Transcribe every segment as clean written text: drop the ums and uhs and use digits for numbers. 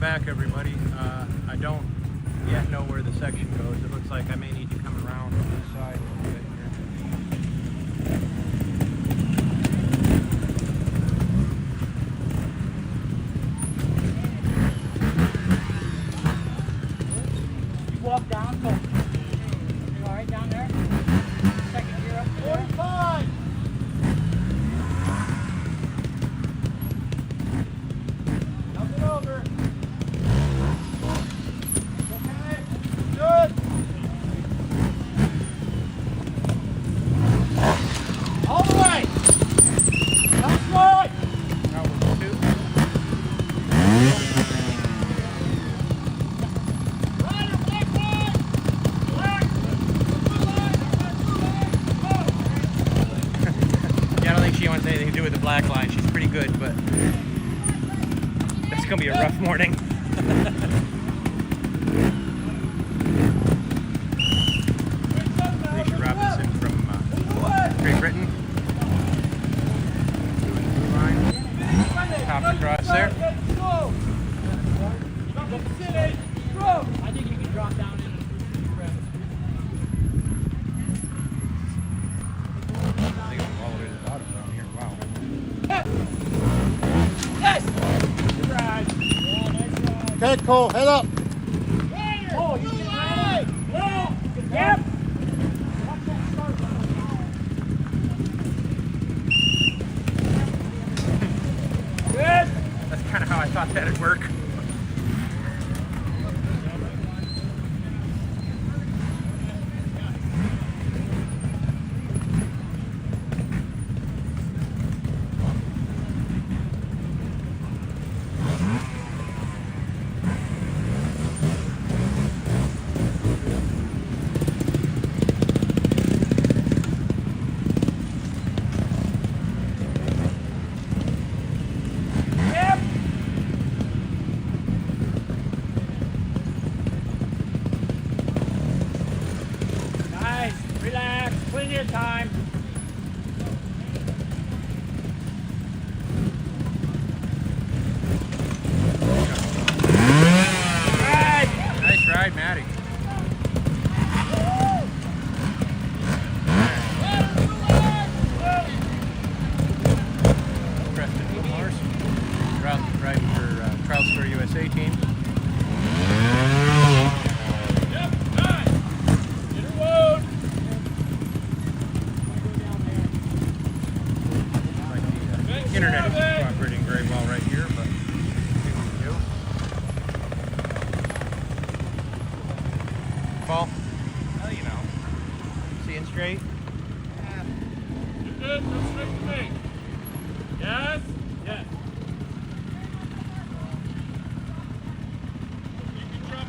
back, everybody. I don't yet know where the section goes. It looks like I may need to come around to the side a little bit here. You walk down, go. You all right down there? Second gear up there. 45! Over. Okay. Good. All the way. Come slow. Now we're 2. Rider, black line. Black. Yeah, I don't think she wants anything to do with the black line. She's pretty good, but it's gonna be a rough morning. Alicia Robinson from Great Britain. Doing the blue line. Hopped across there. I think you can drop down in I think I'm all the way to the bottom down here. Wow. Yes! Good ride. Yeah, nice ride. Okay, Cole, head up. Oh, you can ride. Yep. Good. That's kind of how I thought that'd work. Relax, plenty of time. Nice ride, Maddie. Preston Whitmores, riding for Trial Square USA team. Internet isn't cooperating very well right here, but here we go. Paul? Well, you know. Seeing straight? Yeah. You're good. Come straight to me. Yes? Yes. You can try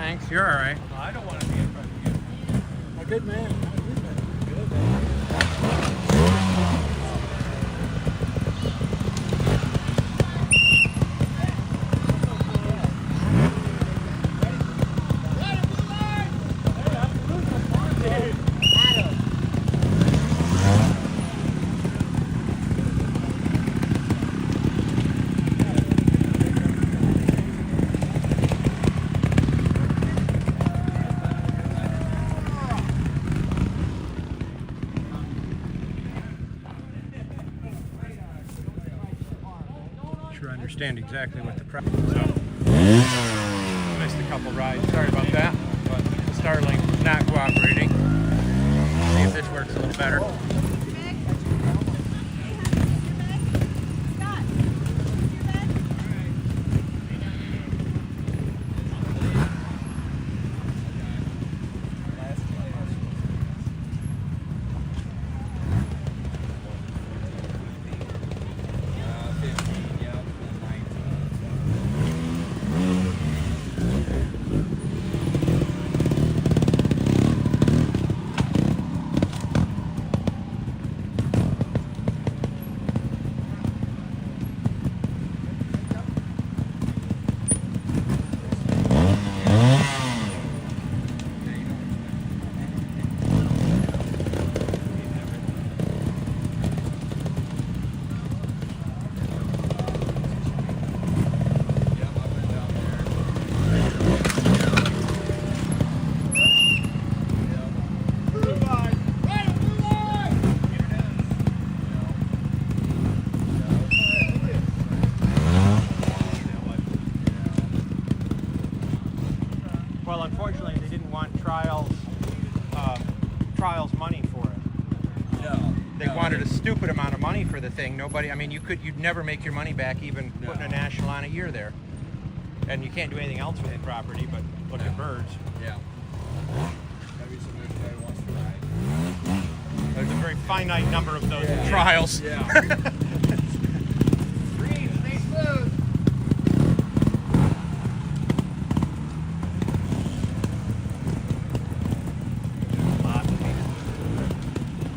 Thanks. You're all right. I don't want to be in front of you. A good man. Good man. Sure understand exactly what the problem is. So, missed a couple rides. Sorry about that. But Starlink not cooperating. See if this works a little better. Well, unfortunately, they didn't want trials money for it. No. They wanted a stupid amount of money for the thing. Nobody, I mean, you'd never make your money back even putting a national on a year there. And you can't do anything else with the property but look at birds. Yeah. Maybe some rich guy wants to ride. There's a very finite number of those trials. Yeah. Breathe, stay smooth.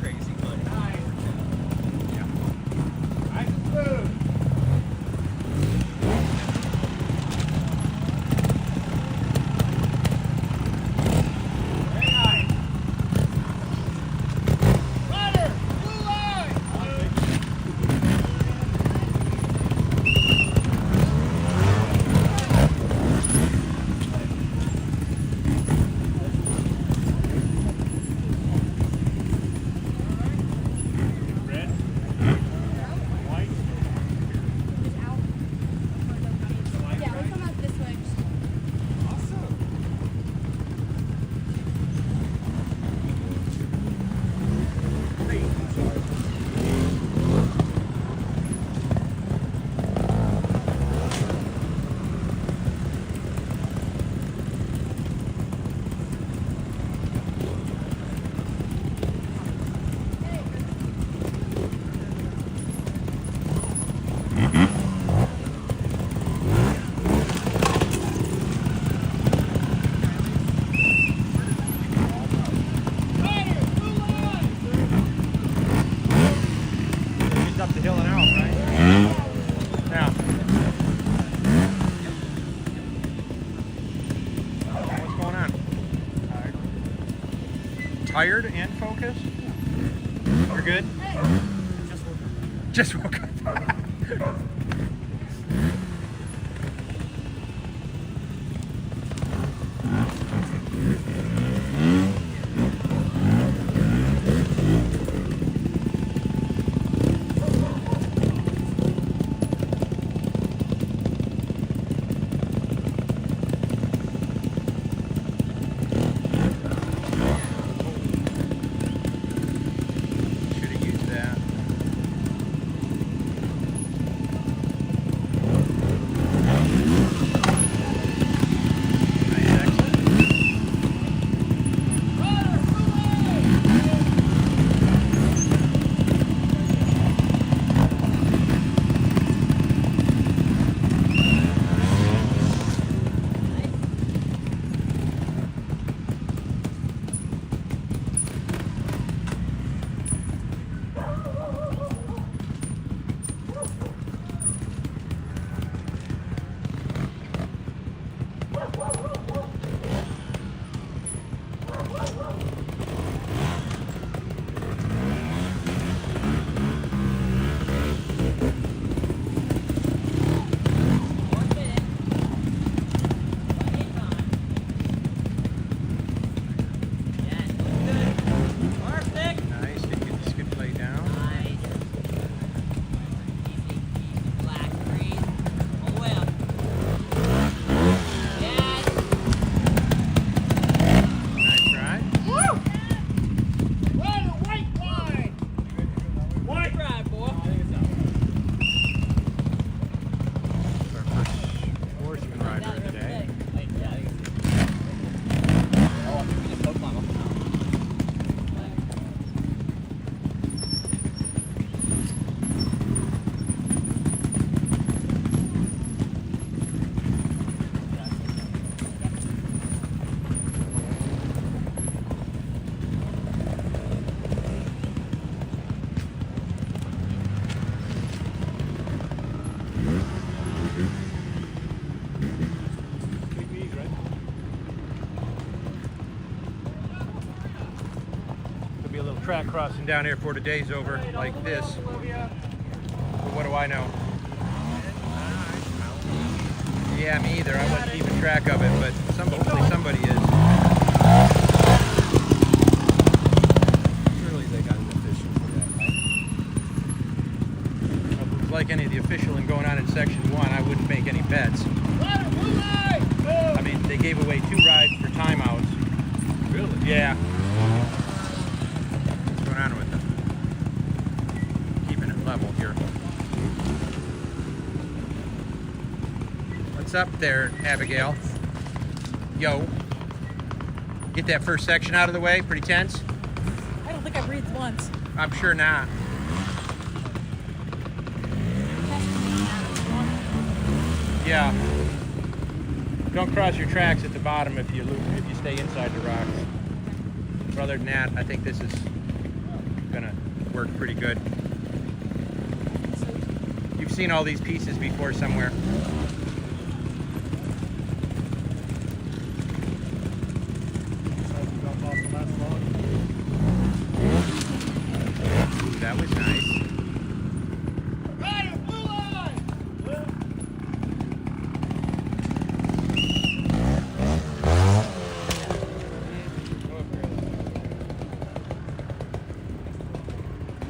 Crazy money. Yeah. Nice and smooth. Very nice. Rider, blue line. Red, white, Yeah, we'll come out this way. awesome. Rider, blue line. It's up the hill and out, right? Yeah. What's going on? Tired and focused? You're good? Just woke up. Should have used that. track crossing down here before the day's over, like this. But what do I know? Yeah, me either. I wasn't keeping track of it, but hopefully somebody is. Surely they got an official for that, right? If it was like any of the officialing going on in Section 1, I wouldn't make any bets. I mean, they gave away 2 rides for timeouts. Really? Yeah. What's going on with them? Keeping it level here. What's up there, Abigail? Yo. Get that first section out of the way. Pretty tense? I don't think I breathed once. I'm sure not. Yeah. Don't cross your tracks at the bottom if you stay inside the rocks. But other than that, I think this is gonna work pretty good. You've seen all these pieces before somewhere. That was nice.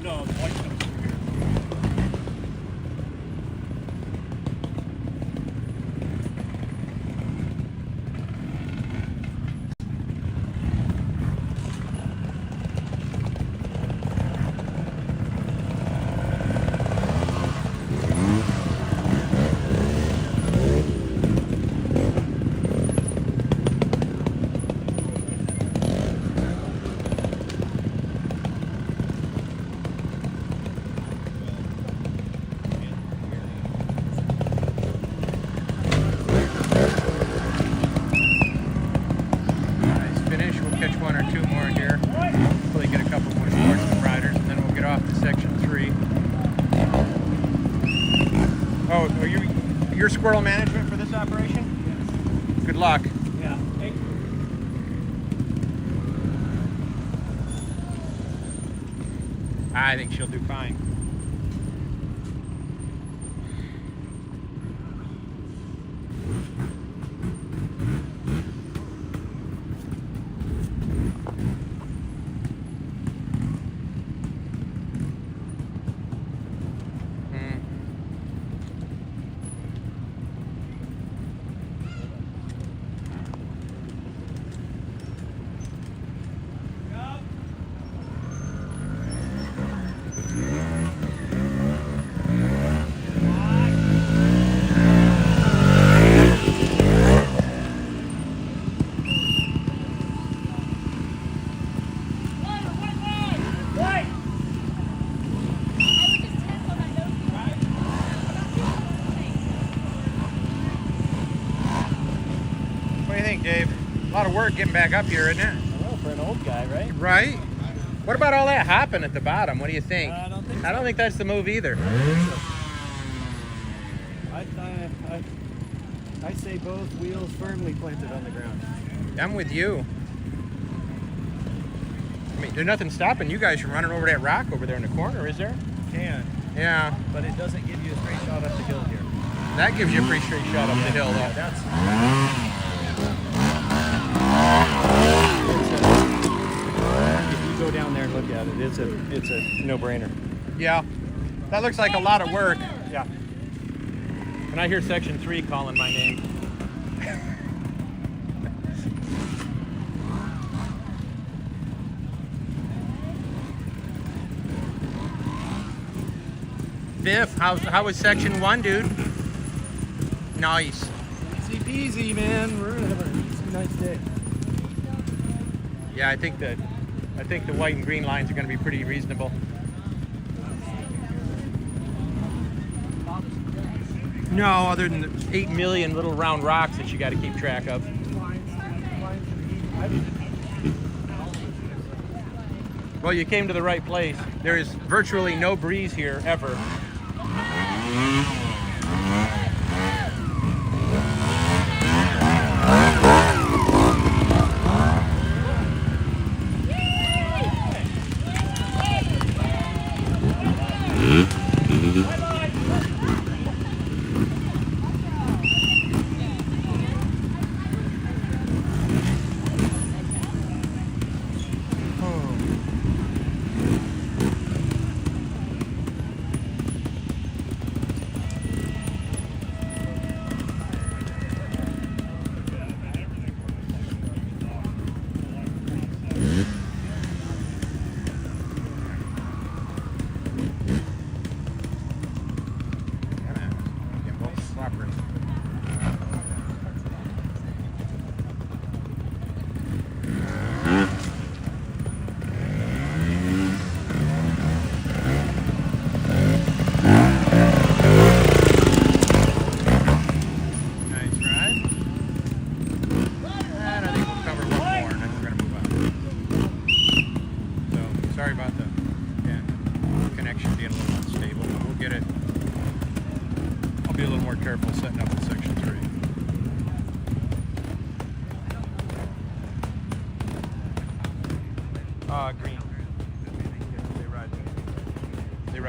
No, the white comes through here. Nice finish. We'll catch 1 or 2 more here. Hopefully get a couple more sportsman riders, and then we'll get off to Section 3. Oh, are you're squirrel management for this operation? Yes. Good luck. Yeah. Hey. I think she'll do fine. What do you think, Dave? A lot of work getting back up here, isn't it? Well, for an old guy, right? Right? What about all that hopping at the bottom? What do you think? I don't think I don't think that's the move either. I say both wheels firmly planted on the ground. I'm with you. I mean, there's nothing stopping you guys from running over that rock over there in the corner, is there? Can, Yeah. but it doesn't give you a straight shot up the hill here. That gives you a pretty straight shot up the hill, Yeah, though. that's. If you go down there and look at it, it's a no-brainer. Yeah. That looks like a lot of work. Yeah. And I hear Section 3 calling my name. Biff, how was Section 1, dude? Nice. Easy peasy, man. We're gonna have a nice day. Yeah, I think the white and green lines are going to be pretty reasonable. No, other than the 8 million little round rocks that you got to keep track of. Well, you came to the right place. There is virtually no breeze here ever.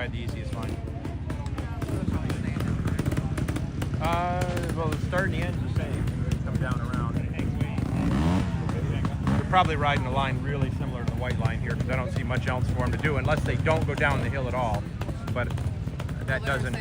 ride the easiest line. Well, the start and the end is the same. Come down around. You're probably riding a line really similar to the white line here because I don't see much else for them to do unless they don't go down the hill at all. But that doesn't.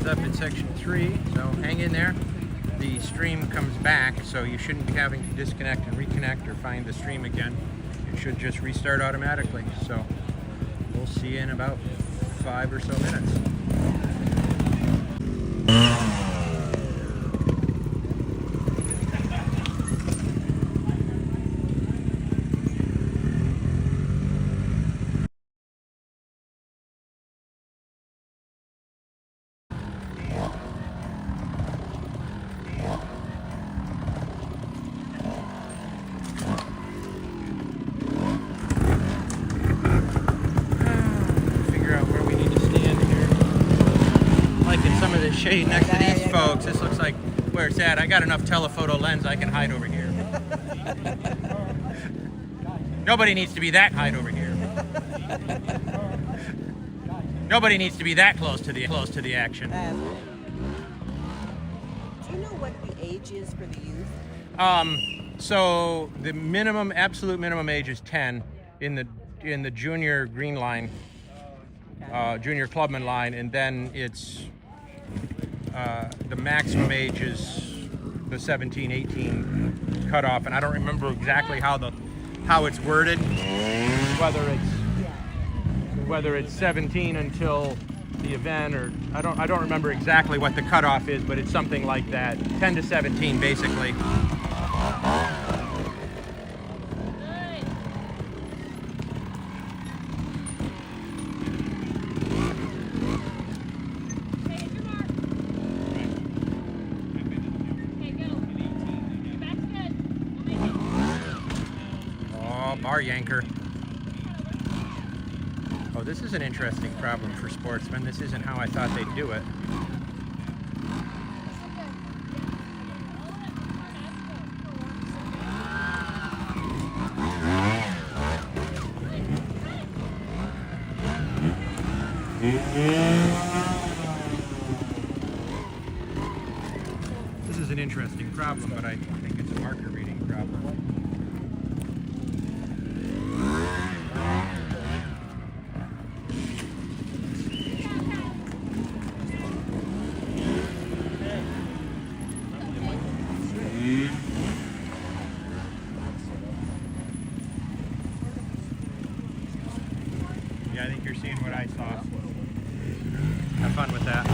Up in section 3, so hang in there. The stream comes back, so you shouldn't be having to disconnect and reconnect or find the stream again. It should just restart automatically. So we'll see you in about 5 or so minutes. Shade next to these folks. This looks like where it's at. I got enough telephoto lens I can hide over here. Nobody needs to be that hide over here. Nobody needs to be that close to the action. Do you know what the age is for the youth? So the absolute minimum age is 10 in the junior green line, junior clubman line, and then it's the maximum age is the 17, 18 cutoff, and I don't remember exactly how it's worded, whether it's 17 until the event, or I don't remember exactly what the cutoff is, but it's something like that, 10 to 17 basically. Bar yanker. Oh, this is an interesting problem for sportsmen. This isn't how I thought they'd do it. This is an interesting problem, but I think it's a marker reading problem. Yeah, I think you're seeing what I saw. Have fun with that.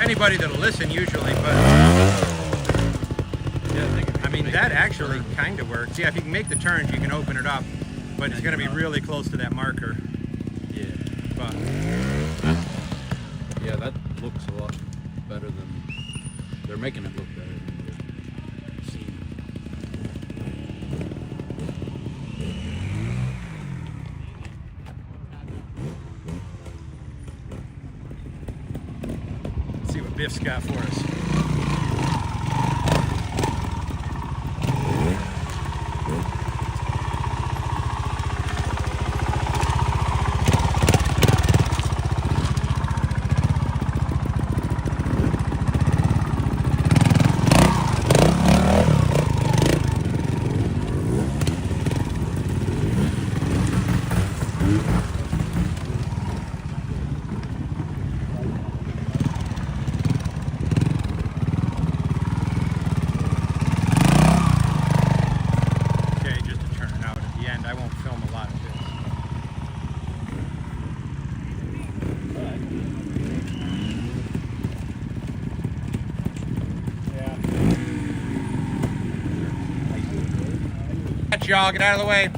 Anybody that'll listen usually, but I mean that actually kind of works. Yeah, if you can make the turns, you can open it up, but it's going to be really close to that marker. Yeah. But Yeah, that looks a lot better than they're making it look better than we're seeing. Let's see what Biff's got for us. Y'all get out of the way.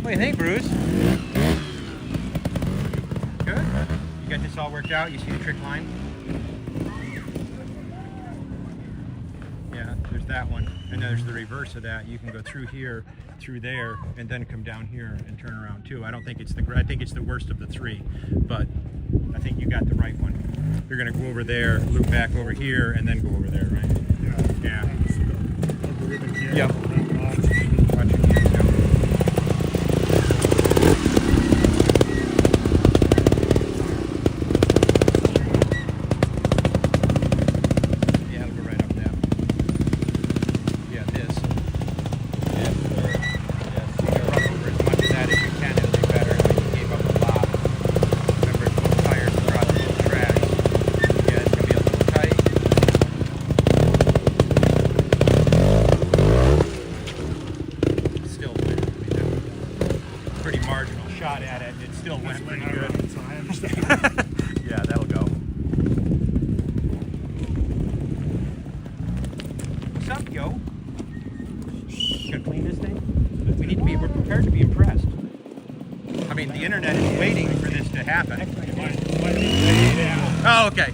What do you think, Bruce? Good? You got this all worked out? You see the trick line? Yeah, there's that one. And then there's the reverse of that. You can go through here, through there, and then come down here and turn around too. I don't think it's I think it's the worst of the three, but I think you got the right one. You're gonna go over there, loop back over here, and then go over there, right? Yeah. Yep. Watch your gears go. Yeah, that'll go. What's up, yo? Gonna clean this thing? We're prepared to be impressed. I mean, the internet is waiting for this to happen. Oh, okay.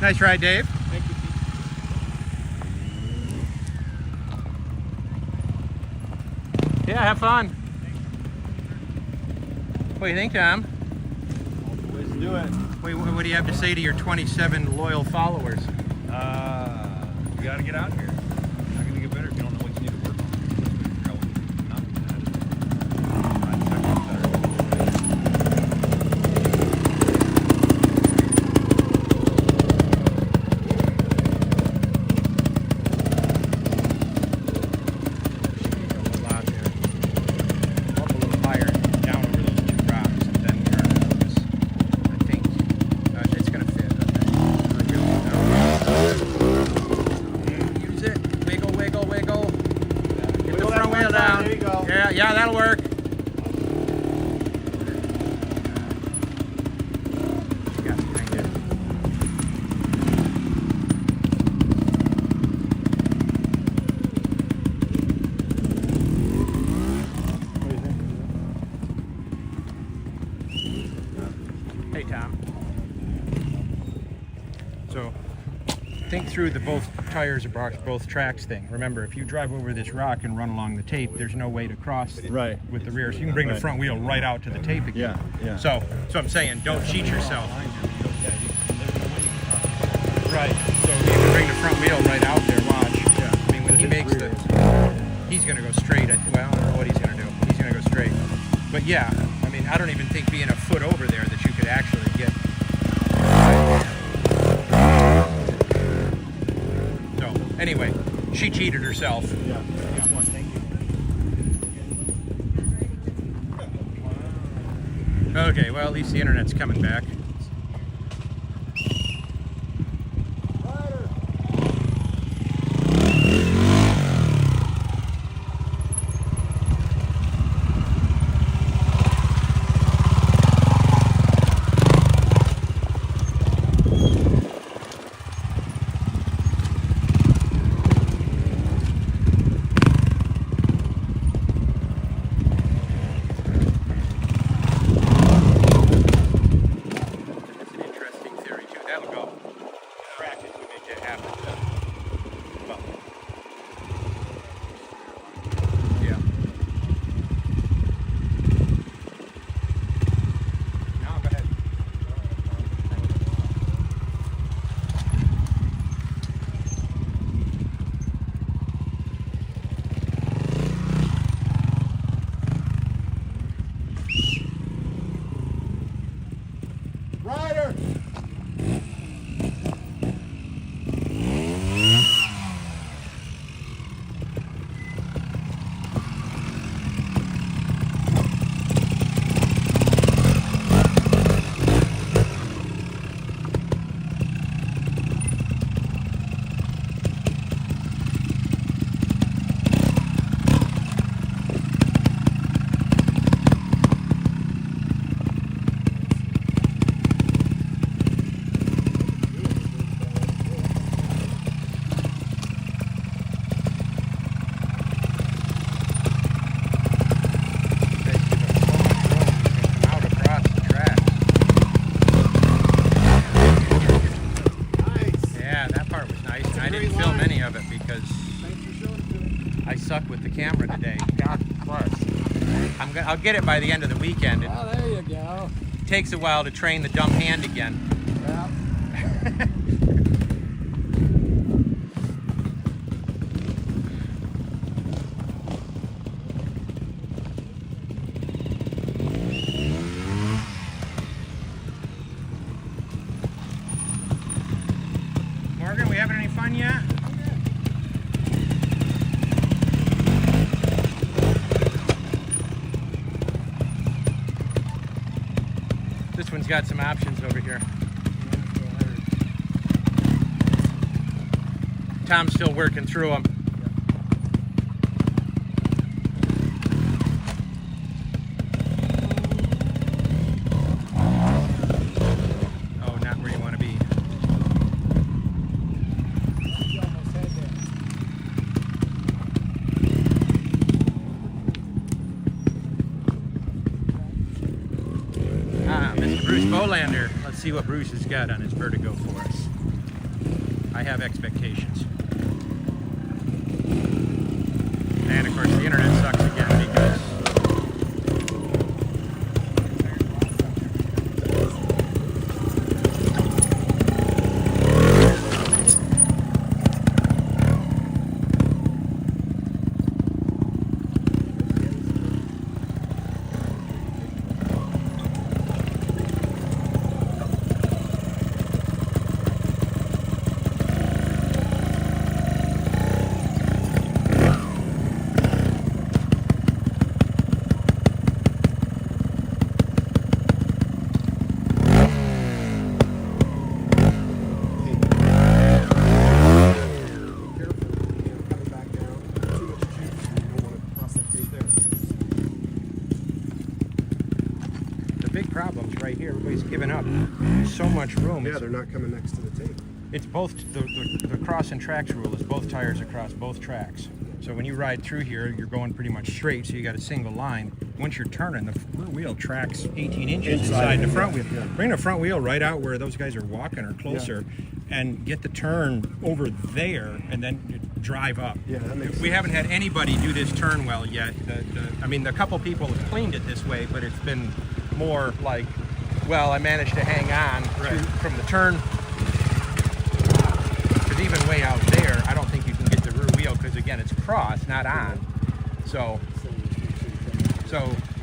Nice ride, Dave. Thank you, Pete. Yeah, have fun. What do you think, Tom? All the ways to do it. What do you have to say to your 27 loyal followers? You gotta get out here. It's not gonna get better if you don't know what you need to work on. Figure out what you need not to do. Yeah, that'll work. Yeah, thank you. Hey, Tom. So, think through the both tires are both tracks thing. Remember, if you drive over this rock and run along the tape, there's no way to cross Right. with the rear. So you can bring the front wheel right out to the tape again. Yeah. So I'm saying, don't cheat yourself. Right. So you can bring the front wheel right out there. Watch. Yeah. I mean, when he makes he's gonna go straight. Well, I don't know what he's gonna do. He's gonna go straight. But yeah, I mean, I don't even think being a foot over there that you could actually get. So anyway, she cheated herself. Yeah. Okay, well, at least the internet's coming back. Camera today. God bless. I'll get it by the end of the weekend. Oh, there you go. It takes a while to train the dumb hand again. Yeah. Morgan, we having any fun yet? This one's got some options over here. Tom's still working through them. Oh, not where you want to be. Mr. Bruce Bolander. Let's see what Bruce has got on his Vertigo for us. I have expectations. And of course the internet sucks again because problems right here. Everybody's given up. There's so much room. Yeah, they're not coming next to the tape. It's both, the cross and tracks rule is both tires across both tracks. So when you ride through here, you're going pretty much straight, so you got a single line. Once you're turning, the rear wheel tracks 18 inches inside the front wheel. Bring the front wheel right out where those guys are walking or closer, and get the turn over there, and then you drive up. Yeah, that makes We haven't had anybody do this turn well yet. I mean, a couple people have cleaned it this way, but it's been more like, well, I managed to hang on from the turn. Because even way out there, I don't think you can get the rear wheel because, again, it's cross, not on. So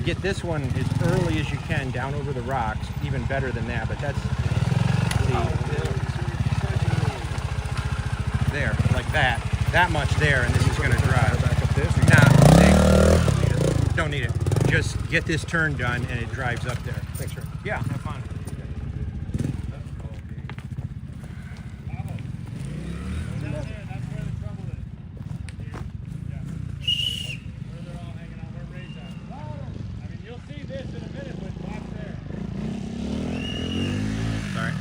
get this one as early as you can down over the rocks, even better than that. But that's there, like that much there, and this is going to drive. Back up this. Nah, don't need it. Just get this turn done, and it drives up there. Thanks, Rick. Yeah, have fun. Sorry.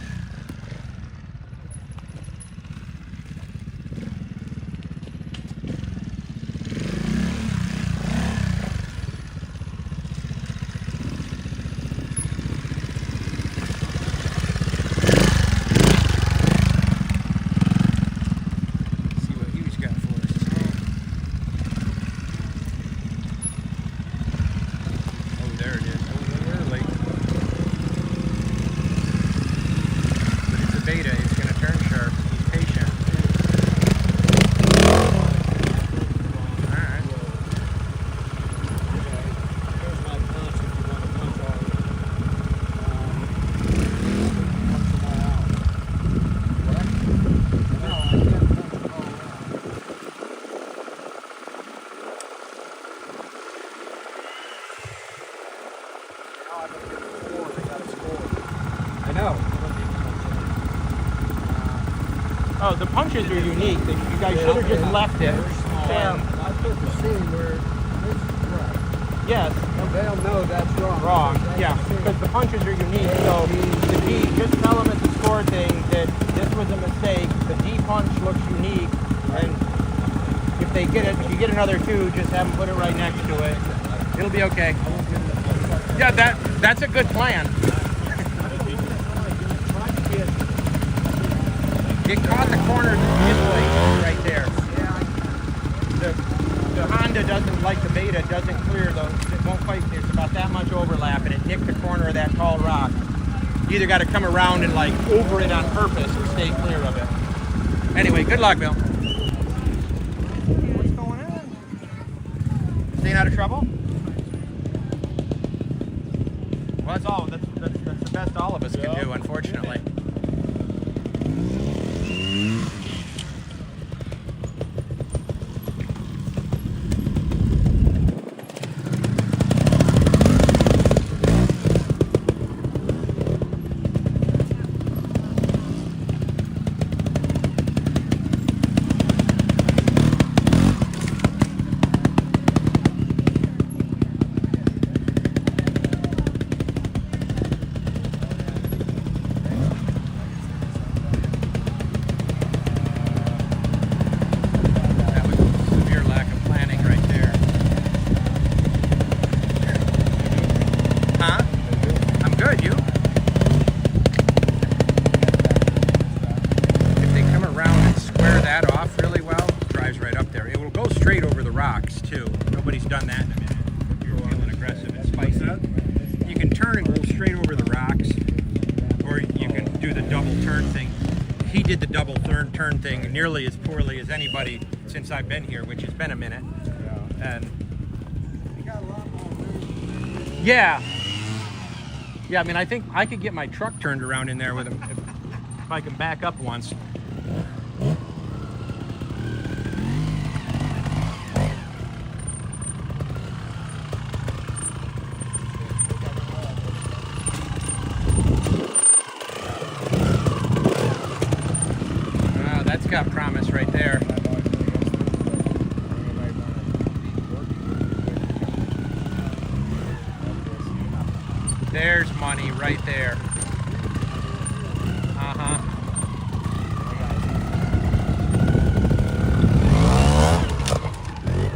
See what he's got for us today. Oh, there it is. Oh, a little early. But it's a beta. It's going to turn sharp. He's patient. All right. I know. Oh, the punches are unique. You guys should have just left it. I took the scene where this is right. Yes. They'll know that's wrong. Wrong. Yeah, because the punches are unique. So the D, just tell them at the score thing that this was a mistake. The D punch looks unique, and if they get it, if you get another two, just have them put it right next to it. It'll be okay. Yeah, that's a good plan. It caught the corners easily right there. The Honda doesn't, like the Beta, doesn't clear those. It won't quite, there's about that much overlap, and it nicked the corner of that tall rock. You either got to come around and like over it on purpose or stay clear of it. Anyway, good luck, Bill. What's going on? Staying out of trouble? Well, that's all. That's the best all of us can do, unfortunately. Nobody's done that in a minute. You're feeling aggressive and spicy. You can turn and go straight over the rocks, or you can do the double turn thing. He did the double turn thing nearly as poorly as anybody since I've been here, which has been a minute. And yeah, I mean, I think I could get my truck turned around in there with him if I can back up once. That's got promise right there. There's money right there. Uh-huh.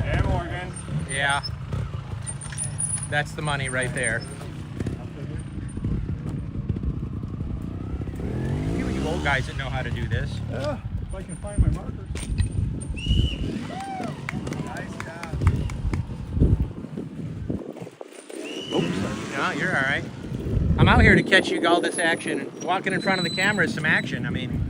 Hey, Morgan. Yeah. That's the money right there. You old guys that know how to do this. Yeah, if I can find my markers. No, you're all right. I'm out here to catch you all this action. Walking in front of the camera is some action. I mean,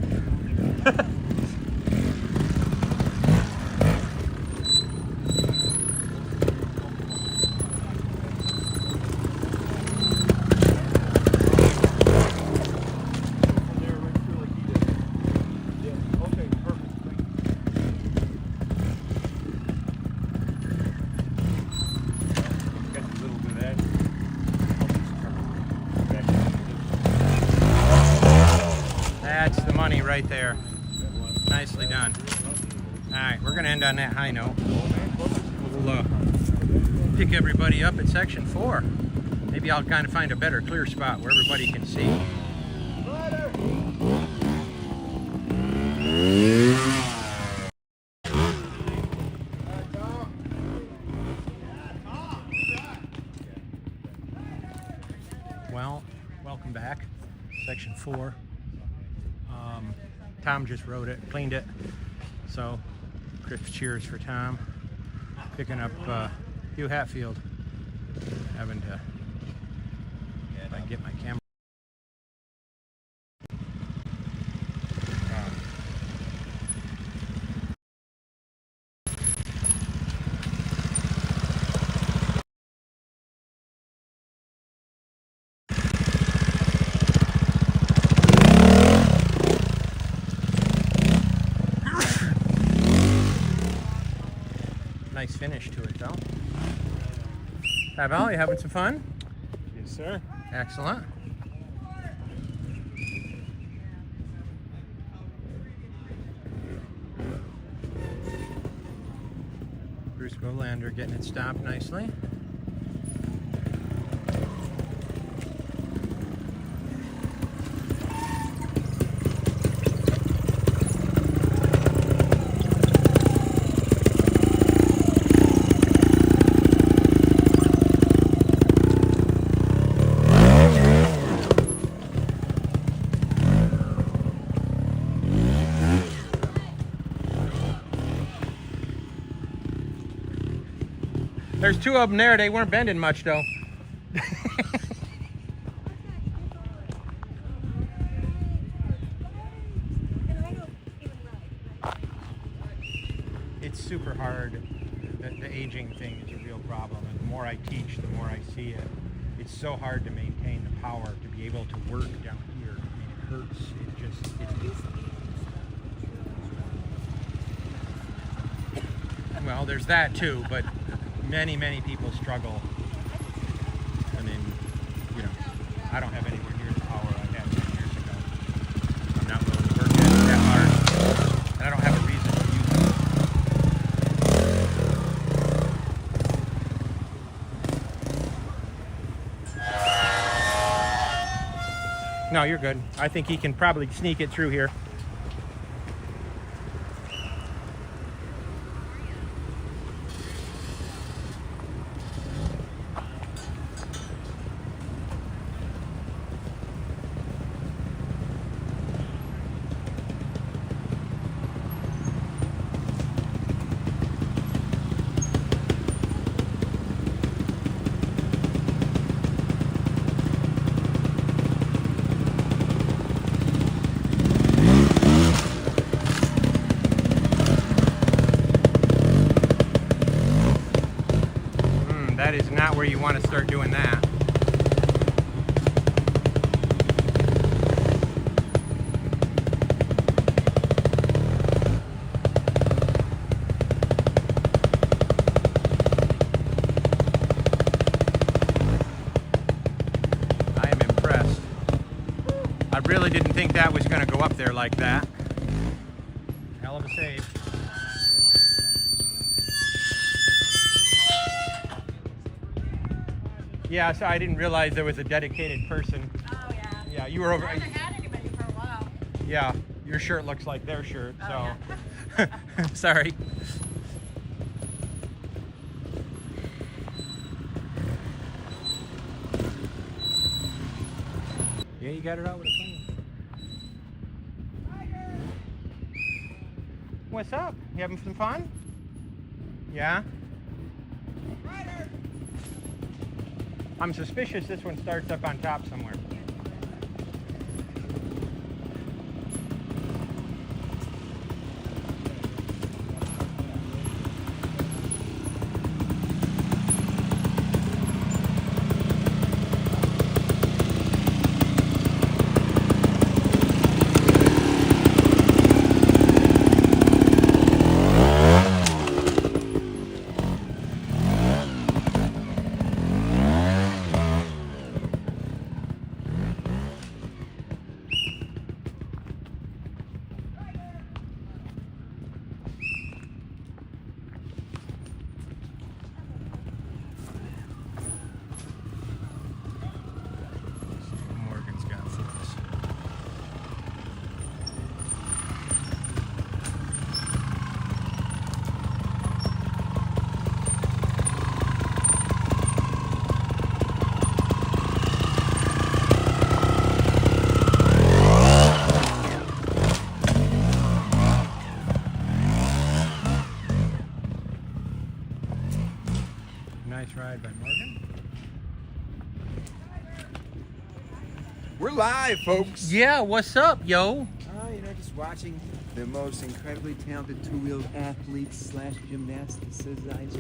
Okay, perfect. Got a little bit of that. that's the money right there. Nicely done. All right, we're gonna end on that high note. We'll pick everybody up at section 4. Maybe I'll kind of find a better clear spot where everybody can see. Well, welcome back. Section 4. Tom just wrote it, cleaned it. So, crisp cheers for Tom. Picking up Hugh Hatfield. Having to, if I can get my camera. Nice finish to it, though. Hi, Val, you having some fun? Yes, sir. Excellent. Bruce Bolander getting it stopped nicely. There's 2 of them there. They weren't bending much, though. It's super hard. The aging thing is a real problem. And the more I teach, the more I see it. It's so hard to maintain the power to be able to work down here. I mean, it hurts. Well, there's that too, but many people struggle. I mean, you know, I don't have anywhere near the power I had 10 years ago. I'm not willing to work that hard, and I don't have a reason to use it. No, you're good. I think he can probably sneak it through here. That is not where you want to start doing that. I am impressed. I really didn't think that was going to go up there like that. Hell of a save. Yeah, so I didn't realize there was a dedicated person. Oh, yeah. Yeah, you were over. I haven't had anybody for a while. Yeah, your shirt looks like their shirt, so. Oh, Sorry. Yeah, you got it out with a clean. What's up? You having some fun? Yeah? I'm suspicious this one starts up on top somewhere. Morgan's got flips. Nice ride by Morgan. We're live, folks. Yeah, what's up, yo? Just watching the most incredibly talented two-wheeled athletes slash gymnastics in the world.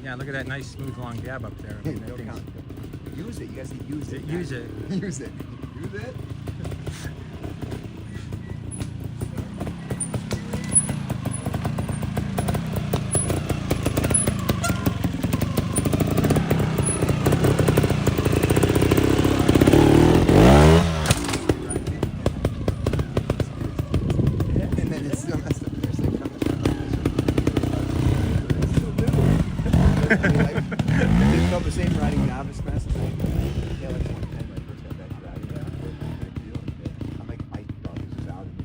Yeah, look at that nice smooth long gab up there. I mean, that Don't thing's- count. Use it. You guys say use it. Use it. Use it. Use it. And then it's still messed up. There's like it's still the same riding novice class. Yeah, like 110 when I first got back to riding. I'm like, I thought this was out of me.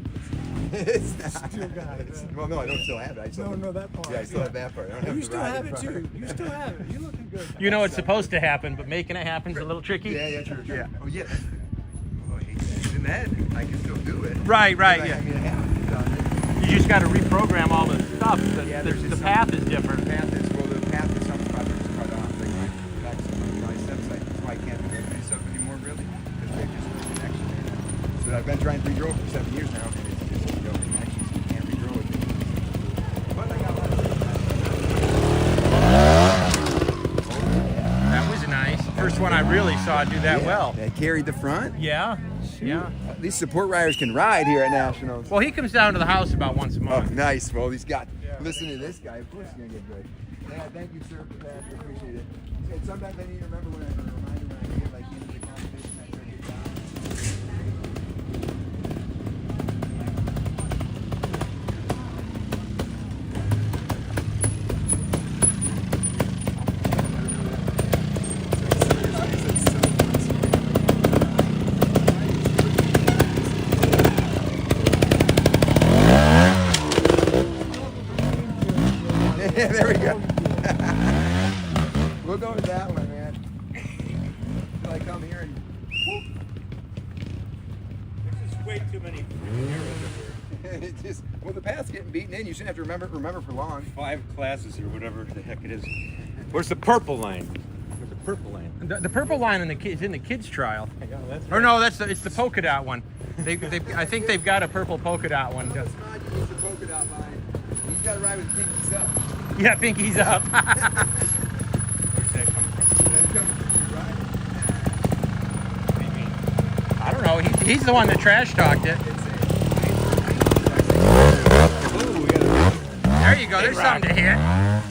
It's not. Still got it. Well, no, I don't still have it. I still No, that part. Yeah, I still have that part. I don't have You the still riding have it part. too. You still have it. You're looking good. You know it's supposed to happen, but making it happen's a little tricky. Yeah, true. Yeah. Oh, yeah. Oh, I hate that. In that, I can still do it. Right, But yeah. I mean, I haven't done it. You just got to reprogram all the stuff. Yeah, The there's just path some- is different. The path is, well, the path is some projects cut off. Like my backs and my triceps. That's why I can't do that stuff anymore, really. Because they've just no connection there. So I've been trying to regrow for 7 years now, and it's just no connection, so you can't regrow it. But I got a lot of That was nice. First one I really saw do that well. They carried the front. Yeah, yeah. These support riders can ride here at Nationals. Well, he comes down to the house about once a Oh, month. nice. Well, he's got. Listen to this guy. Of course, he's gonna get good. Yeah, thank you, sir, for that. I appreciate it. He said sometimes I need to remember when I remind him when I get like into the competition, I try to get down. Yeah, there we go. We'll go with that one, man. Till I come here and. There's just way too many arrows It just, well, the path's getting beaten in. You shouldn't have to remember for long. 5 classes or whatever the heck it is. Where's the purple line? Where's the purple line? The purple line is in the kids trial. Yeah, that's Or no, it's the polka dot one. I think they've got a purple polka dot one. It's not use the polka dot line. He's got to ride with pinkies up. Yeah, pinkies up. Where's that coming from? And come your ride. What do you mean? I don't know. He's the one that trash talked it. Oh, we got There you go. There's something to hit.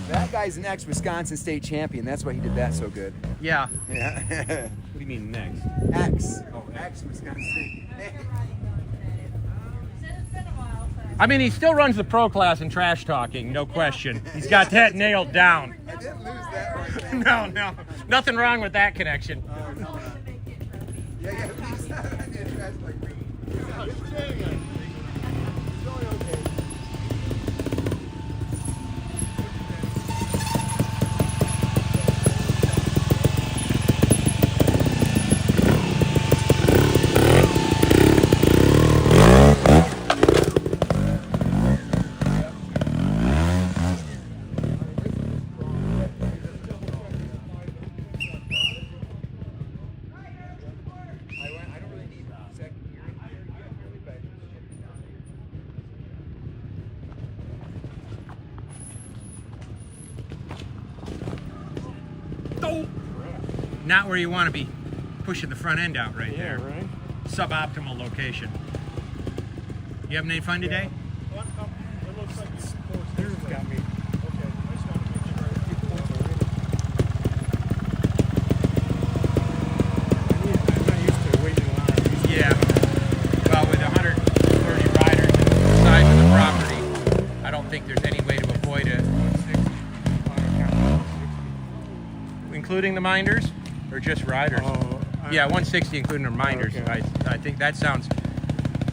that guy's an ex-Wisconsin state champion. That's why he did that so good. Yeah. Yeah. What do you mean next? Ex-Wisconsin state. Said it's been a while, so. I mean, he still runs the pro class in trash talking, no question. He's got that nailed down. I didn't lose that right No, now. no. Nothing wrong with that connection. Yeah, he's not on the trash like me. I don't really need second gear in here, really, but Not where you want to be pushing the front end out right there. right? Suboptimal location. You having any fun today? It looks like it's There's got me. Okay. I just want to make sure I keep points already. I'm not used to waiting a lot. Yeah. Well, with 130 riders and the size of the property, I don't think there's any way to avoid it. Including the minders? Or just riders? Yeah, 160 including the minders. Okay. I think that sounds...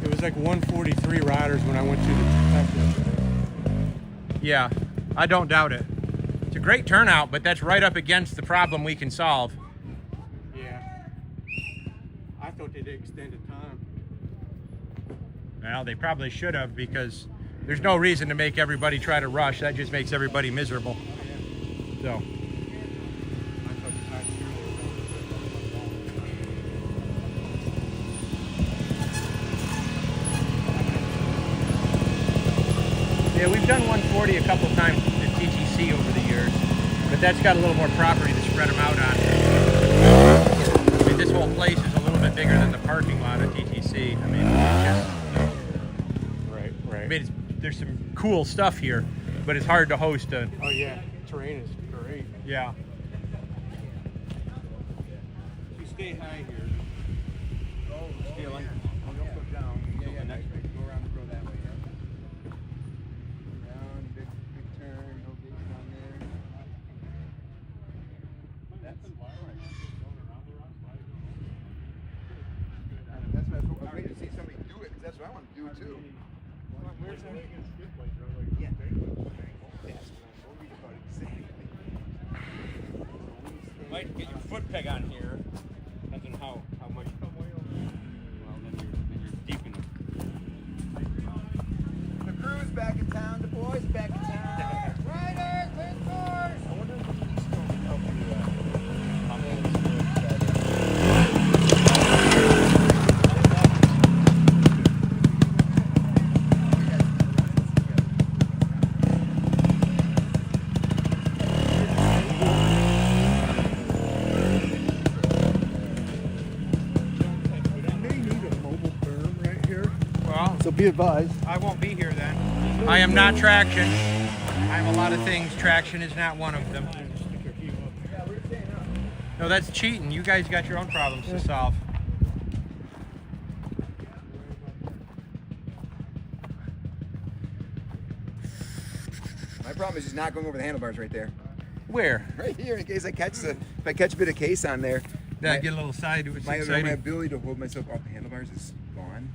It was like 143 riders when I went to the detective. Yeah, I don't doubt it. It's a great turnout, but that's right up against the problem we can solve. Yeah. I thought they'd extended time. Well, they probably should have, because there's no reason to make everybody try to rush. That just makes everybody miserable. So... Yeah, we've done 140 a couple times at TTC over the years, but that's got a little more property to spread them out on. I mean, this whole place is a little bit bigger than the parking lot at TTC. I mean, it's just, Right. I mean, there's some cool stuff here, but it's hard to host a. Oh yeah, terrain is great. Yeah. You stay high here. Stay like, don't go down. yeah, go around the road that way. Down, big turn, no gates down there. That's what I was waiting to see somebody do it, because that's what I want to do too. Where's that? Yeah. That's what I'm worried about exactly. Might get your foot peg on here. Depends on how much. Well, then you're deep enough. The crew's back in town, the boys back in town. Riders, clear cars! I wonder if the police don't help They need a mobile berm right here. Well, So be advised. I won't be here then. I am not traction. I am a lot of things. Traction is not one of them. No, that's cheating. You guys got your own problems to solve. My problem is just not going over the handlebars right there. Where? Right here, in case I catch if I catch a bit of case on there. Did I get a little side? My ability to hold myself off the handlebars is gone.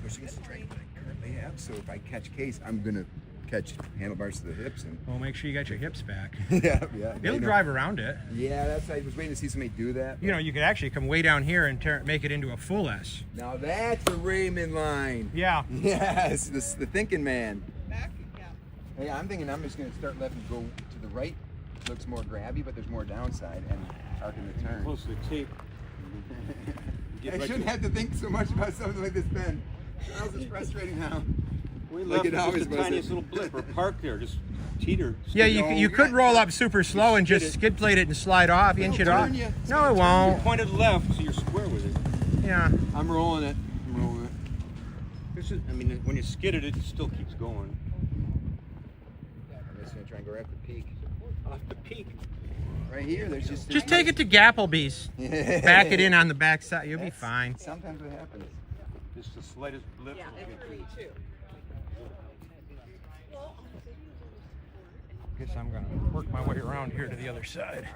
Pushing the strength that I currently have. So if I catch case, I'm gonna catch handlebars to the hips and. Well, make sure you got your hips back. yeah. It'll drive around it. Yeah, that's. I was waiting to see somebody do that. You know, you could actually come way down here and make it into a full S. Now that's the Raymond line. Yeah. Yes, the thinking man. Hey, I'm thinking I'm just gonna start letting go to the right. Looks more grabby, but there's more downside and arcing the turn. Close to the tape. I shouldn't have to think so much about something like this, Ben. Charles is frustrating now. We Like left it always just the was. tiniest little blip or park there, just teeter. Yeah, you could roll up super slow and just skid plate it and slide off, inch it off. No, it won't. Pointed left, so you're square with it. Yeah. I'm rolling it. This is, I mean, when you skid it, it still keeps going. I'm just gonna try and go right up the peak. Off the peak. Right here, there's just. Just take it to Gapplebee's. Back it in on the back side. You'll be fine. Sometimes what happens. Just the slightest blip. Yeah, will and get for you. me too. Guess I'm gonna work my way around here to the other side.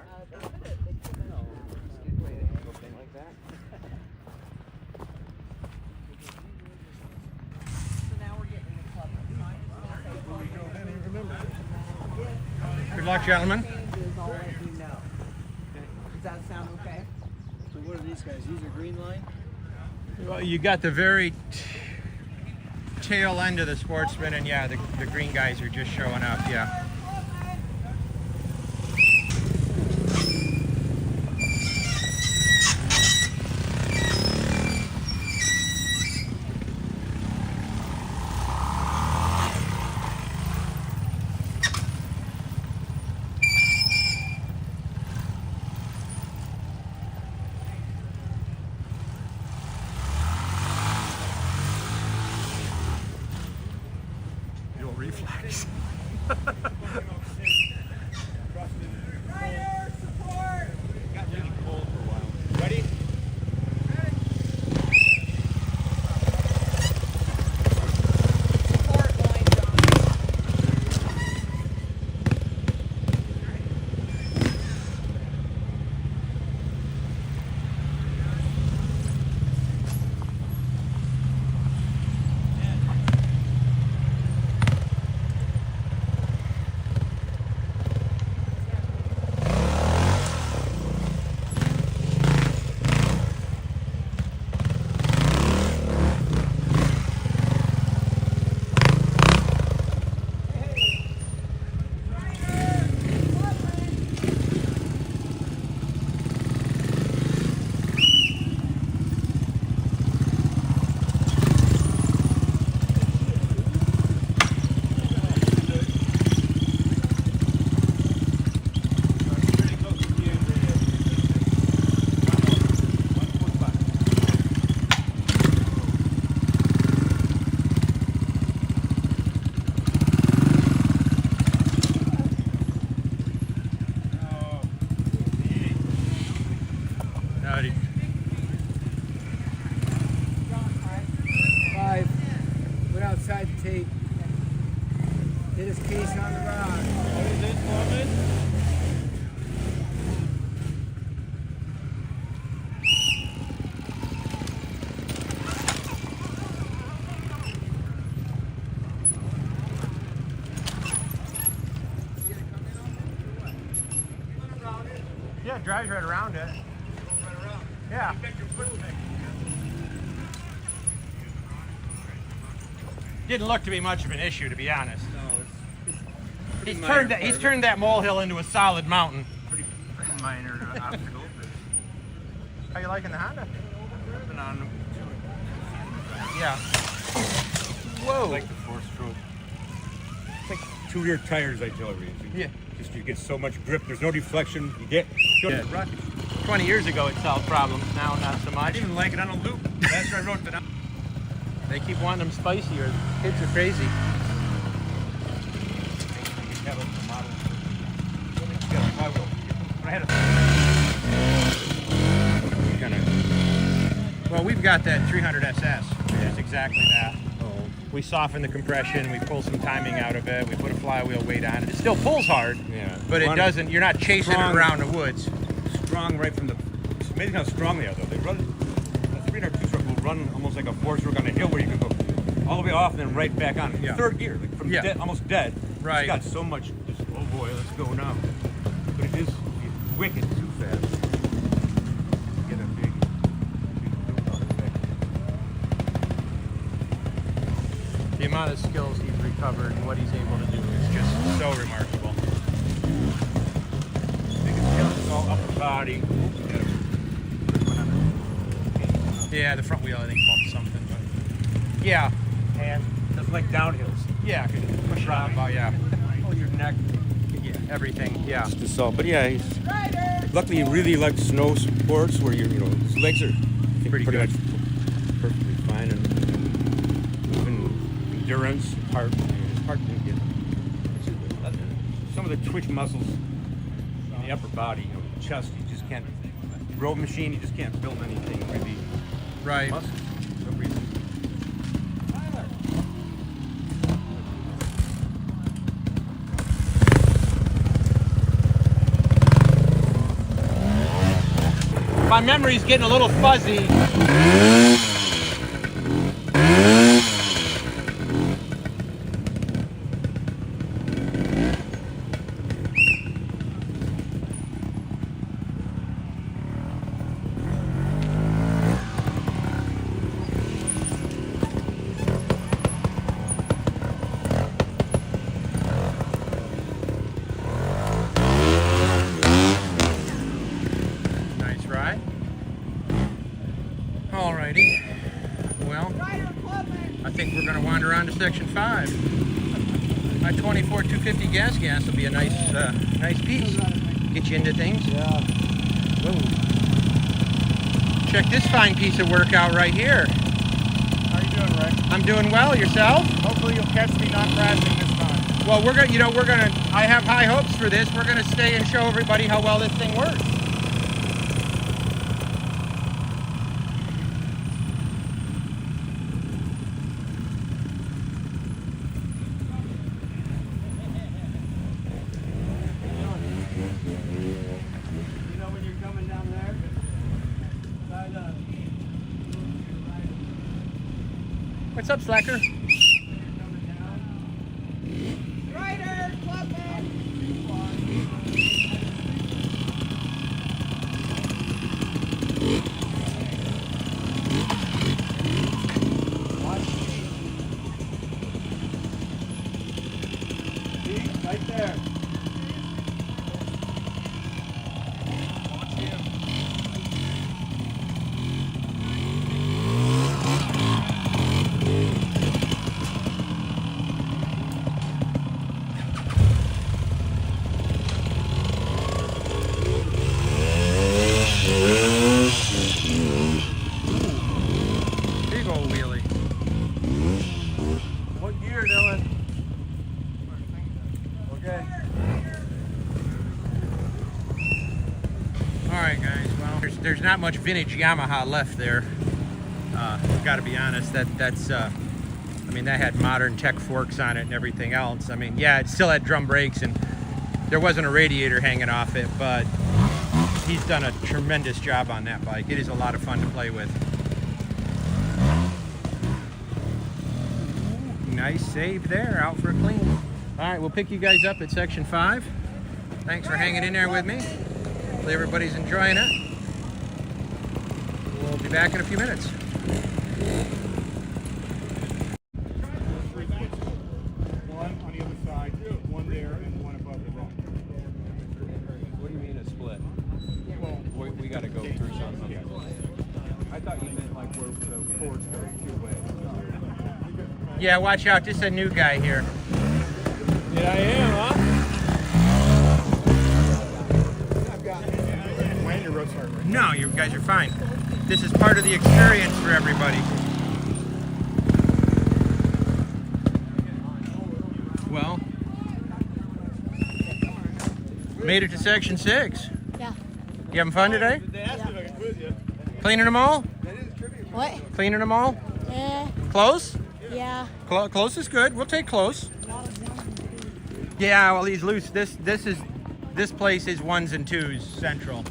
Good luck, gentlemen. I'll let you know. Does that sound okay? So what are these guys? These are green line? Well, you got the very tail end of the Sportsman, and yeah, the green guys are just showing up, yeah. Reflex. Got really cold for a while. Ready? Howdy. 5. Went outside the tape. Hit his case on the rock. What is it, Foreman? Yeah, it drives right around it. Yeah. Didn't look to be much of an issue, to be honest. No, it's He's turned that molehill into a solid mountain. pretty minor obstacle. How you liking the Honda? Been on them. Yeah. I Whoa. like the 4-stroke. It's like 2 rear tires, I tell you. Yeah. Just you get so much grip. There's no deflection. You get Yeah. rocket. 20 years ago it solved problems, now not so I much. didn't even like it on a loop. That's where I wrote that. They keep wanting them spicier. Kids are crazy. Have a model. You got a flywheel. But I had a. Well, we've got that 300 SS, which is exactly that. We soften the compression, we pull some timing out of it, we put a flywheel weight on it. It still pulls hard, Yeah. but it doesn't, you're not chasing it Strong. around the woods. Strong right from the. It's amazing how strong they are, though. They run. A 300 2-stroke will run almost like a 4-stroke on a hill where you can go all the way off and then right back on. Yeah. Third gear, like from Yeah. dead, almost dead. Right. It's got so much. Just, oh boy, let's go now. But it is wicked too fast. You get a big loop on the back. The amount of skills he's recovered and what he's able to do is just so remarkable. Biggest challenge is all upper body. Yeah, the front wheel I think bumped something, but yeah, And it's like downhills. yeah, could push it out about, yeah, Oh, your neck. yeah, everything, yeah. Just all, but yeah, he's luckily he really likes snow sports where his legs are I think, Pretty good. much perfectly fine, and even endurance, heart didn't get some of the twitch muscles in the upper body, the chest. You just can't road machine. You just can't build anything really Right. muscles for some reason. My memory's getting a little fuzzy. Alrighty. Well, I think we're going to wander on to section 5. My 24 250 gas will be a nice piece. Get you into things. Yeah. Whoa. Check this fine piece of work out right here. How you doing, Ray? I'm doing well. Yourself? Hopefully you'll catch me not crashing this time. Well, I have high hopes for this. We're gonna stay and show everybody how well this thing works. What's up, Slacker? Right there. Big old wheelie. What gear, Dylan? Okay. All right, guys. Well, there's not much vintage Yamaha left there. Got to be honest. That's I mean, that had modern tech forks on it and everything else. I mean, yeah, it still had drum brakes and there wasn't a radiator hanging off it, but he's done a tremendous job on that bike. It is a lot of fun to play with. Nice save there, out for a clean. All right, we'll pick you guys up at section 5. Thanks for hanging in there with me. Hopefully everybody's enjoying it. We'll be back in a few minutes. One on the other side, one there, and one above the rock. What do you mean a split? Well, We got to go through something. I thought you meant like where the cords go 2 ways. Yeah, watch out. This is a new guy here. yeah, I am, huh? Wayne, your road's hard, right? No, you guys are fine. This is part of the experience for everybody. Well, made it to section 6. Yeah. You having fun today? They asked me if I could quiz you. Cleaning them all? What? Cleaning them all? Close? Yeah. Close is good. We'll take close. Yeah, well, he's loose. This place is 1s and 2s central.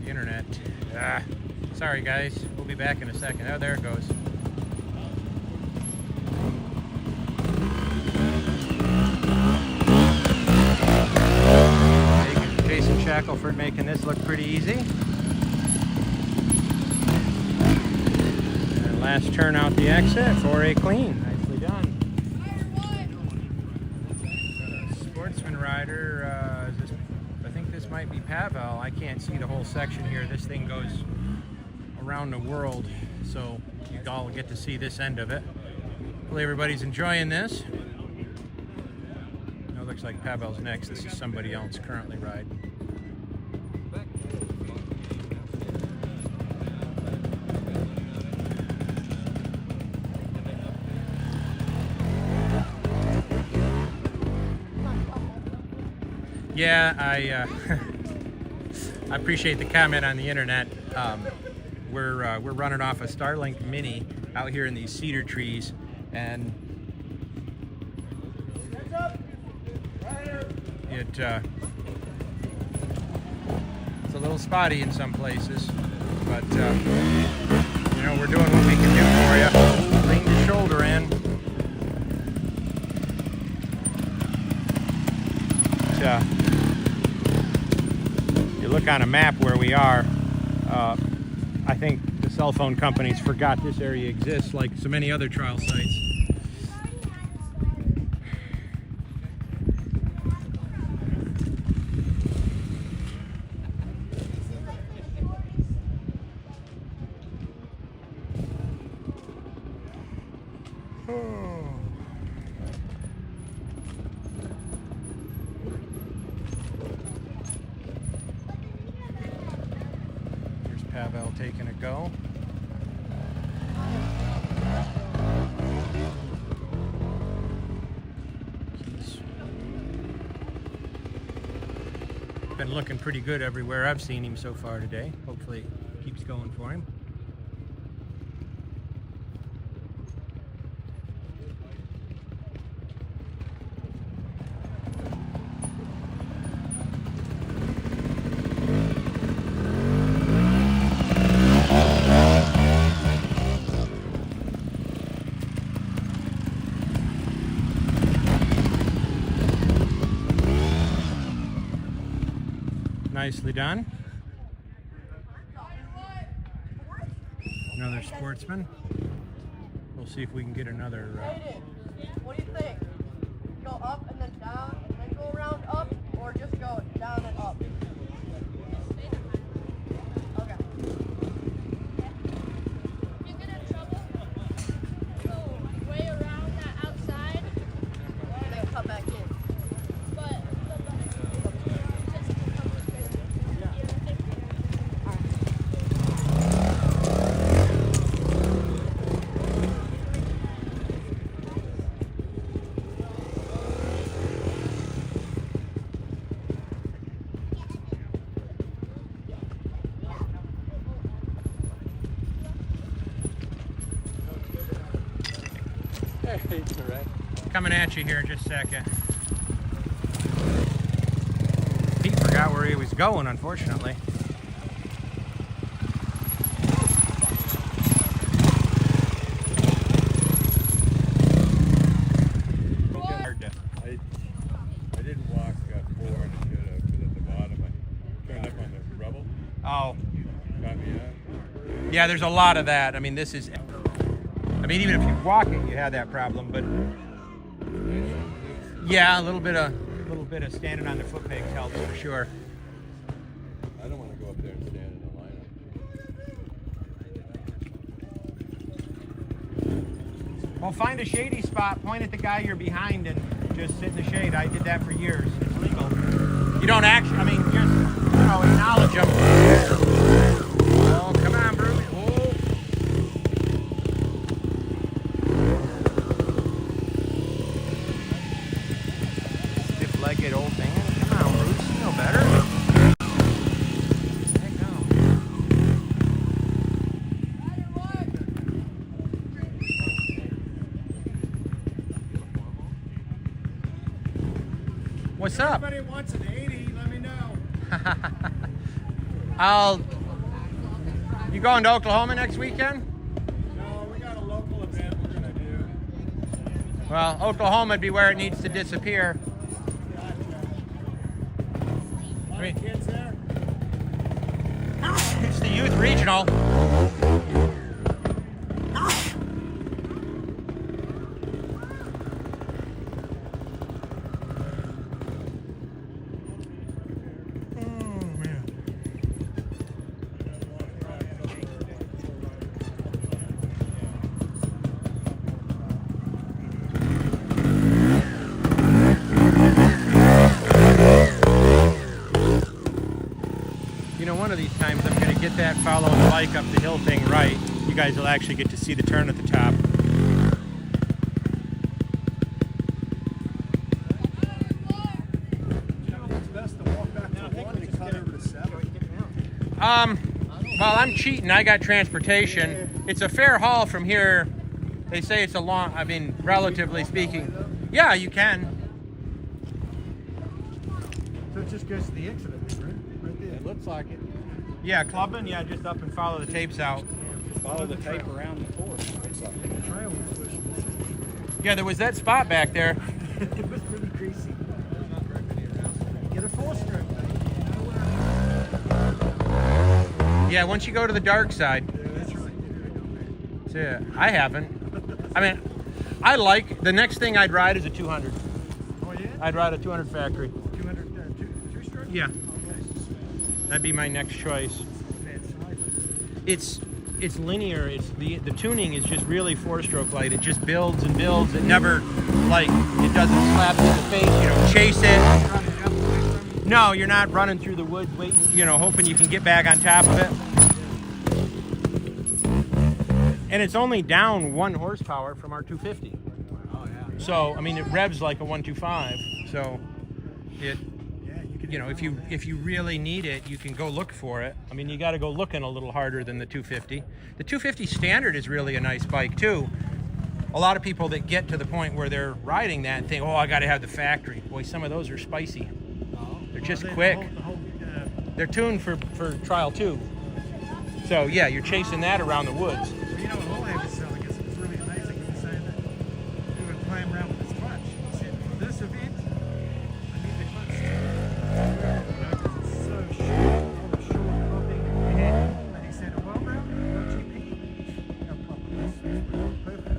Internet. Sorry guys, we'll be back in a second. Oh, there it goes. Jason Shackelford making this look pretty easy. And last turn out the exit for a clean. Nicely done. Sportsman rider, I think this might be Pavel. I can't see the whole section here. This thing goes around the world, so you all get to see this end of it. Hopefully everybody's enjoying this. No, looks like Pavel's next. This is somebody else currently riding. Yeah, I I appreciate the comment on the internet. We're running off a Starlink Mini out here in these cedar trees, and it's a little spotty in some places, but you know, we're doing what we can do for you. Lean your shoulder in. You look on a map where we are. I think the cell phone companies forgot this area exists, like so many other trial sites. Pavel taking a go. He's been looking pretty good everywhere I've seen him so far today. Hopefully it keeps going for him. Nicely done. Another sportsman. We'll see if we can get another. What do you think? Go up and then down and then go around up, or just go down and up? Okay. You get in trouble, go way around that outside, And then come back in. but Coming at you here in just a second. Pete forgot where he was going, unfortunately. I didn't walk 4 and I should have, because at the bottom I turned up on the rubble. Oh, Got me out. yeah, there's a lot of that. I mean, this is. I mean, even if you walk it, you have that problem. But yeah, a little bit of standing on the foot pegs helps for sure. I don't want to go up there and stand in the lineup. Well, find a shady spot, point at the guy you're behind, and just sit in the shade. I did that for years. It's legal. You don't actually. I mean, just acknowledge them. Oh, come on, Bruce. Oh. Stiff-legged old man. Come on, Bruce. You know better. There you go. What's up? Anybody wants an 80, let me know. You going to Oklahoma next weekend? No, we got a local event we're going to do. Well, Oklahoma would be where it needs to disappear. A lot of kids there. It's the youth regional. One of these times I'm going to get that follow the bike up the hill thing right. You guys will actually get to see the turn at the top. You know what's best Well, I'm cheating. I got transportation. It's a fair haul from here. They say it's a long, I mean, relatively speaking. Yeah, you can. So it just goes to the exit, right? Right there. It looks like it. Yeah, clubbing. Yeah, just up and follow the tapes out. Follow the tape around the course. Looks like it. The trail was pushing. Yeah, there was that spot back there. It was pretty greasy. Get a 4-stroke. Yeah, once you go to the dark side. That's right. That's it. I haven't. I mean, I like, the next thing I'd ride is a 200. Oh yeah? I'd ride a 200 factory. 200, two-stroke? Yeah. That'd be my next choice. It's linear. It's the tuning is just really 4-stroke light. It just builds and builds. It never, like, it doesn't slap you in the face. You don't chase it. No, you're not running through the woods waiting, you know, hoping you can get back on top of it. And it's only down 1 horsepower from our 250. Oh, yeah. So, I mean, it revs like a 125. So, it, you know, if you really need it, you can go look for it. I mean, you got to go looking a little harder than the 250. The 250 standard is really a nice bike too. A lot of people that get to the point where they're riding that think, oh, I got to have the factory. Boy, some of those are spicy. They're just quick. They're tuned for trial 2. So yeah, you're chasing that around the woods. You know what Ole was selling us? It was really amazing. He was saying that he would play around with his clutch. He said, for this event, I need the clutch to because it's so short, popping. And he said, a well-rounded, no GP, no problem. It's perfect.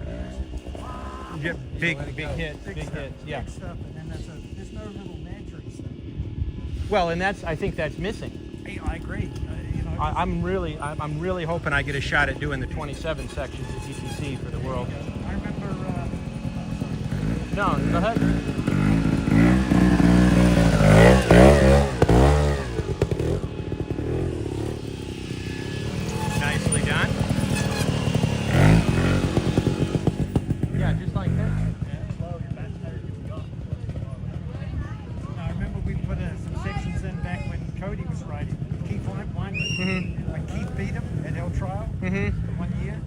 You get big hits, big hits, yeah. Big stuff, and then there's no little naturally stuff. Well, and I think that's missing. Hey, I agree. You know, I'm really hoping I get a shot at doing the 27 sections of TCC for the world. I remember. No, go ahead. Nicely done. Yeah, just like that. I remember we put some sections in back when Cody was riding. Keith Weinman. When Keith beat him at El Trial 1 year,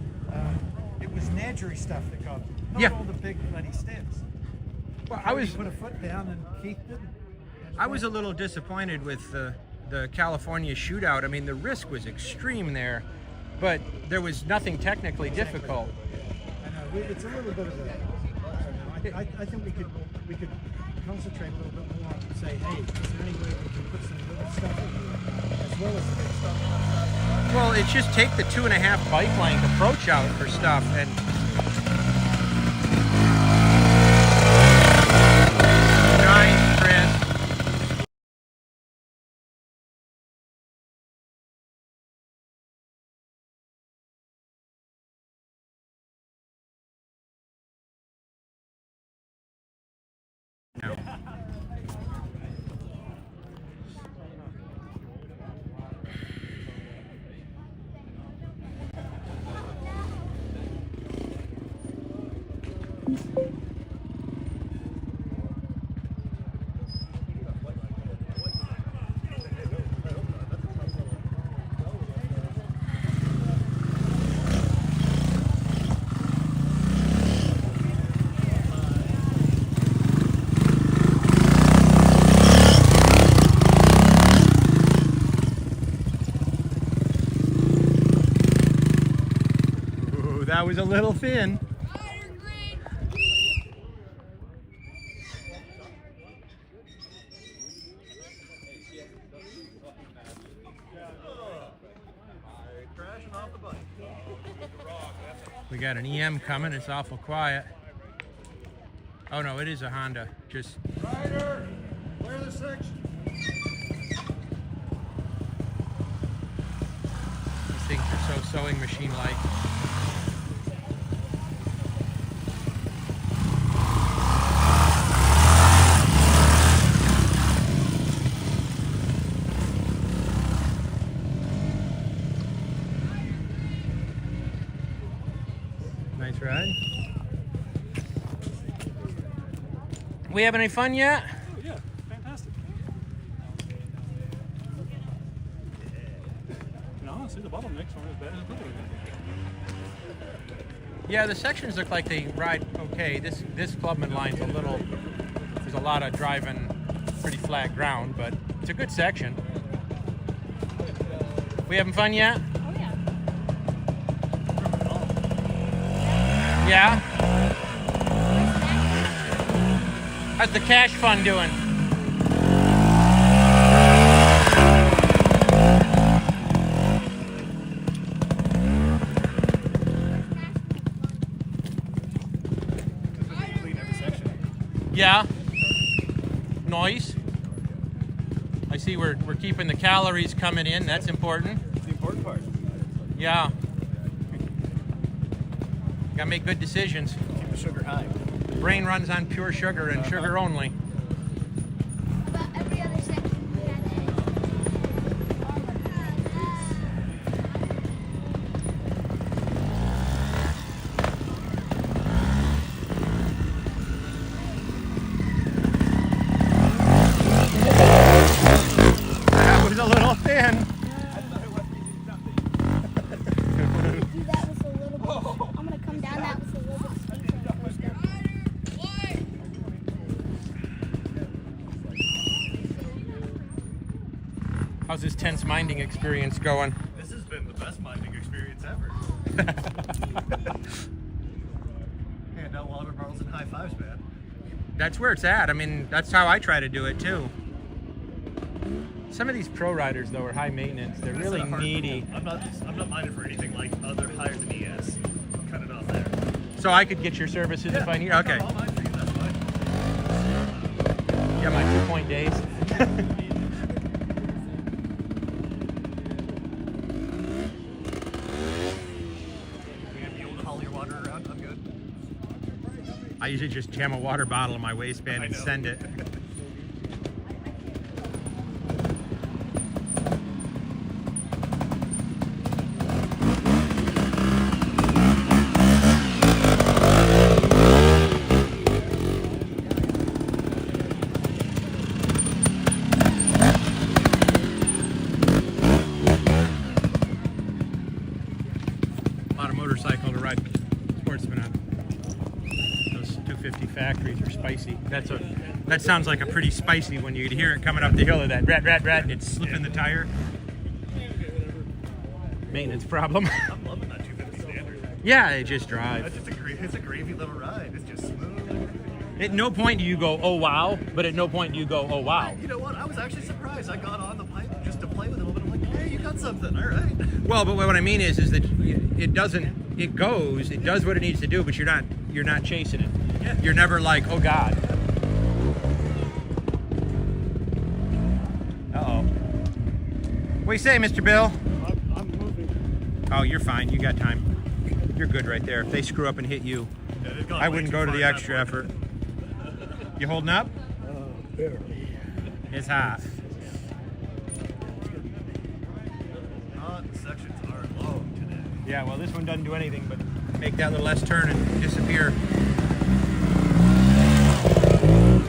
it was Nadgery stuff that got him. Not all the big bloody steps. Well, Cody put a foot down and Keith didn't. I was a little disappointed with the California shootout. I mean, the risk was extreme there, but there was nothing technically difficult. I know. It's a little bit of a. I think we could concentrate a little bit more on say, hey, is there any way we can put some little stuff in here as well as the big stuff? Well, it's just take the 2.5 bike length approach out for stuff and. Nice, Chris. No. That was a little thin. We got an EM coming. It's awful quiet. Oh no, it is a Honda. Just Ryder, clear the section. these things are so sewing machine-like. Nice ride. We having any fun yet? Oh, yeah, fantastic. honestly, the bottlenecks aren't as bad as I thought they would be. Yeah, the sections look like they ride okay. This Clubman line's a little, there's a lot of driving pretty flat ground, but it's a good section. We having fun yet? Oh yeah. Yeah? How's the cash fund doing? Yeah. Noise. I see we're keeping the calories coming in. That's important. That's the important part. Yeah. Gotta make good decisions. Keep the sugar high. Brain runs on pure sugar and sugar only. About every other section we had That was a little thin. do that with a little bit. I'm gonna come down that with a little bit steeper and push up. How's this tense minding experience going? This has been the best minding experience ever. Hand out water bottles and high fives, man. That's where it's at. I mean, that's how I try to do it too. Some of these pro riders though are high maintenance. They're It's really not hard. needy. I'm not minded for anything like other higher than ES. Cut it off there. So I could get your services if I need. Okay. I'll mind for you, that's fine. Yeah, my 2-point days. You gonna be able to haul your water around? I'm good. I usually just jam a water bottle in my waistband and I know. send it. A lot of motorcycle to ride sportsmen on. Those 250 factories are spicy. That sounds like a pretty spicy when you hear it coming up the hill of that rat, and it's slipping the tire. Maintenance problem. I'm loving that 250 standard. Yeah, they just drive. That's just it's a gravy little ride. It's just smooth. At no point do you go, oh wow, but at no point do you go, oh wow. You know what? I was actually surprised. I got on the pipe just to play with it a little bit. I'm like, hey, you got something. All right. Well, but what I mean is that it does what it needs to do, but you're not chasing it. Yeah. You're never like, oh God. Uh-oh. What do you say, Mr. Bill? I'm moving. Oh, you're fine. You got time. You're good right there. If they screw up and hit you, Yeah, they've gone I way wouldn't too go to far the at that extra point. effort. You holding up? Barely. It's hot. The sections are long today. Yeah, well, this one doesn't do anything but make that little S turn and disappear.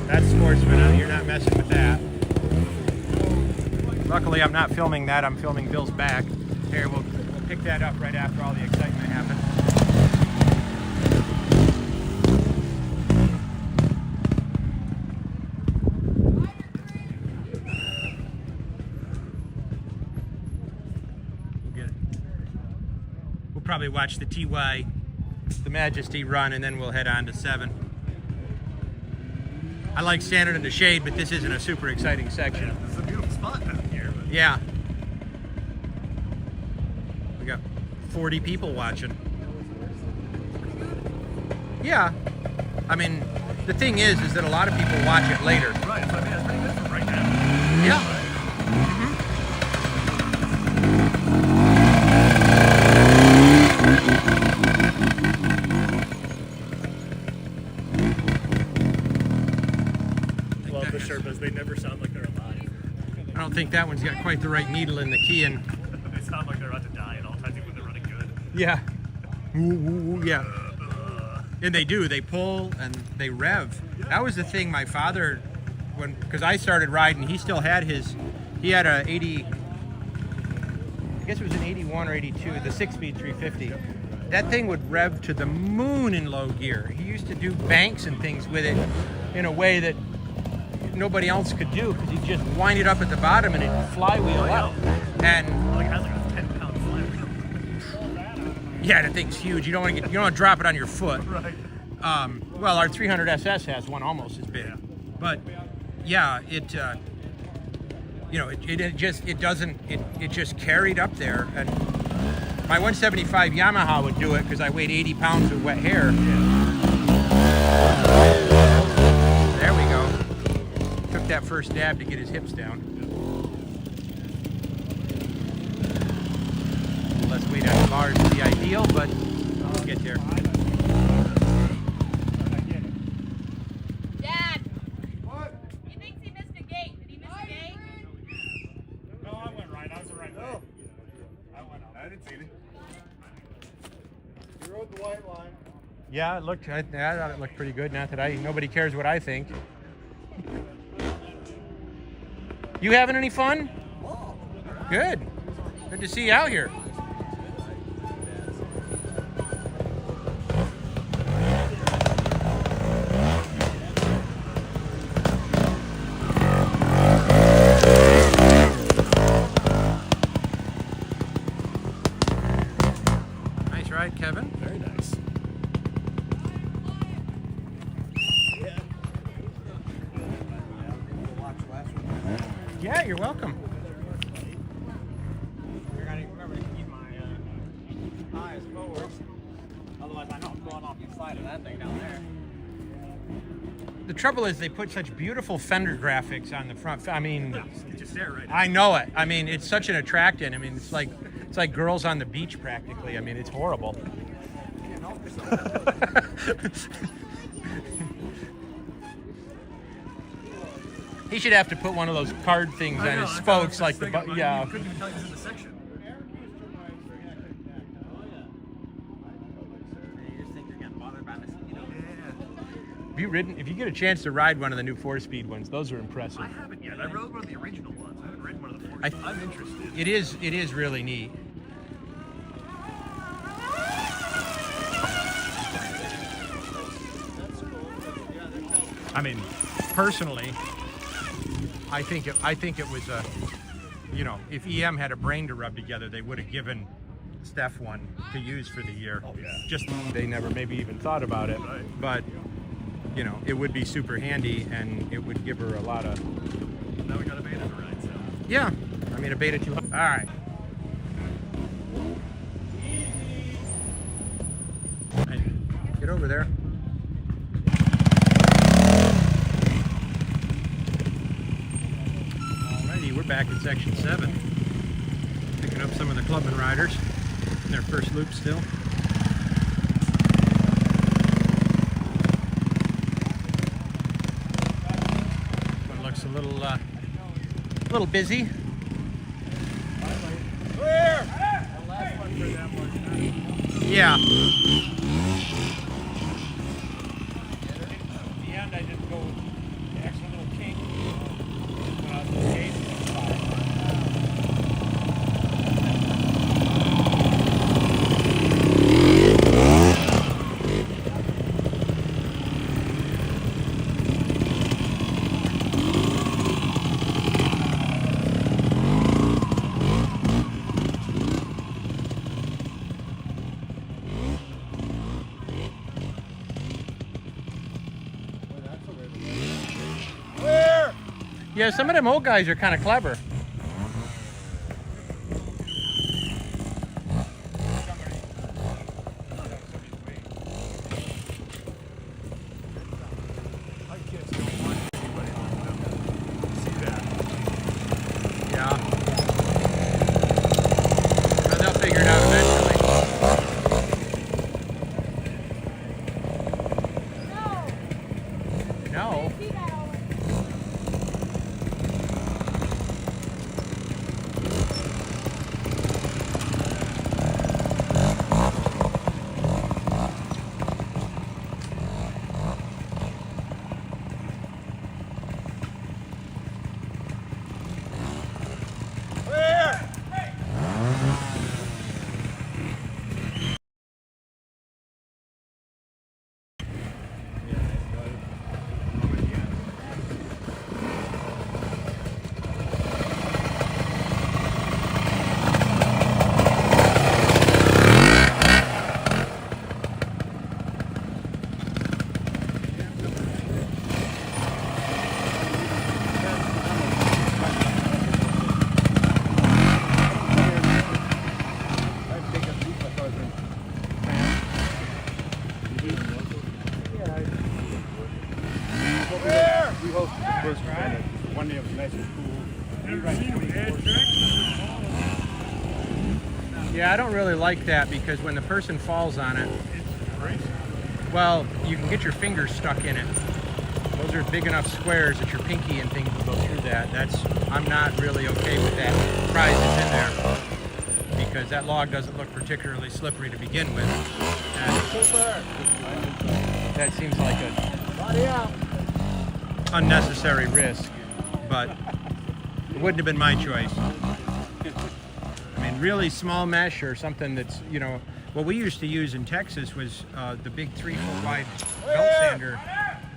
That's sportsman. You're not messing with that. Luckily, I'm not filming that. I'm filming Bill's back. Here, we'll pick that up right after all the excitement happens. We'll probably watch the TY, the Majesty run, and then we'll head on to 7. I like standing in the shade, but this isn't a super exciting section. Yeah, this is a beautiful spot down here. But Yeah. We got 40 people watching. Yeah. I mean, the thing is that a lot of people watch it later. right, so I mean, that's pretty good for right now. Yeah. Love the Sherpas. They never sound like they're alive. I don't think that one's got quite the right needle in the key. And They sound like they're about to die at all times, even when they're running good. yeah. Ooh, yeah. And they do. They pull and they rev. That was the thing my father, because I started riding, he still had he had a I guess it was an 81 or 82, the 6-speed 350. That thing would rev to the moon in low gear. He used to do banks and things with it in a way that nobody else could do, because he'd just wind it up at the bottom and it'd flywheel up. And Like, it has like a 10-pound flywheel. yeah, that thing's huge. You don't want to drop it on your foot. Right. Well, our 300 SS has one almost as big, but yeah, it just carried up there. And my 175 Yamaha would do it because I weighed 80 pounds of wet hair. There we go. Took that first dab to get his hips down. Less weight on the bars would be ideal, but we'll get there. Dad! What? He thinks he missed a gate. Did he miss a gate? No, I went right. I was the right way. I went up. I didn't see it. You rode the white line. Yeah, it looked. I thought it looked pretty good. Not that nobody cares what I think. You having any fun? Good. Good to see you out here. Nice ride, Kevin. Very nice. Yeah, you're welcome. You're gonna remember to keep my eyes forward. Otherwise, I know I'm going off the side of that thing down there. The trouble is they put such beautiful fender graphics on the front. I mean, Get your stare right. I know it. I mean, it's such an attractant. I mean, it's like girls on the beach practically. I mean, it's horrible. He should have to put one of those card things on his spokes, like the yeah. Couldn't even tell you this in the section. If you get a chance to ride one of the new 4-speed ones, those are impressive. I haven't yet. I rode one of the original ones. I haven't ridden one of the 4s. I'm interested. It is really neat. I mean, personally, I think it was a, if EM had a brain to rub together, they would have given Steph one to use for the year. Oh, yeah. Just they never maybe even thought about it, Right. but it would be super handy and it would give her a lot of. Now we got a beta to ride, so. Yeah, I mean a Beta 200. All right. Hey, get over there. Alrighty, we're back in section 7. Picking up some of the clubman riders in their first loop still. One looks a little busy. Yeah. In the end, I didn't go the extra little kink when I was engaged. Yeah, some of them old guys are kind of clever. Yeah. But they'll figure it out eventually. No. first one day it was nice and cool. Never seen them bad tracks. Yeah, I don't really like that because when the person falls on it, well, you can get your fingers stuck in it. Those are big enough squares that your pinky and things will go through that. I'm not really okay with that prise that's in there because that log doesn't look particularly slippery to begin with. And that seems like a unnecessary risk, but it wouldn't have been my choice. I mean, really small mesh or something that's, you know, what we used to use in Texas was the big 3-foot wide belt sander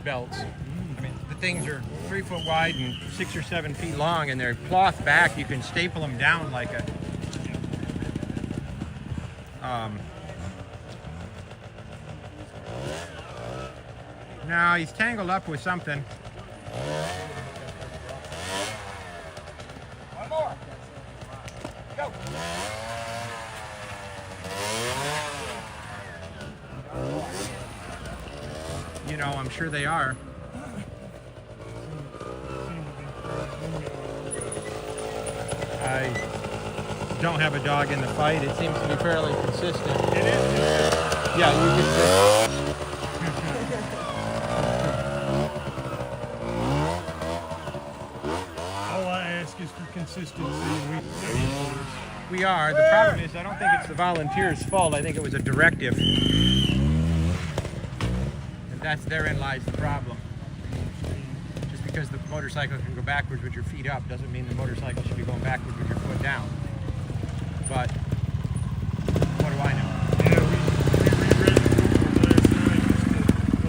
belts. I mean, the things are 3 foot wide and 6 or 7 feet long, and they're cloth back. You can staple them down like a. Now he's tangled up with something. One more. Go. You know, I'm sure they are. I don't have a dog in the fight. It seems to be fairly consistent. It is. Yeah, you can. All I ask is for consistency. We are. The problem is, I don't think it's the volunteers' fault. I think it was a directive. And therein lies the problem. Just because the motorcycle can go backwards with your feet up doesn't mean the motorcycle should be going backwards with your foot down. But what do I know? Yeah, we reread the book last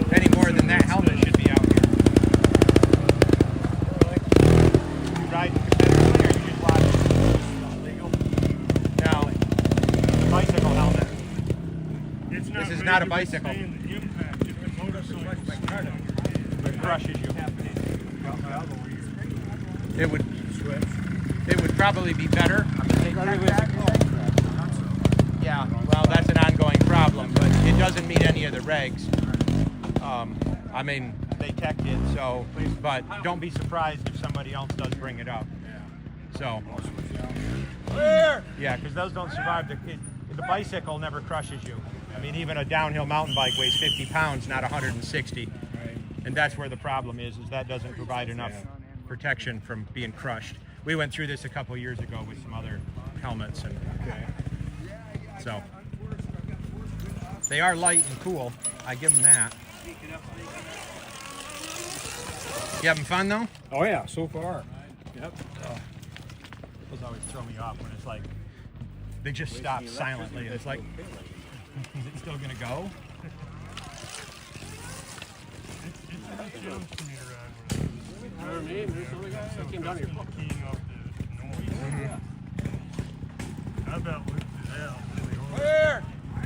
night. Any more than that, helmet should be out here. You ride competitively or you just watch it? Legal? No. Bicycle helmet. It's This is not a made to bicycle. withstand the impact of the motorcycle. It crushes you. It would probably be better. Yeah, well, that's an ongoing problem, but it doesn't meet any of the regs. I mean, they teched it, so, but don't be surprised if somebody else does bring it up. So, yeah, because those don't survive. The bicycle never crushes you. I mean, even a downhill mountain bike weighs 50 pounds, not 160. And that's where the problem is that doesn't provide enough protection from being crushed. We went through this a couple years ago with some other helmets, and so they are light and cool. I give them that. You having fun though? Oh yeah, so far. Yep. Those always throw me off when it's like they just stop silently. And it's like, is it still gonna go? It's a nice challenge to me to ride with. I came down here. Keying off the noise. I about whipped it out really hard.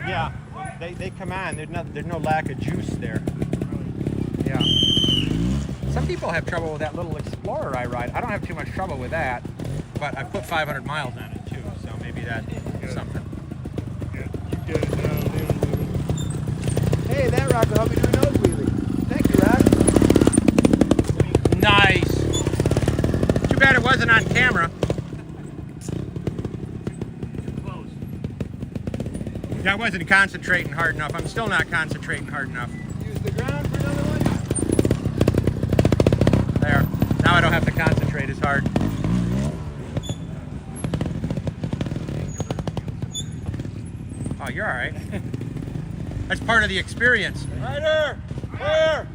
Yeah, they come on. There's no lack of juice there. Yeah. Some people have trouble with that little Explorer I ride. I don't have too much trouble with that, but I put 500 miles on it too, so maybe that's something. Yeah, you got it down in. Hey, that rock will help you do a nose wheelie. Thank you, Rock. Nice. Too bad it wasn't on camera. Close. Yeah, I wasn't concentrating hard enough. I'm still not concentrating hard enough. Use the ground for another one. There. Now I don't have to concentrate as hard. Oh, you're all right. That's part of the experience. Rider, clear.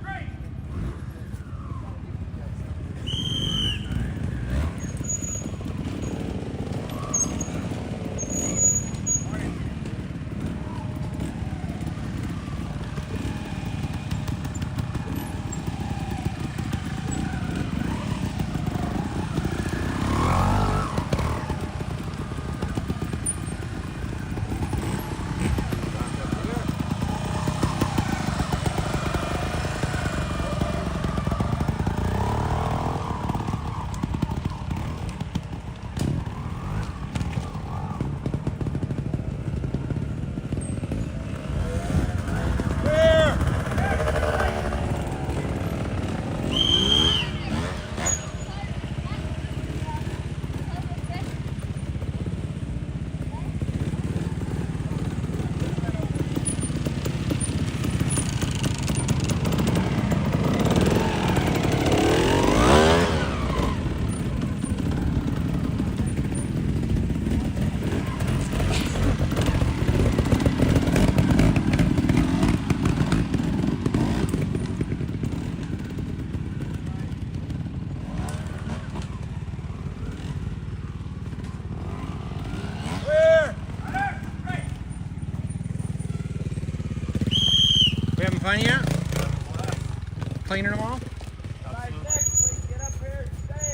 cleaning them all?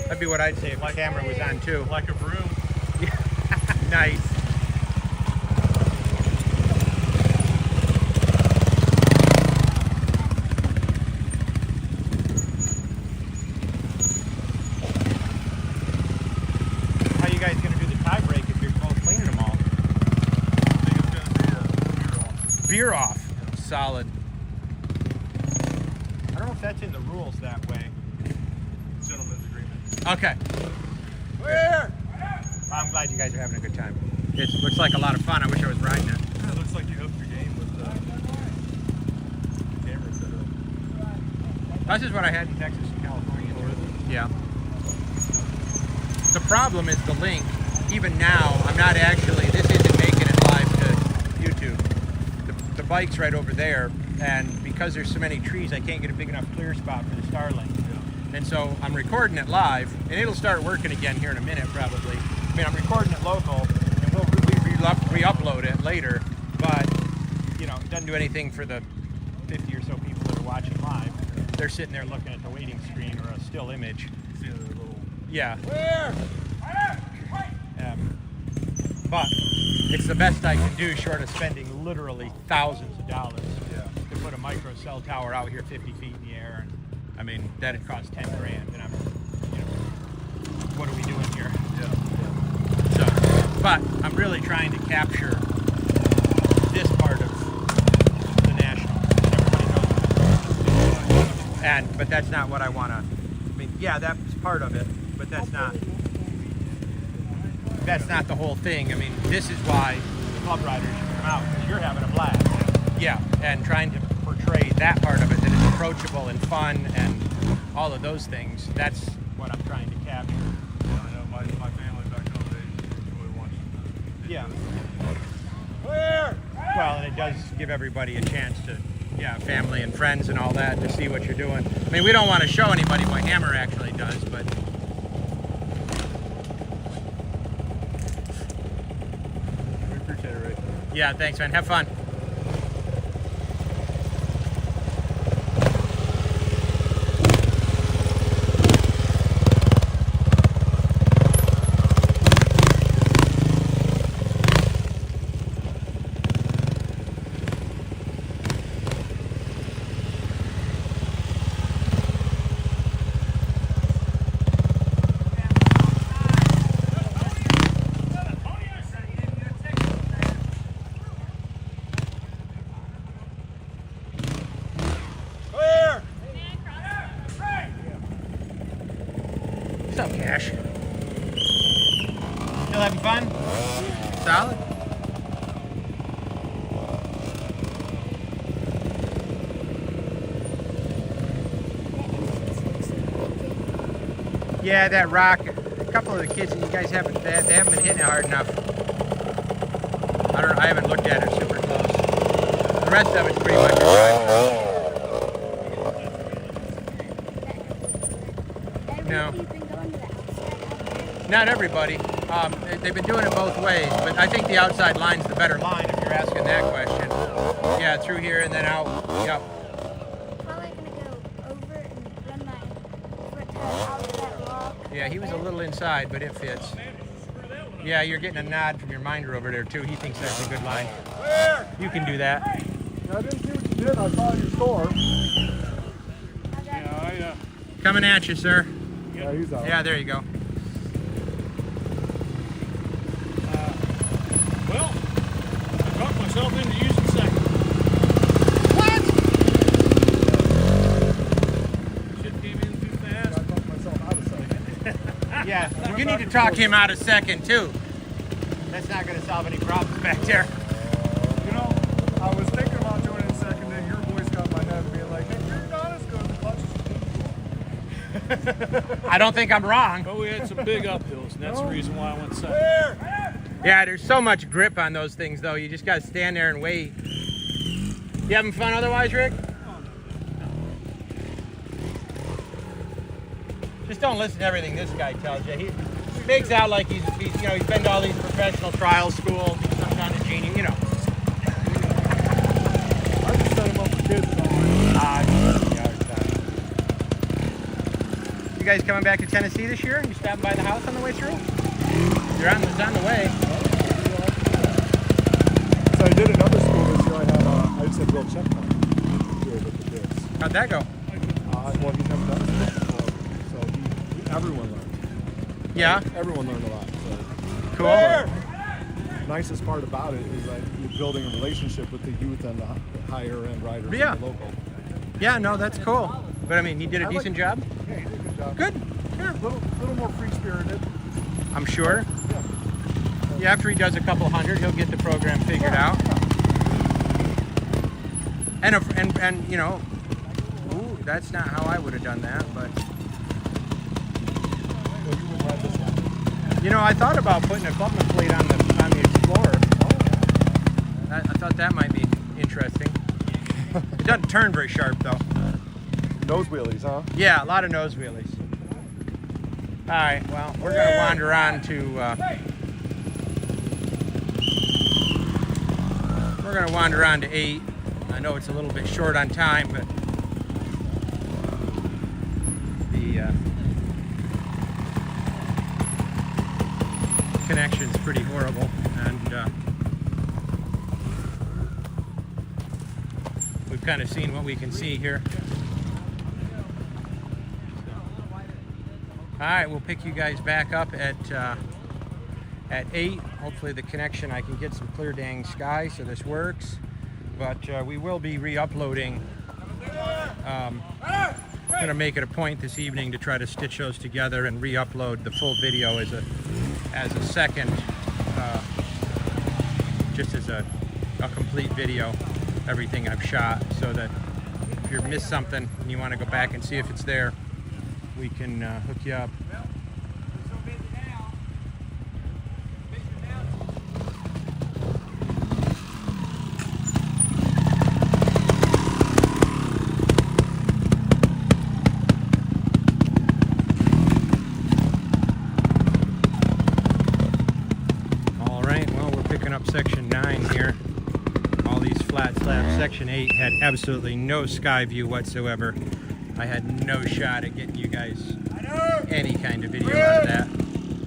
That'd be what I'd say if the camera was on too. Like a broom. Nice. How you guys gonna do the tie break if you're both cleaning them all? I think it's going to be a beer off. Beer off. Solid. I don't know if that's in the rules that way. Gentleman's agreement. Okay. Where? I'm glad you guys are having a good time. It looks like a lot of fun. I wish I was riding it. Yeah, it looks like you upped your game with the camera setup. This is what I had in Texas and California. Yeah. The problem is the link. Even now, I'm not actually, this isn't making it live to YouTube. The bike's right over there, and because there's so many trees, I can't get a big enough clear spot for the Starlink. Yeah. And so I'm recording it live, and it'll start working again here in a minute probably. I mean, I'm recording it local, and we'll re-upload it later, but, you know, it doesn't do anything for the 50 or so people that are watching live. They're sitting there looking at the waiting screen or a still image. See the little... Yeah. But it's the best I can do short of spending literally thousands of dollars to put a micro cell tower out here 50 feet in the air. And I mean, that'd cost 10 grand, and I'm, you know, what are we doing here? So, but I'm really trying to capture this part of the national. Everybody knows. But that's not what I want to. I mean, yeah, that's part of it, but that's not the whole thing. I mean, this is why club riders should come out, because you're having a blast. Yeah, and trying to portray that part of it that is approachable and fun and all of those things. That's what I'm trying to capture. Yeah, I know my family back home, they enjoy watching that. Yeah. Well, and it does give everybody a chance to, family and friends and all that, to see what you're doing. I mean, we don't want to show anybody what Hammer actually does, but We appreciate it, Ray. yeah, thanks, man. Have fun. What's up, Cash? Still having fun? Solid? Yeah, that rock. A couple of the kids, and you guys haven't. They haven't been hitting it hard enough. I haven't looked at it super close. The rest of it's pretty much. No. Not everybody. They've been doing it both ways, but I think the outside line's the better line if you're asking that question. Yeah, through here and then out. Yep. Probably gonna go over and run my foot out of that rock. Yeah, he was a little inside, but it fits. Yeah, you're getting a nod from your minder over there too. He thinks that's a good line. You can do that. I didn't see what you did. I saw your score. Coming at you, sir. Yeah, he's out. Yeah, there you go. Well, I talked myself into using second. What? Shit came in too fast. I talked myself out of second. Yeah, you need to talk him out of second too. That's not going to solve any problems back there. You know, I was thinking about doing it in second, then your voice got my head being like, hey, you're not as good. The clutch is I don't think I'm wrong. But we had some big uphills, and that's the reason why I went second. Yeah, there's so much grip on those things, though. You just got to stand there and wait. You having fun otherwise, Rick? Just don't listen to everything this guy tells you. He makes out like he's been to all these professional trial schools. He's some kind of genius, you know. I just set him up for kids. You guys coming back to Tennessee this year? You stopping by the house on the way through? It's on the way. So I did another school this year. I just had to go check them. With the kids. How'd that go? Well, he's never done it before, so everyone learned. Yeah? Everyone learned a lot. So. Cool. The nicest part about it is that you're building a relationship with the youth and the higher end riders in the local. Yeah, no, that's cool. But I mean, he did a decent job? Yeah, he did a good job. Good. Yeah. A little more free-spirited. I'm sure. Yeah, after he does a couple hundred, he'll get the program figured out. And you know, ooh, that's not how I would have done that, but you know, I thought about putting a Clubman plate on the Explorer. I thought that might be interesting. It doesn't turn very sharp though. Nose wheelies, huh? Yeah, a lot of nose wheelies. All right, well, we're gonna wander on to we're gonna wander on to 8. I know it's a little bit short on time, but the connection's pretty horrible, and we've kind of seen what we can see here. All right, we'll pick you guys back up at 8. Hopefully the connection, I can get some clear dang sky so this works. But we will be re-uploading. I'm going to make it a point this evening to try to stitch those together and re-upload the full video as a second, just as a complete video, everything I've shot, so that if you missed something and you want to go back and see if it's there, we can hook you up. All right, well, we're picking up section 9 here. All these flat slabs. Section 8 had absolutely no sky view whatsoever. I had no shot at getting you guys any kind of video out of that.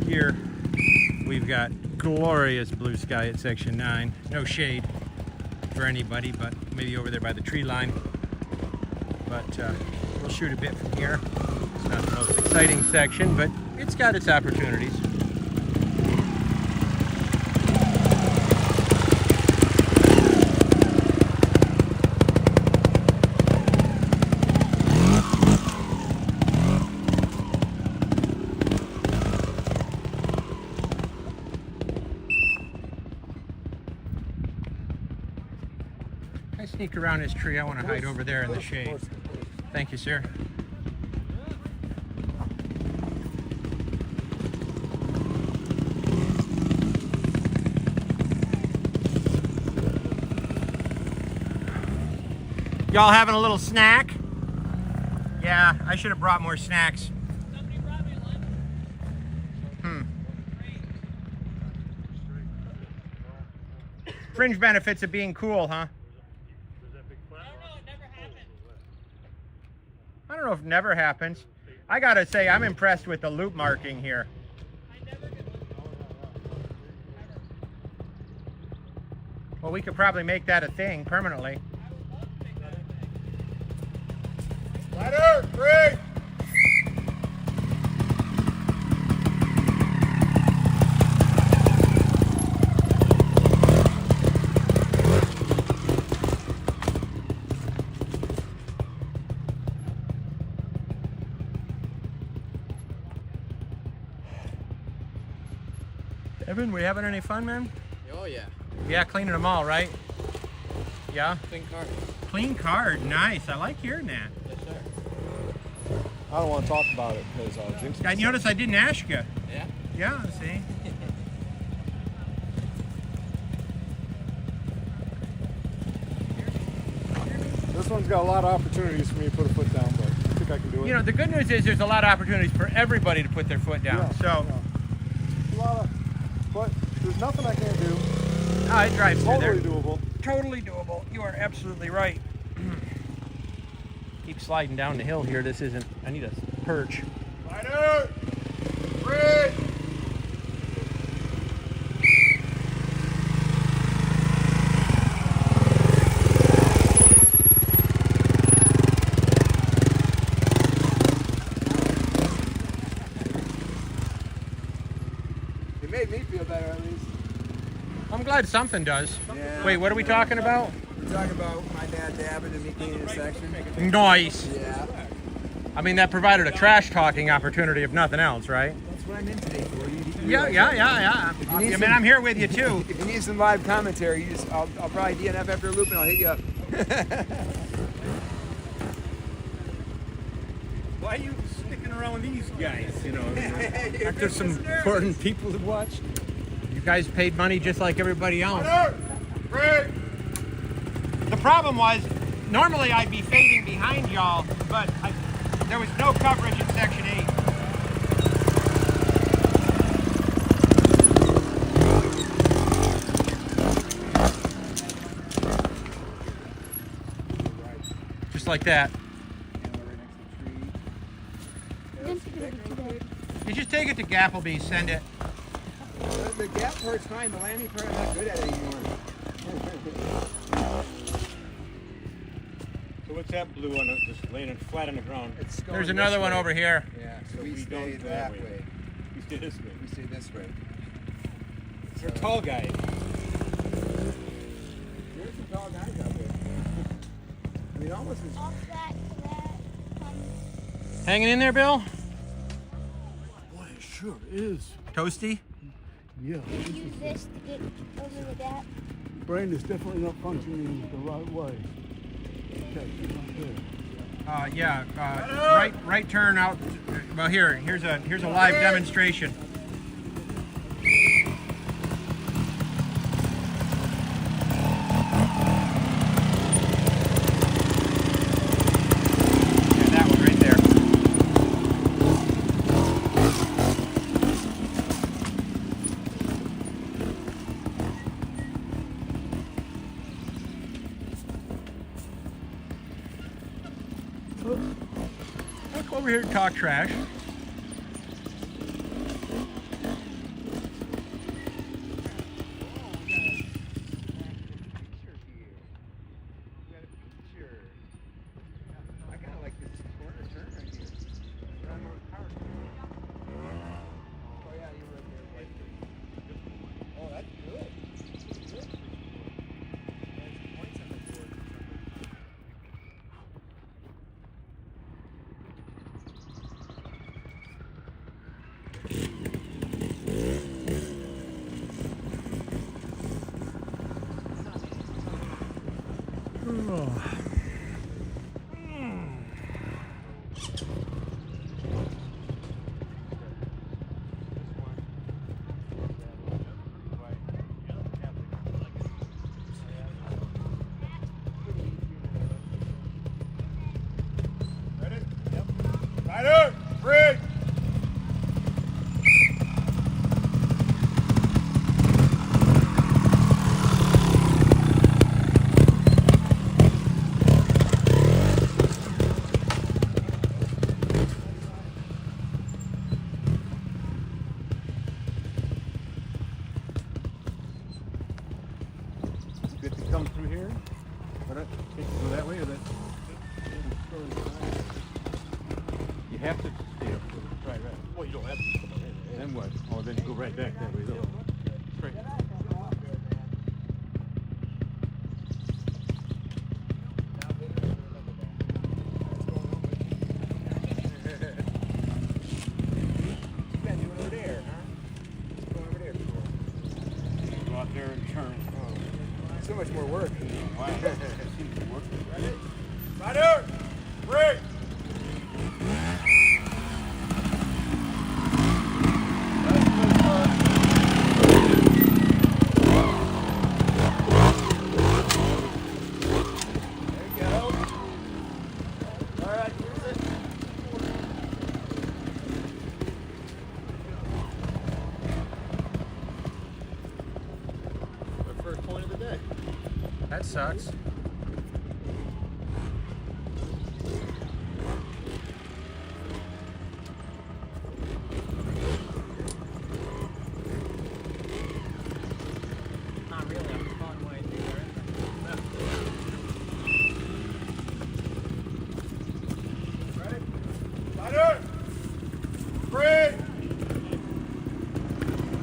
Here, we've got glorious blue sky at section 9. No shade for anybody, but maybe over there by the tree line. But we'll shoot a bit from here. It's not the most exciting section, but it's got its opportunities. Sneak around his tree. I want to hide over there in the shade. Thank you, sir. Y'all having a little snack? Yeah, I should have brought more snacks. Fringe benefits of being cool, huh? I don't know if it never happens. I gotta say, I'm impressed with the loop marking here. Well, we could probably make that a thing permanently. Ladder, 3! Evan, we having any fun, man? Oh yeah. Yeah, cleaning them all, right? Yeah? Clean card. Clean card, nice. I like hearing that. Yes, sir. I don't want to talk about it because Jinx. I noticed I didn't ask you. Yeah? Yeah, see? This one's got a lot of opportunities for me to put a foot down, but I think I can do it. You know, the good news is there's a lot of opportunities for everybody to put their foot down. Yeah, so, yeah. A lot of, but there's nothing I can't do. oh, it drives through there. Totally doable. Totally doable. You are absolutely right. Keep sliding down the hill here. This isn't, I need a perch. Rider! Bridge! It made me feel better at least. I'm glad something does. Yeah. Wait, what are we talking about? We're talking about my dad dabbing and me cleaning the section. Nice. Yeah. I mean, that provided a trash talking opportunity, if nothing else, right? That's what I'm in today for. You Yeah. If you need I mean, some- I'm here with you too. If you need some live commentary, I'll probably DNF after a loop and I'll hit you up. Why are you sticking around with these guys? You know, aren't there some important people to watch? You guys paid money just like everybody else. Break! The problem was, normally I'd be fading behind y'all, but there was no coverage in Section 8. Just like that. You just take it to Gappleby's, send it. The gap part's fine, the landing part I'm not good at it anymore. So what's that blue one just laying flat on the ground? It's going There's another this one way. over here. Yeah, so we we don't stay go that that way. We stay this way. We stay this way. You're a tall guy. There's some tall guys out there. I mean, almost as... Off that to that. Hanging in there, Bill? Boy, it sure is. Toasty? Yeah. Use this to get over the gap. Brain is definitely not functioning the right way. Okay, right there. Right turn out. Well, here's a live demonstration. Yeah, that one right there. Look over here and talk trash. I kind of like this corner turn right here. Around those cars. Oh yeah, you were right there. Oh, that's good. Good. There's points on the board. Ready? Yep. Rider! Bridge! Good to come through here. But I think you go that way or that? You have to stay up. Right. Well, you don't have to come up here. Then what? Oh, then you go right back that way though. Straight. Ben, you went over there, huh? Go over there before. Go out there and turn. So much more work. Wow. Seems to work. Ready? Rider! Bridge! First point of the day. That sucks.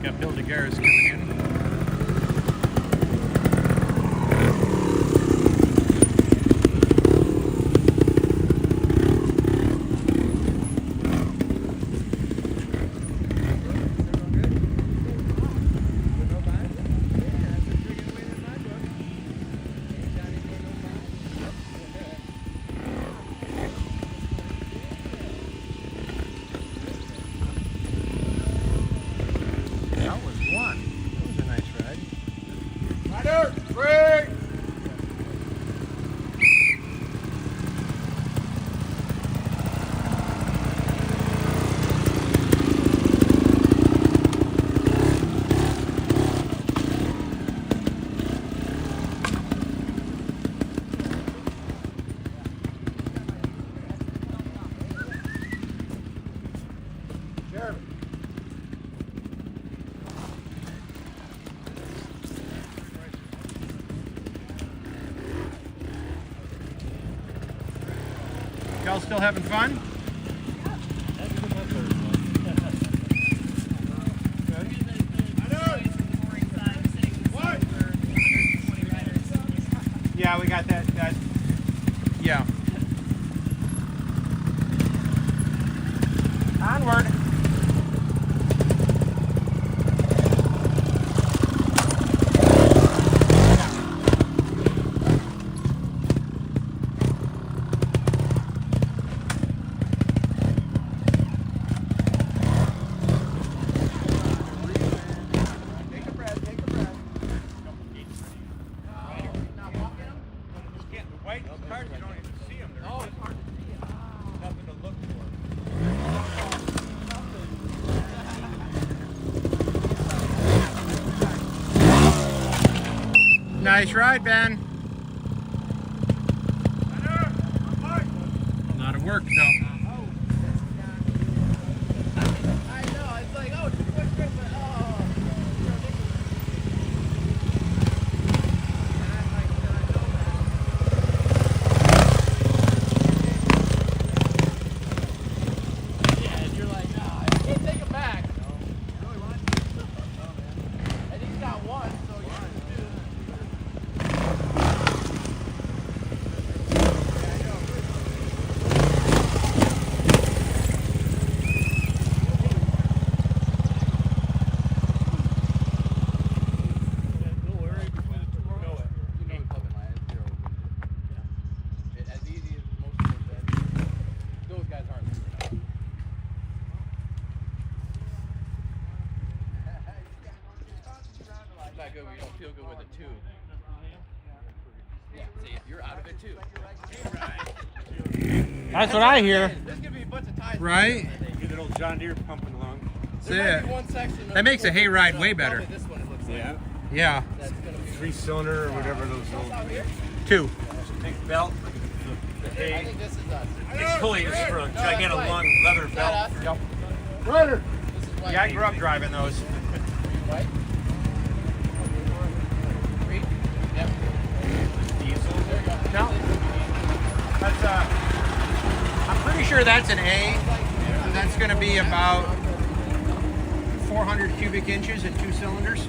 Got Bill DeGarris coming in. That was one. That was a nice ride. Ryder, break! Jeremy. Y'all still having fun? Yeah, we got that, guys. Yeah. Onward. Take a breath, take a breath. The white cars, you don't even see them. They're Oh, it's hard to see. nothing to look for. Nice ride, Ben. A lot of work, though. I know, it's like, oh, it's a quick trip, but oh. Yeah, and you're like, nah, I can't take it back. I think he's got one, so you're two. As easy as most of them, those guys aren't. It's not good when you don't feel good with it too. Yeah, see, you're out of it too. That's what I hear. There's gonna be a bunch of ties. Right? Get that old John Deere pumping along. See There might it. be one section That makes a hayride way better. Probably this one it looks like. Yeah. Yeah. That's gonna be 3-cylinder or whatever those old out here. 2. big belt. The I hay. think this is us. It's pulley is for a gigantic long leather Is belt. that us? Yep. Ryder! This is white. Yeah, I grew up driving those. White? Green? Yep. Diesel. There you go. No. That's I'm pretty sure that's an A. And that's going to be about 400 cubic inches and 2 cylinders.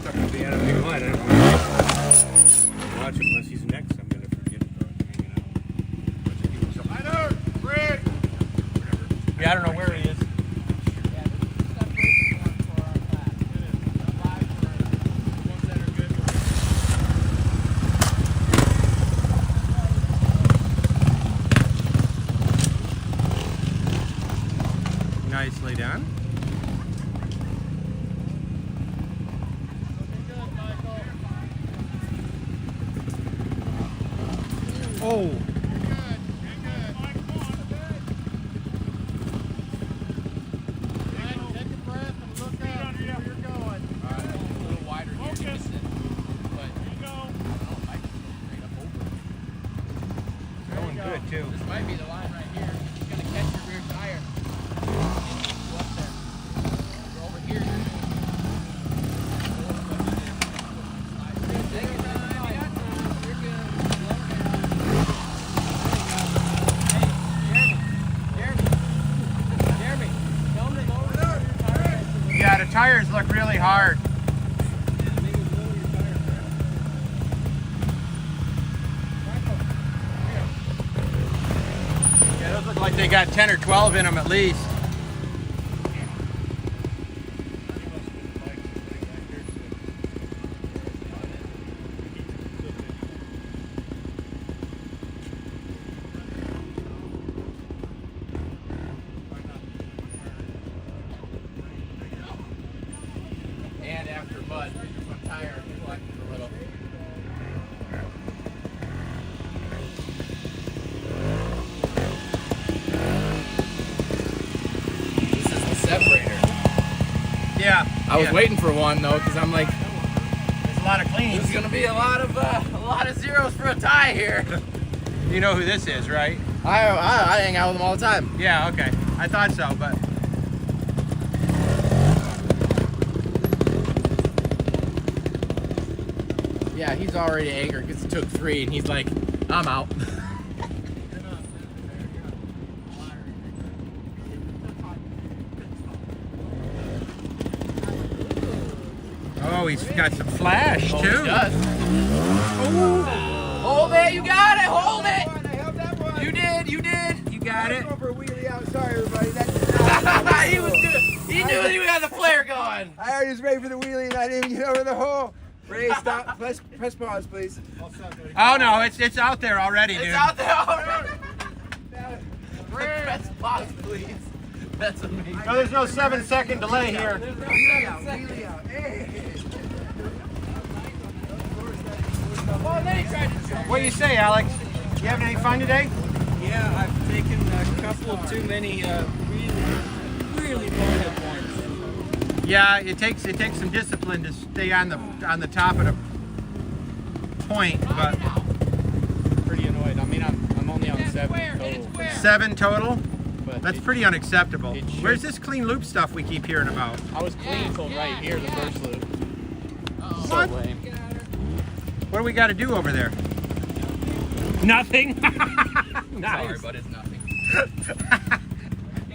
Stuck at the end of the big line. I don't want to watch him unless he's next. I'm going to forget about hanging out. Ryder, break! Yeah, I don't know where he is. Yeah, this is stuff breaking one for our class. Five for ones that are good. Nicely done. Oh. Going good too. This might be the line right here. It's going to catch your rear tire. Go up there. Go over here. Take your time. You're good. Slow down. Hey, Jeremy. look really hard. Yeah, those look like they got 10 or 12 in them at least. And after mud, one tire collected a little. This is the separator. Yeah. I was waiting for one though, because I'm like, there's a lot of cleans. there's gonna be a lot of zeros for a tie here. You know who this is, right? I hang out with them all the time. Yeah, okay. I thought so, but Yeah, he's already angry because he took 3 and he's like, I'm out. oh, he's got some flash Oh, too. he does. Hold it, you got it, hold it. I held that one. You did, you got it. Go for a wheelie out. Sorry, everybody. He was good. He knew that he had the flare going. I already was ready for the wheelie and I didn't even get over the hole. Ray, stop. Press pause, please. Oh no, it's out there already, dude. It's out there already. Press pause, please. That's amazing. No, there's no 7-second delay here. Wheelie out. Wheelie out. Hey. Oh, then he tried to jump. What do you say, Alex? You having any fun today? Yeah, I've taken a couple of too many really bonehead points. Yeah, it takes some discipline to stay on the top of the point, but Pretty annoyed. I mean, I'm only on 7 total. 7 total? But That's pretty unacceptable. it should- Where's this clean loop stuff we keep hearing about? I was clean till right here, the first loop. So What? lame. What do we got to do over there? Nothing. Nice. Sorry, but it's nothing.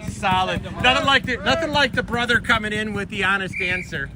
Solid. Nothing like the brother coming in with the honest answer.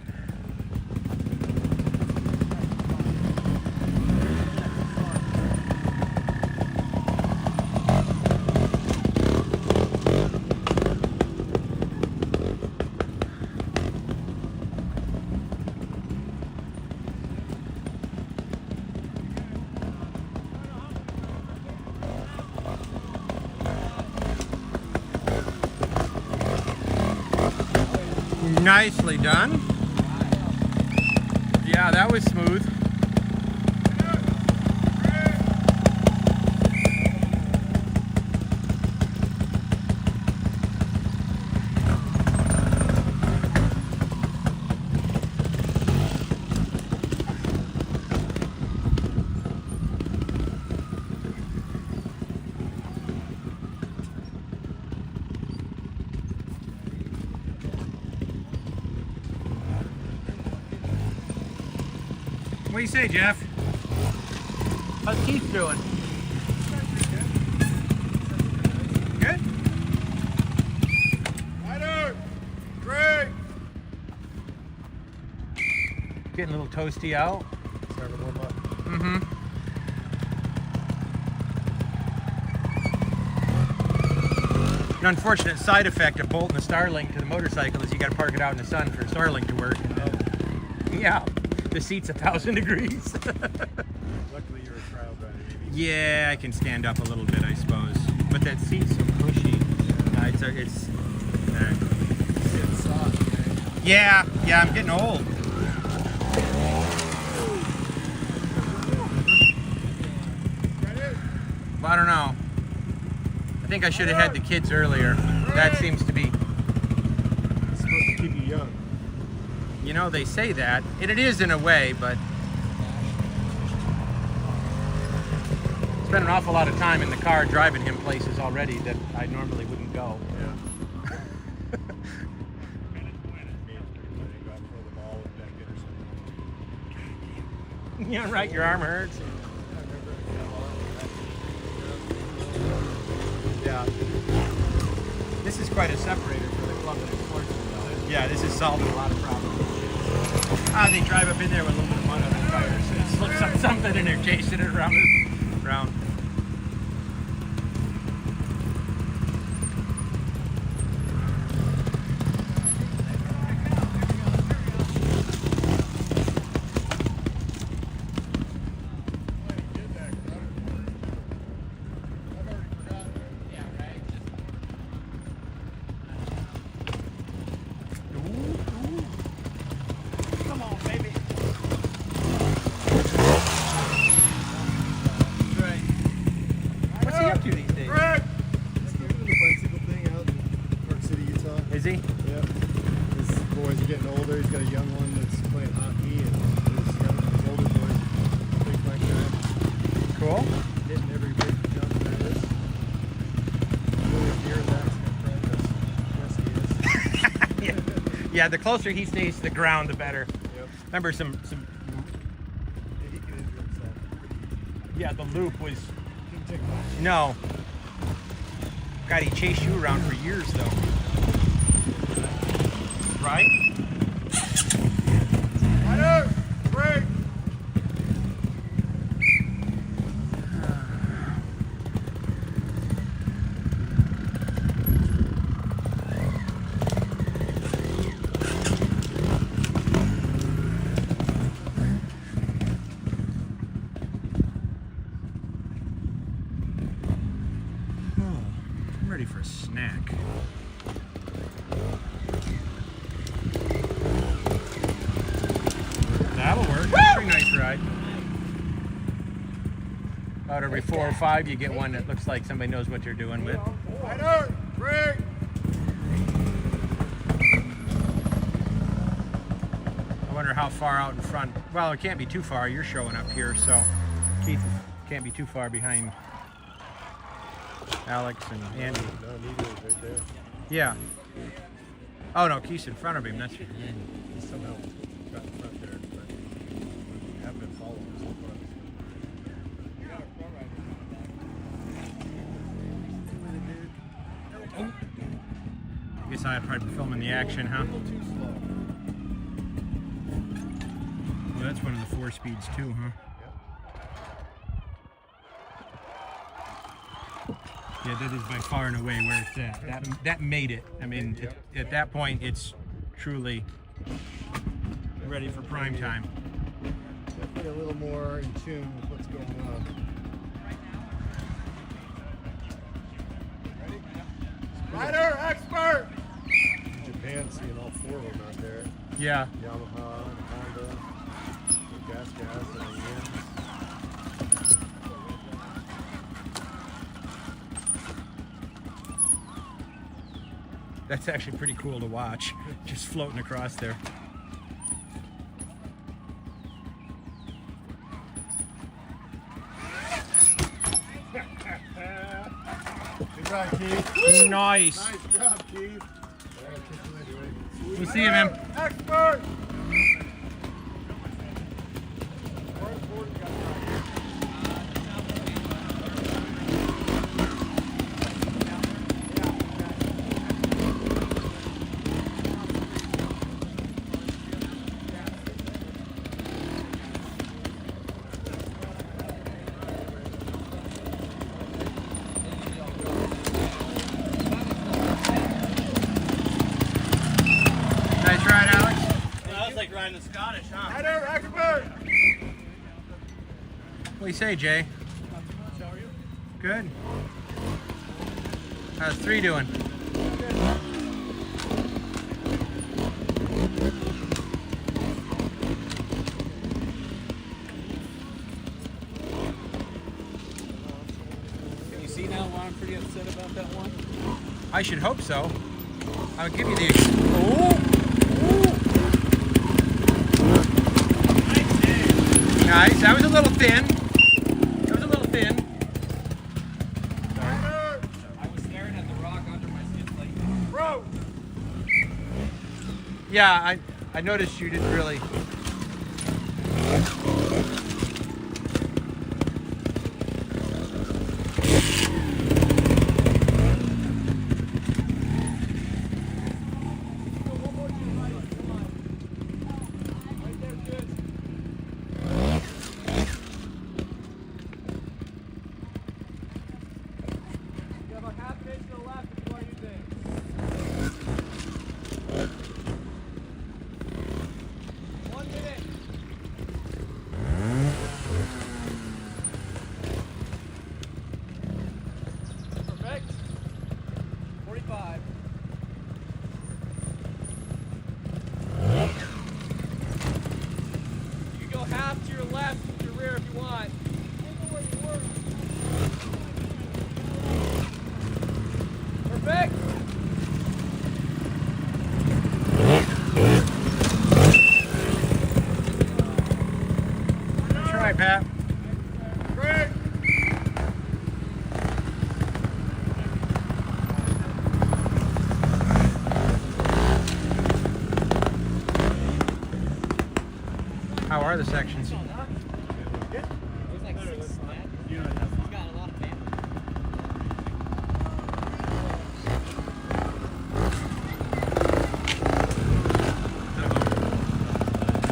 Nicely done. Yeah, that was smooth. What do you say, Jeff? How's Keith doing? Good? Lighter! Great! Getting a little toasty out. Starting to warm up. Mm-hmm. An unfortunate side effect of bolting the Starlink to the motorcycle is you got to park it out in the sun for Starlink to work. And, yeah, the seat's 1,000 degrees. Luckily you're a trial driver, maybe. Yeah, I can stand up a little bit, I suppose. But that seat's so cushy. It's yeah, I'm getting old. Well, I don't know. I think I should have had the kids earlier. That seems to be... It's supposed to keep you young. You know, they say that, and it is in a way, but... Spent an awful lot of time in the car driving him places already that I normally wouldn't go. Yeah. Yeah, right, your arm hurts. Yeah. This is quite a separator for the club that it's fortunate though. Yeah, this has solved a lot of problems. how they drive up in there with a little bit of mud on their tires. It slips up something and they're chasing it around. Come on, baby. What's he up to these days? He's doing the bicycle thing out in Park City, Utah. Is he? Yep. His boys are getting older. He's got a young one that's playing hockey, and his older boy, big bike guy, Cool. hitting every big jump there is. Really near that practice. Yes, he is. Yeah, the closer he stays to the ground, the better. Yep. Remember some Yeah, he can injure himself. yeah, the loop was, Didn't take much. no. God, he chased you around for years though. Right? Ryder, break! I'm ready for a snack. That'll work. That's a pretty nice ride. About every 4 or 5 you get one that looks like somebody knows what they're doing with. Ryder, break! I wonder how far out in front. Well, it can't be too far. You're showing up here, so Keith can't be too far behind Alex and Andy. No, neither is right there. Yeah. Oh no, Keith's in front of him. That's He somehow got in front there, but I have been following him so far. I guess I'd probably be filming the action, huh? A little too slow. Well, that's one of the 4 speeds too, huh? Yeah, that is by far and away where it's at. That made it. I mean, at that point, it's truly ready for prime time. Definitely a little more in tune with what's going on. Rider expert! Japan seeing all 4 of them out there. Yeah. Yamaha, Honda, gas, and Yams. That's actually pretty cool to watch, just floating across there. Good job, Keith. Nice. Nice job, Keith. We'll see you, man. Expert! Nice ride, Alex. That was like riding the Scottish, huh? Rider expert! What do you say, Jay? Good. How's 3 doing? Can you see now why I'm pretty upset about that one? I should hope so. I'll give you the. Oh! Nice. That was a little thin. That was a little thin. I was staring at the rock under my skid plate. Bro! Yeah, I noticed you didn't really. Pat. How are the sections?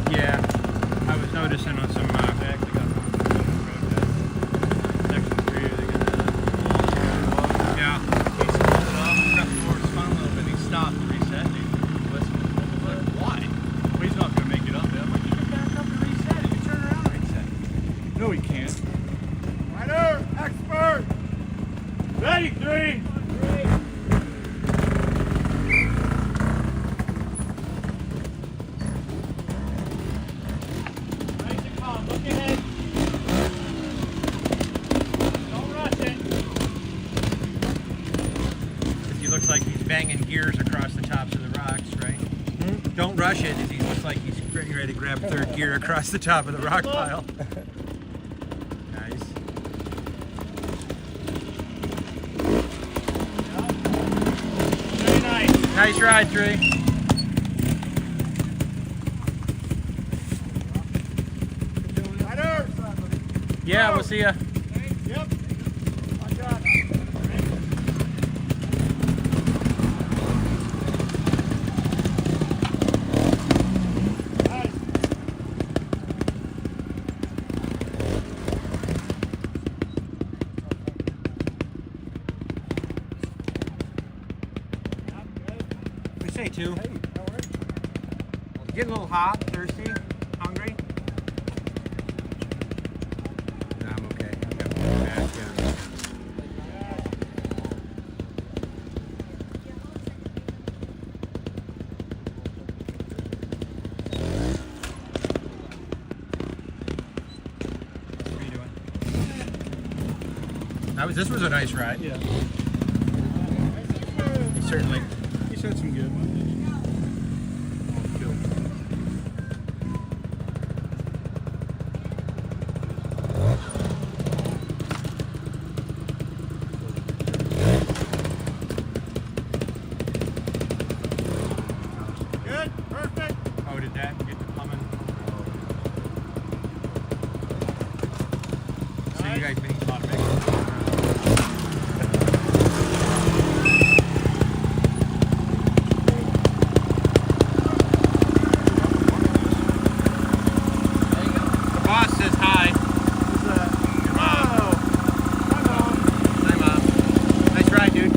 Yeah, I was noticing on some No, he can't. Rider, expert! Ready, three! Nice and calm, look ahead. Don't rush it. He looks like he's banging gears across the tops of the rocks, right? Don't rush it if he looks like he's getting ready to grab third gear across the top of the rock pile. Nice. Very nice. Nice ride, Tree. Rider! Yeah, we'll see ya. Yep. Watch out. We say two. Getting a little hot, thirsty, hungry. No, I'm okay. I've got one back, yeah. What are you doing? This was a nice ride. Yeah. Certainly. He said some good. Good, perfect. Oh, did that get the plumbing? So you guys made a lot of makeup. The boss says hi. Hi, Mom. Nice ride, dude.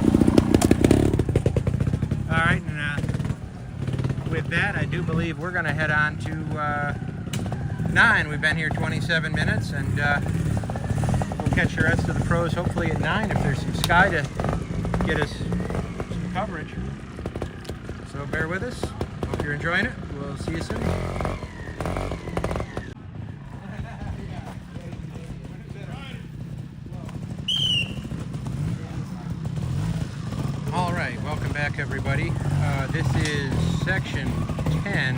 All right, and with that, I do believe we're going to head on to 9. We've been here 27 minutes, and we'll catch the rest of the pros hopefully at 9 if there's some sky to get us some coverage. So bear with us. Hope you're enjoying it. We'll see you soon. All right, welcome back, everybody. This is section 10.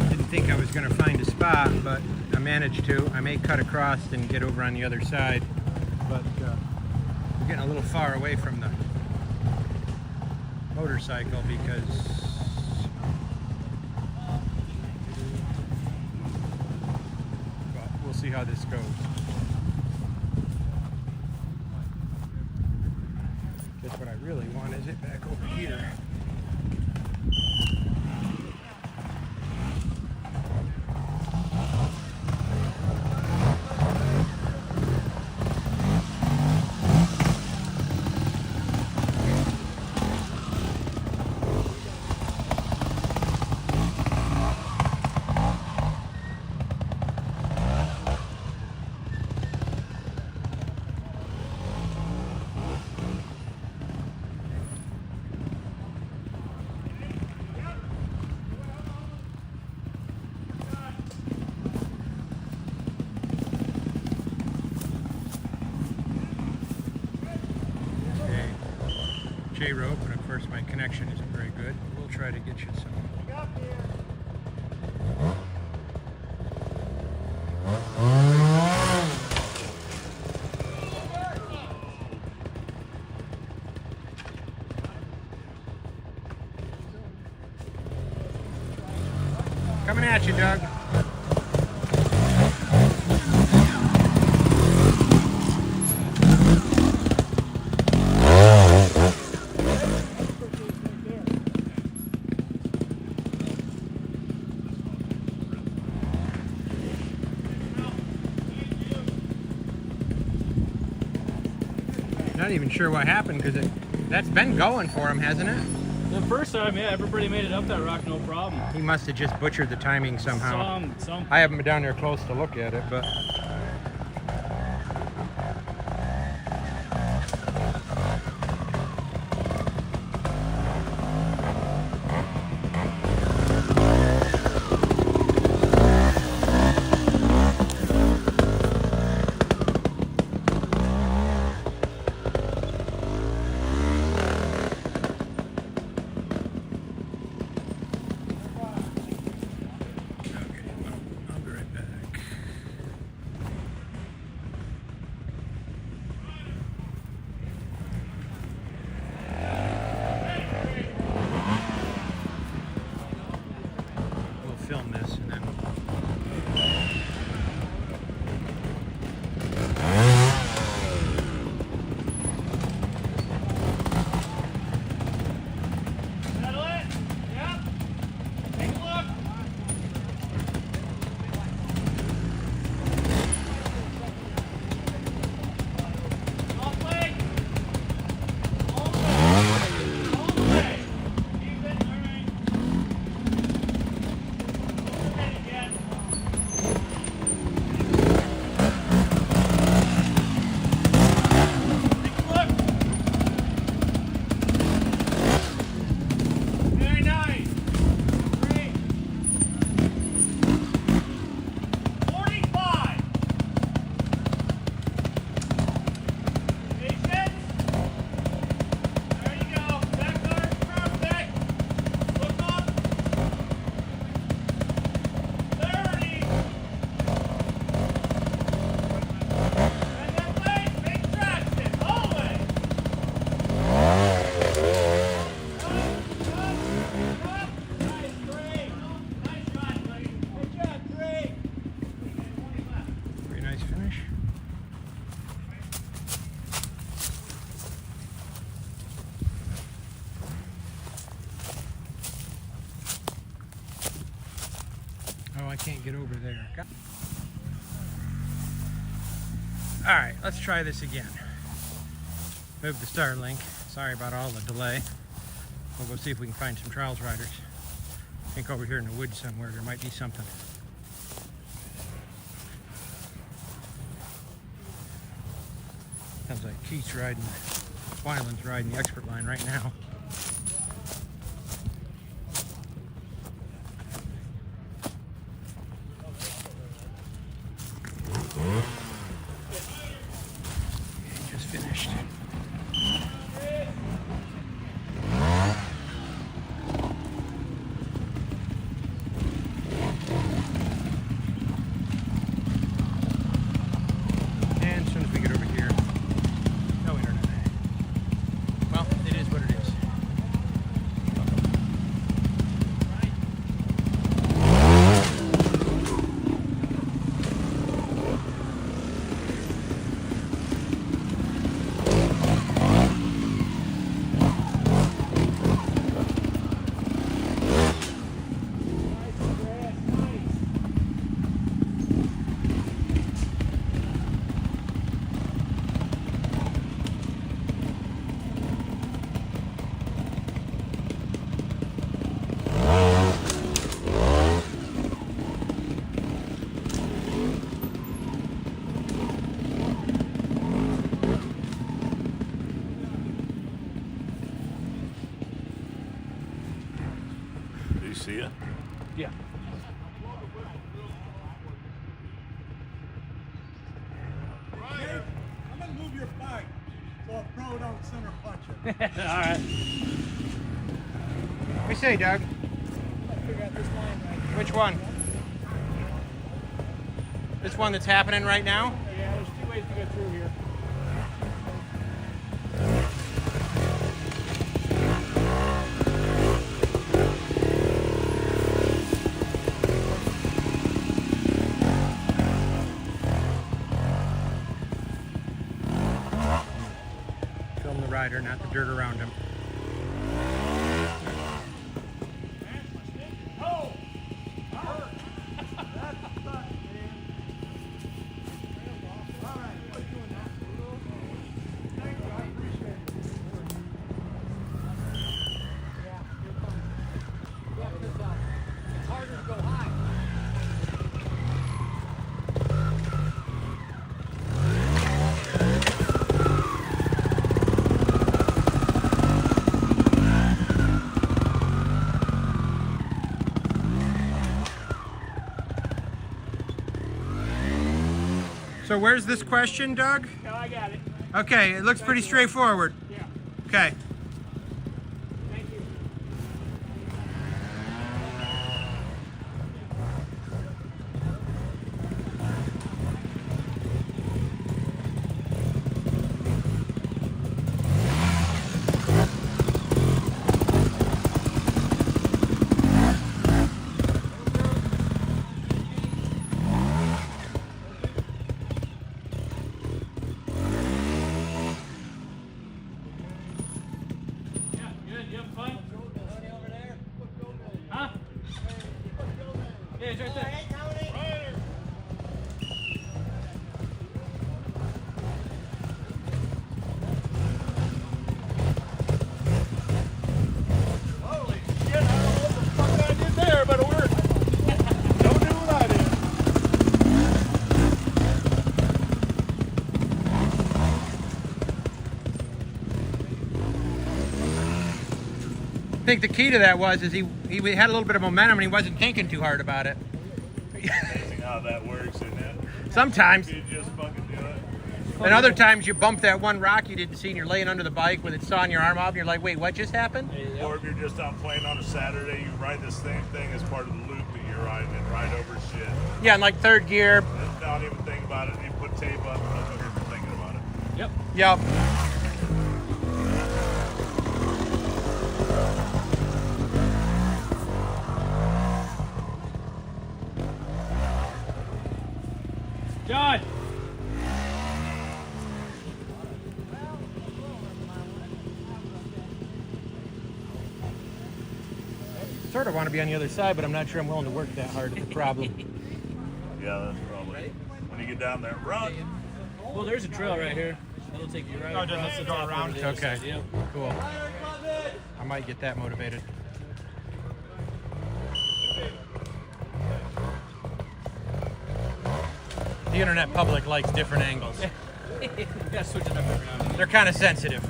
Didn't think I was going to find a spot, but I managed to. I may cut across and get over on the other side, but we're getting a little far away from the motorcycle because but we'll see how this goes. Guess what I really want is it back over here. J rope, and of course my connection isn't very good. We'll try to get you some. Coming at you, Doug. Not even sure what happened because that's been going for him, hasn't it? The first time, yeah, everybody made it up that rock, no problem. He must have just butchered the timing somehow. I haven't been down there close to look at it, but film this and then Settle it. Yep. Take a look. Off leg. All the way. All the way. Keep it. All right. I can't get over there. All right, let's try this again. Move the Starlink. Sorry about all the delay. We'll go see if we can find some trials riders. I think over here in the woods somewhere there might be something. Sounds like Keith's riding, Weiland's riding the expert line right now. Just finished. And as soon as we get over here, no internet. Well, it is what it is. Do you see it? Yeah. Dave, I'm gonna move your bike so Well, pro don't center clutch it. All right. What do you say, Doug? Figure out this line right. Which one? This one that's happening right now? Yeah, there's 2 ways to go through here. Film the rider, not the dirt around him. So where's this question, Doug? No, I got it. Okay, it looks pretty straightforward. Yeah. Okay. Thank you. Huh? Yeah, it's right there. Holy shit, I don't know what the fuck I did there, but it worked. Don't do what I did. I think the key to that was he had a little bit of momentum and he wasn't thinking too hard about it. Amazing how that works, isn't it? Sometimes. You just fucking do it. And other times you bump that one rock you didn't see and you're laying under the bike with it sawing your arm off and you're like, wait, what just happened? Or if you're just out playing on a Saturday, you ride the same thing as part of the loop that you're riding and ride over shit. Yeah, in like third gear. And don't even think about it. You put tape up and don't even thinking about it. Yep. Yep. John. Sort of want to be on the other side, but I'm not sure I'm willing to work that hard. The problem. Yeah, that's probably. When you get down there, run. Well, there's a trail right here. That'll take you right across the top over the other Okay. side. Yep. Cool. I might get that motivated. The internet public likes different angles. You gotta switch it up every now and then. They're kind of sensitive.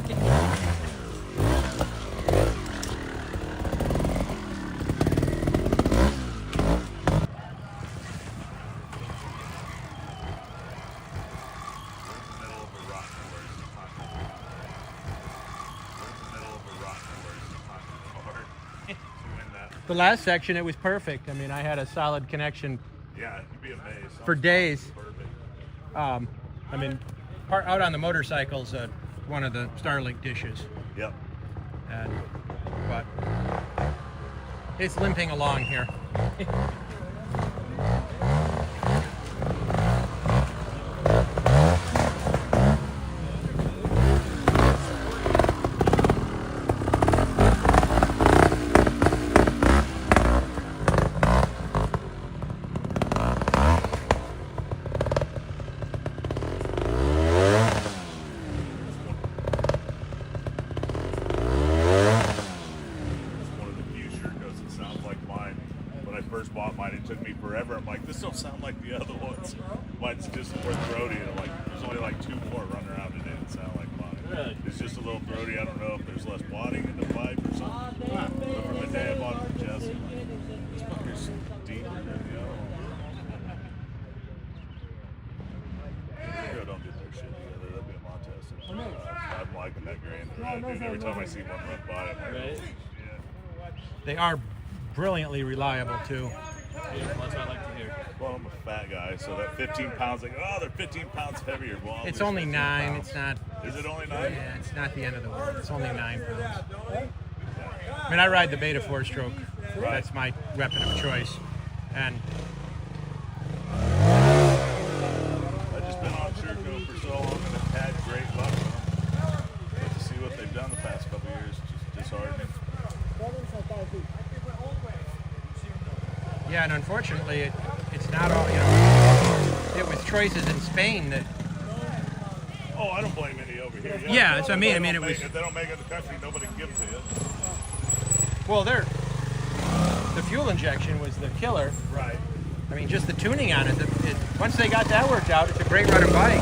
The last section, it was perfect. I mean, I had a solid connection. Yeah, you'd be amazed. For days. Perfect. I mean, out on the motorcycles, one of the Starlink dishes. Yep. But it's limping along here. First bought mine, it took me forever. I'm like, this don't sound like the other ones. Mine's just more throaty. And I'm like, there's only like 2 more running around. It didn't sound like mine. Really? It's just a little throaty. I don't know if there's less wadding in the pipe or something. But from the day I bought it from Jesse, this fucker's deeper than the other one. Don't get their shit together. That'd be a Montez. I'm liking that Grand Red. Dude, every time I see one run by, I'm like, Right. yeah. They are brilliantly reliable too. Yeah, that's what I like to hear. Well, I'm a fat guy, so that 15 pounds, like, oh, they're 15 pounds heavier. Well, It's they're only 15 9. pounds. It's not. Is it only 9? Yeah, it's not the end of the world. It's only 9 pounds. I mean, I ride the Beta 4-stroke. That's my weapon of choice, and I've just been on Sherco for so long and I've had great luck with them. But to see what they've done the past couple of years is just disheartening. yeah, and unfortunately, it's not all. You know, it was choices in Spain that. Oh, I don't blame any over here. Yeah, that's what I mean. If I mean, they it don't was. make If they don't make it in the country, nobody can give it to you. Well, the fuel injection was the killer. Right. I mean, just the tuning on it. Once they got that worked out, it's a great running bike.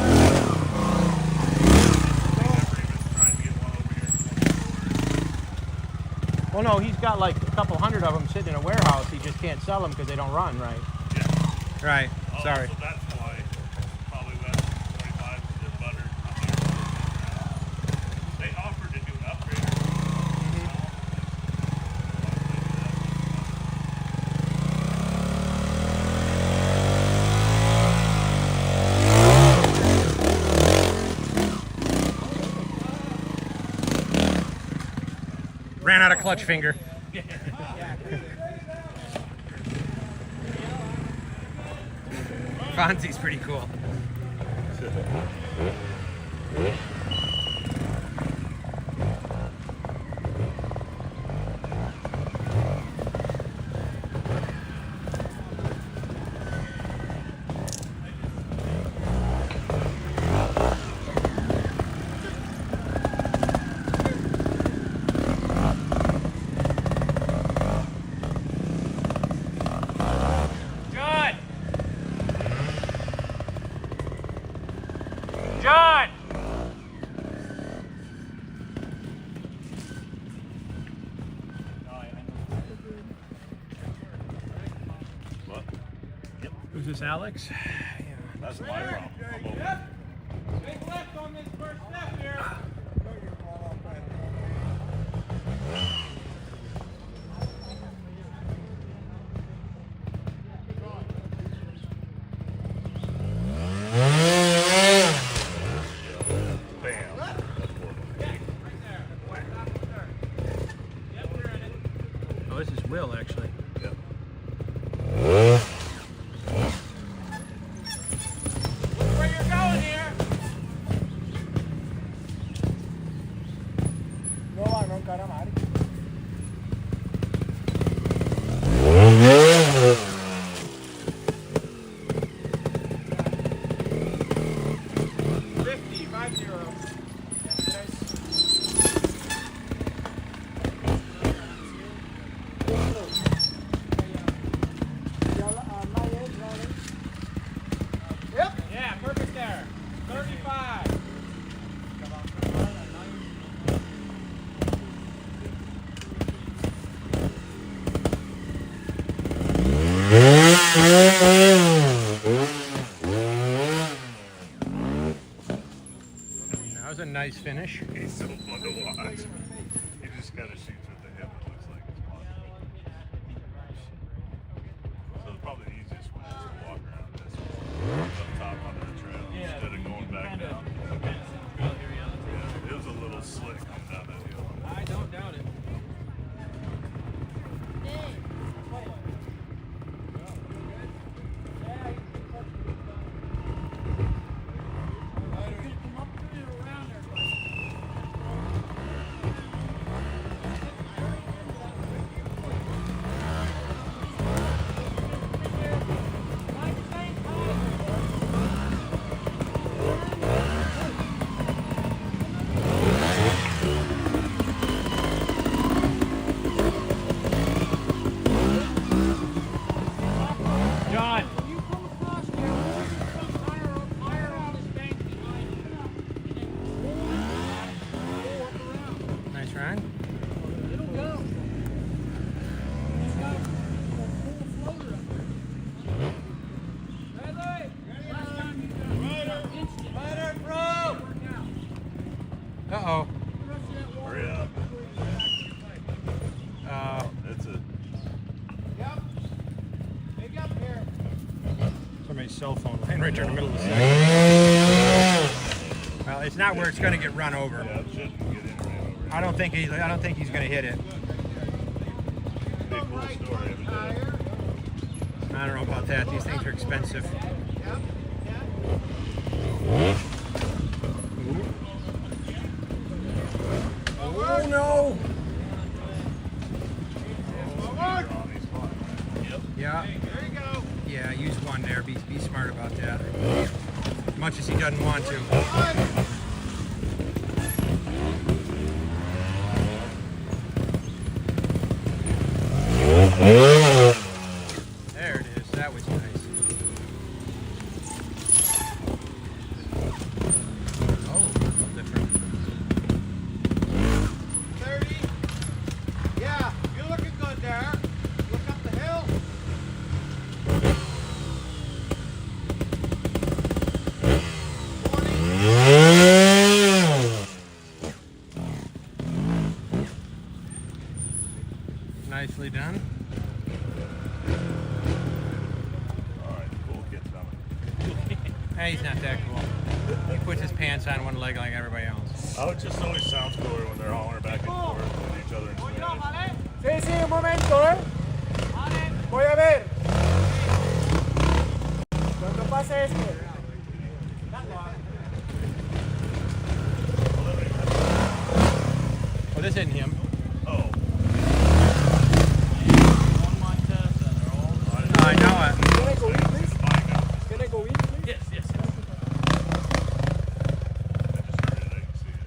Well, no, he's got like a couple hundred of them sitting in a warehouse. He just can't sell them because they don't run right. Yeah. Right. Oh, Sorry. So that's why probably less than 25 is their butter. They offered to do an upgrade. Ran out of clutch finger. Fonzie's pretty cool. John! What? Yep. Who's this, Alex? Yeah. That's my problem. I'm over. Big left on this first step here. Bam. That's Oh, this is Will, actually. Yep. Where you're going here? No va, no encara Mari. Yeah, perfect there. 35. That was a nice finish. He's so fun to watch. He just kind of shoots with the hip. It looks like it's fun. So probably the easiest one is to walk around this up top on the trail instead of going back down. Yeah, it was a little slick coming down that hill. I don't doubt it. Uh-oh. Hurry up. That's it. Somebody's cell phone line right there in the middle of the second. Well, it's not where it's going to get run over. Yeah, it shouldn't get in right over. I don't think he's going to hit it. Big cool story. I don't know about that. These things are expensive. Oh no! Yeah. There you go. Yeah, use one there. Be smart about that. As much as he doesn't want to. There it is. That was nice. Oh, different. 30. Yeah, you're looking good there. Look up the hill. Nicely done. Alright, cool kid's coming. Hey, he's not that cool. He puts his pants on one leg like everybody else. Oh, it just always sounds cooler when they're hollering back and forth at each other in Spanish. Sí, sí, un momento, Voy a ver. Cuando pase esto. Oh, this isn't him. Oh. I know it. Can I go in, please? Can I go in, please? Yes, yes, yes. I just heard it, I can see it.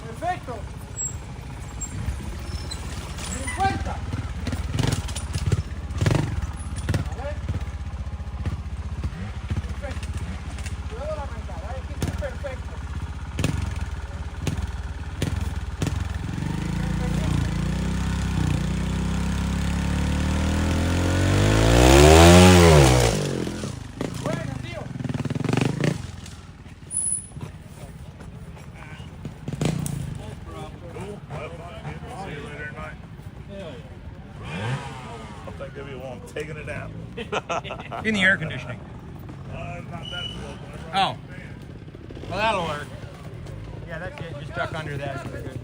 Perfecto. 50. Perfecto. Luego la arrancada, aquí está perfecto. Buena, tío. Cool. Have fun. See you later tonight. I'll think of you while I'm taking a nap. In the air conditioning. Not that close. Oh. Well, that'll work. Yeah, that's it. Just duck under that. We're good.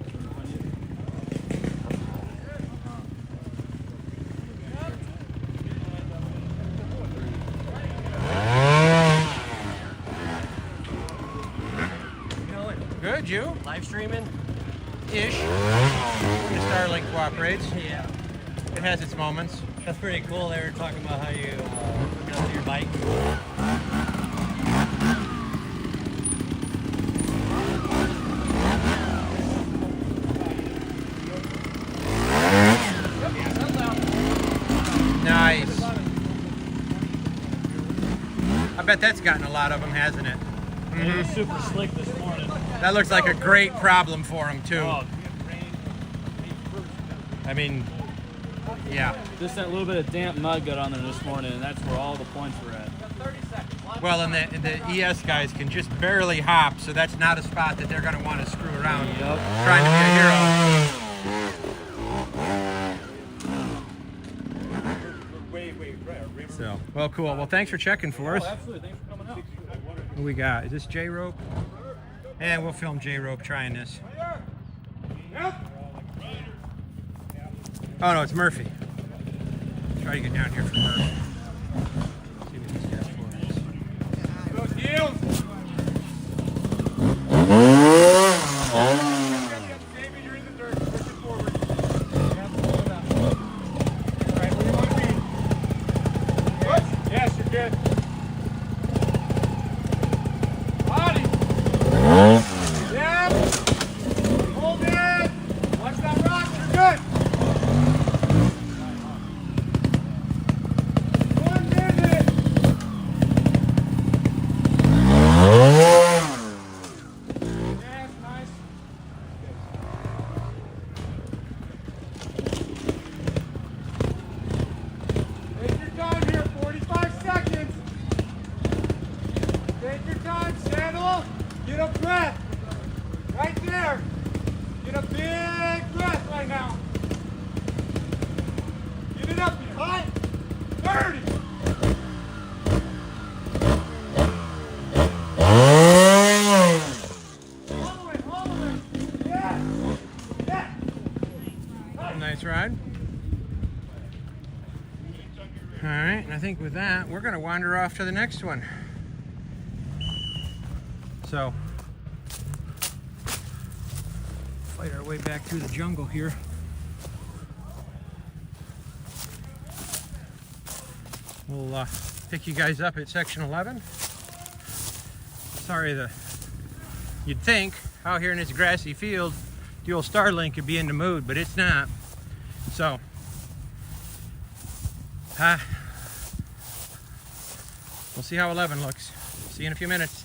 Good, you? Live streaming? Ish. When the Starlink cooperates. Yeah. It has its moments. That's pretty cool. They were talking about how you adjust your bike. Nice. I bet that's gotten a lot of them, hasn't it? It was super slick this morning. That looks like a great problem for them, too. Oh, I mean, yeah. just that little bit of damp mud got on there this morning, and that's where all the points were at. Well, and the ES guys can just barely hop, so that's not a spot that they're going to want to screw around trying to be a hero. Well, cool. Well, thanks for checking for us. Absolutely. Thanks for coming out. What we got? Is this J-rope? And we'll film J-rope trying this. Oh no, it's Murphy. Try to get down here for Murphy. See what this guy's for us. Go Heels! David, you're in the dirt. Push it forward. Alright, where do you want to be? What? Yes, you're good. Body! Yep! Hold it! Watch that rock, you're good! 1 minute! Yes, nice. Take your time here, 45 seconds. Take your time, settle. Get a breath. Right there. Get a big breath right now. Get it up here. High. 30. Hold it. Yes. Yes. Nice ride. All right, and I think with that, we're going to wander off to the next one. So, fight our way back through the jungle here. We'll pick you guys up at section 11. Sorry, you'd think out here in this grassy field, the old Starlink could be in the mood, but it's not. So, we'll see how 11 looks. See you in a few minutes.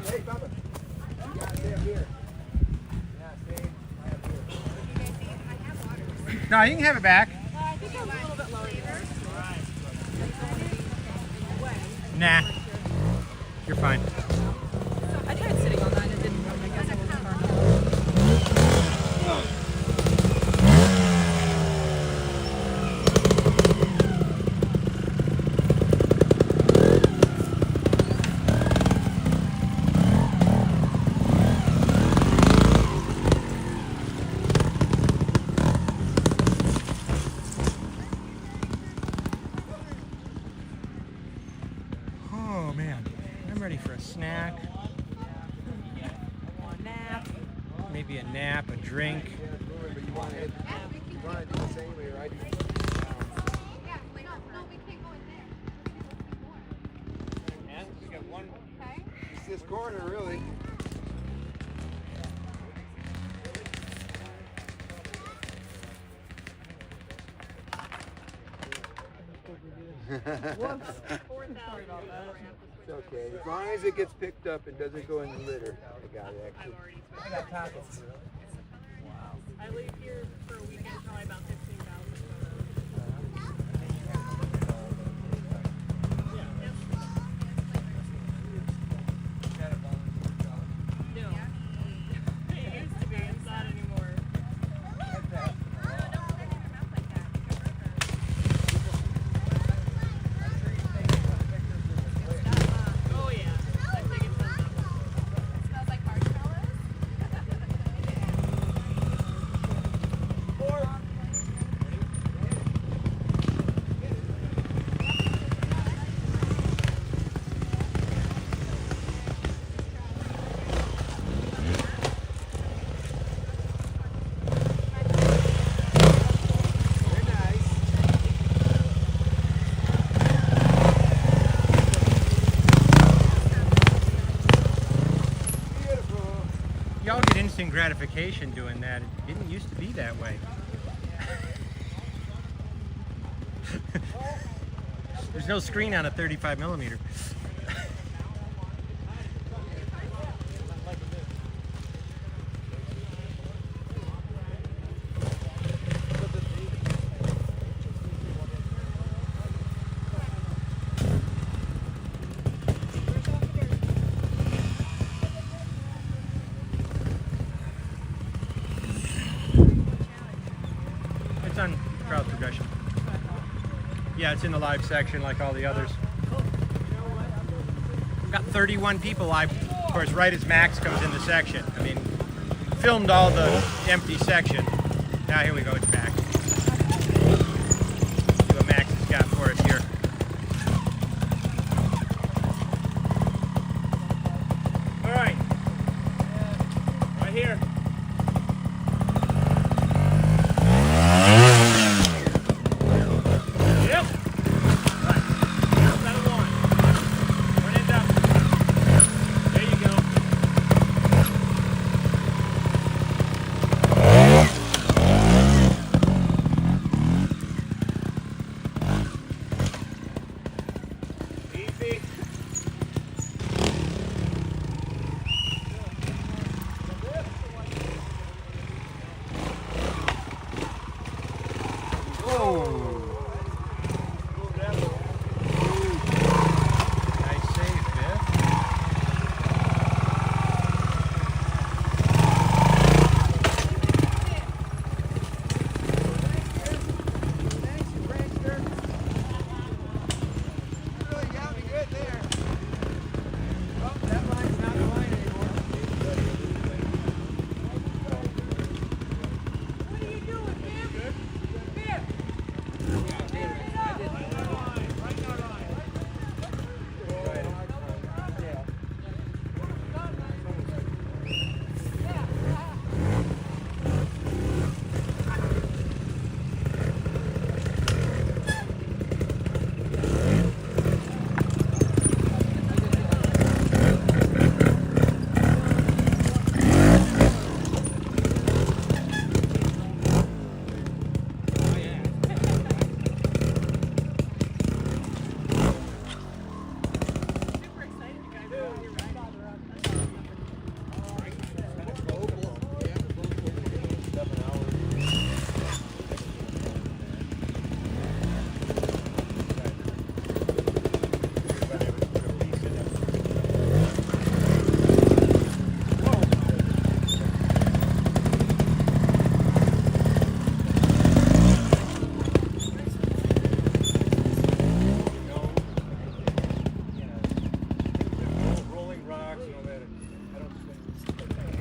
Hey, Bubba. You gotta stay up here. Yeah, stay up here. No, you can have it back. I think I'm a little bit lower here. Nah, you're fine. I tried sitting on that and it didn't work. I guess I wasn't far enough. Oh man, I'm ready for a snack. Nap. Maybe a nap, a drink. But you want to do the same way, right? We got one. It's this corner, really. Whoops. It's okay. As long as it gets picked up and doesn't go in the litter. I got it, actually. I got pockets. I leave here for a weekend, probably about 15,000. It used to be. It's not anymore. Oh yeah. I think it's it smells like marshmallows. Y'all get instant gratification doing that. It didn't used to be that way. There's no screen on a 35 millimeter. It's on crowd progression. Yeah, it's in the live section like all the others. Got 31 people live, of course, right as Max comes in the section. I mean, filmed all the empty section. Now here we go, it's back. See what Max has got for us here. All right, right here.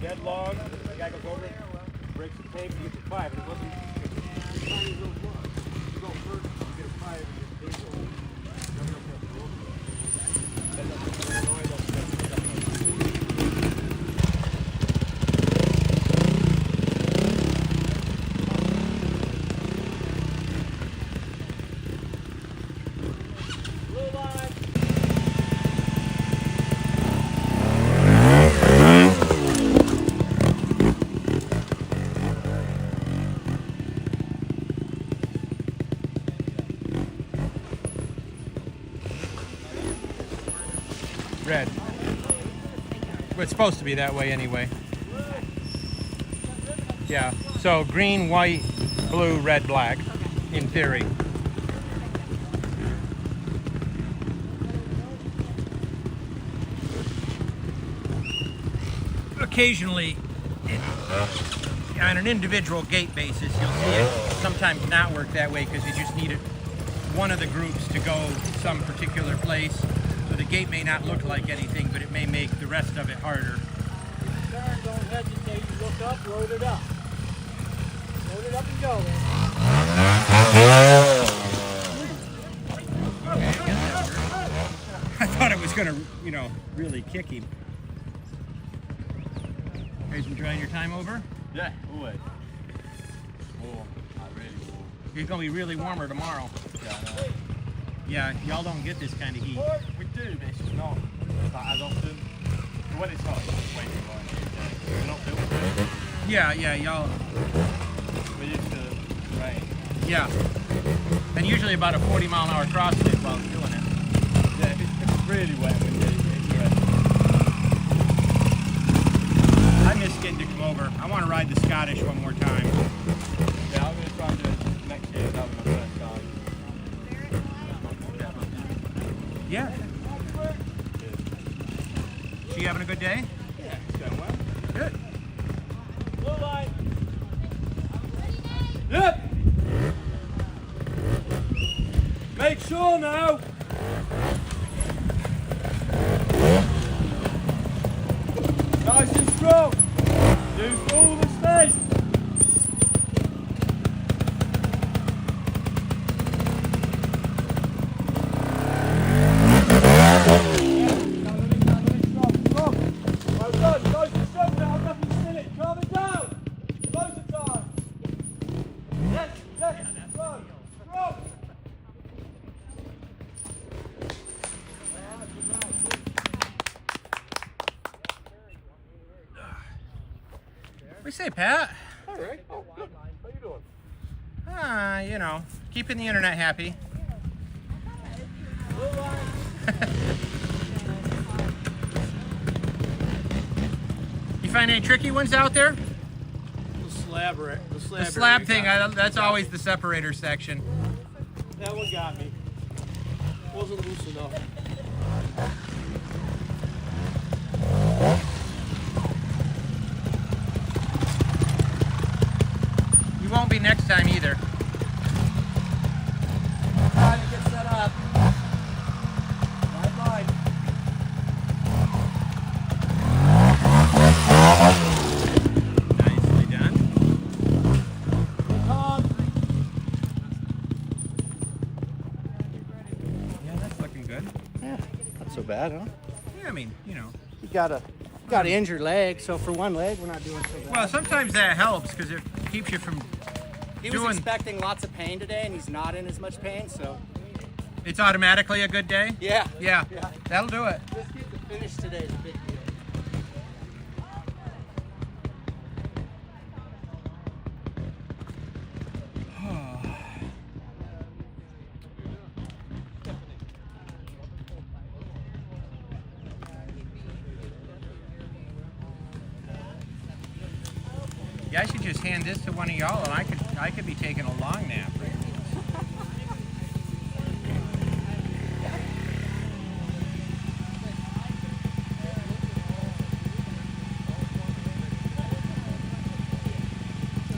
Dead log, the guy goes over it, breaks the tape, he gets a 5, and it wasn't tiny little log. You go first, you get a 5, and you get a tape. Red. Well, it's supposed to be that way anyway. Yeah, so green, white, blue, red, black, in theory. Occasionally, on an individual gate basis, you'll see it sometimes not work that way because you just need one of the groups to go some particular place. So the gate may not look like anything, but it may make the rest of it harder. Turn, don't hesitate. You look up, load it up. Load it up and go. I thought it was going to, really kick him. You guys enjoying your time over? Yeah, always. Oh, I really will. It's going to be really warmer tomorrow. Yeah, I know. Yeah, y'all don't get this kind of heat. We do, but it's just not as often. But when it's hot, it's just way too hot. We're not built for it. Yeah, y'all. We're used to rain. Yeah. And usually about a 40-mile-an-hour crosswind while doing it. Yeah, it's really wet when you do it. I miss getting to come over. I want to ride the Scottish one more time. Yeah, I'm going to try and do it next year. That was my first time. Yeah. She having a good day? Yeah, it's going well. Good. Blue light. Yep. Make sure now. Nice and strong. Use all the space. Well done. Nice and strong now. Nothing still it. Calm it down. Loads of time. Yes, yes. Strong. Strong. What do you say, Pat? All right. Oh, good. How you doing? You know, keeping the internet happy. You find any tricky ones out there? The slab, The slab thing, that's always the separator section. That one got me. Wasn't loose enough. You won't be next time either. Time to get set up. Right line. Nicely done. Yeah, that's looking good. Yeah, not so bad, huh? Yeah, I mean, you know. You got an injured leg, so for one leg, we're not doing so bad. Well, sometimes that helps because it keeps you from He was doing. expecting lots of pain today, and he's not in as much pain, so. It's automatically a good day? Yeah. Yeah, that'll do it. Just get the finish today is a big deal. Yeah, I should just hand this to one of y'all, and I could be taking a long nap.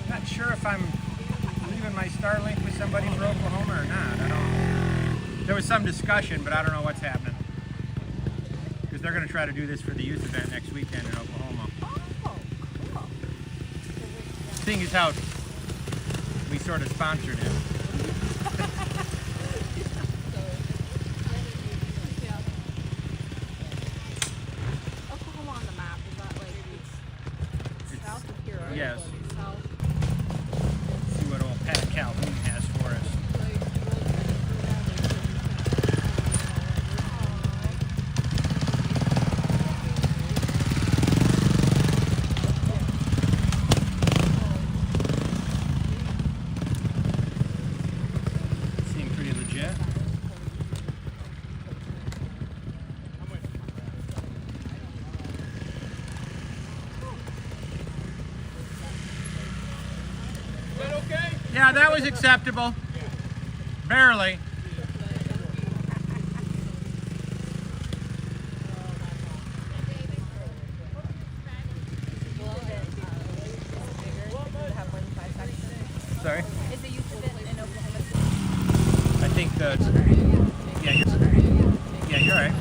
Not sure if I'm leaving my Starlink with somebody for Oklahoma or not. I don't. There was some discussion, but I don't know what's happening. Because they're going to try to do this for the youth event next weekend in Oklahoma. Seeing as how we sort of sponsored it. Oklahoma on the map, is that like it's south of here, right? Yes. South. See what old Pat Calhoun has for us. Seem pretty legit. Yeah, that was acceptable. Barely. Sorry? Is the youth event in Oklahoma? I think the... Yeah, you're right.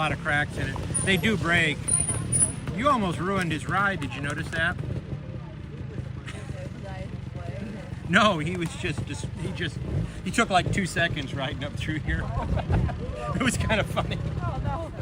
lot of cracks in it. They do break. You almost ruined his ride. Did you notice that? No, he was he took like 2 seconds riding up through here. It was kind of funny. Oh no.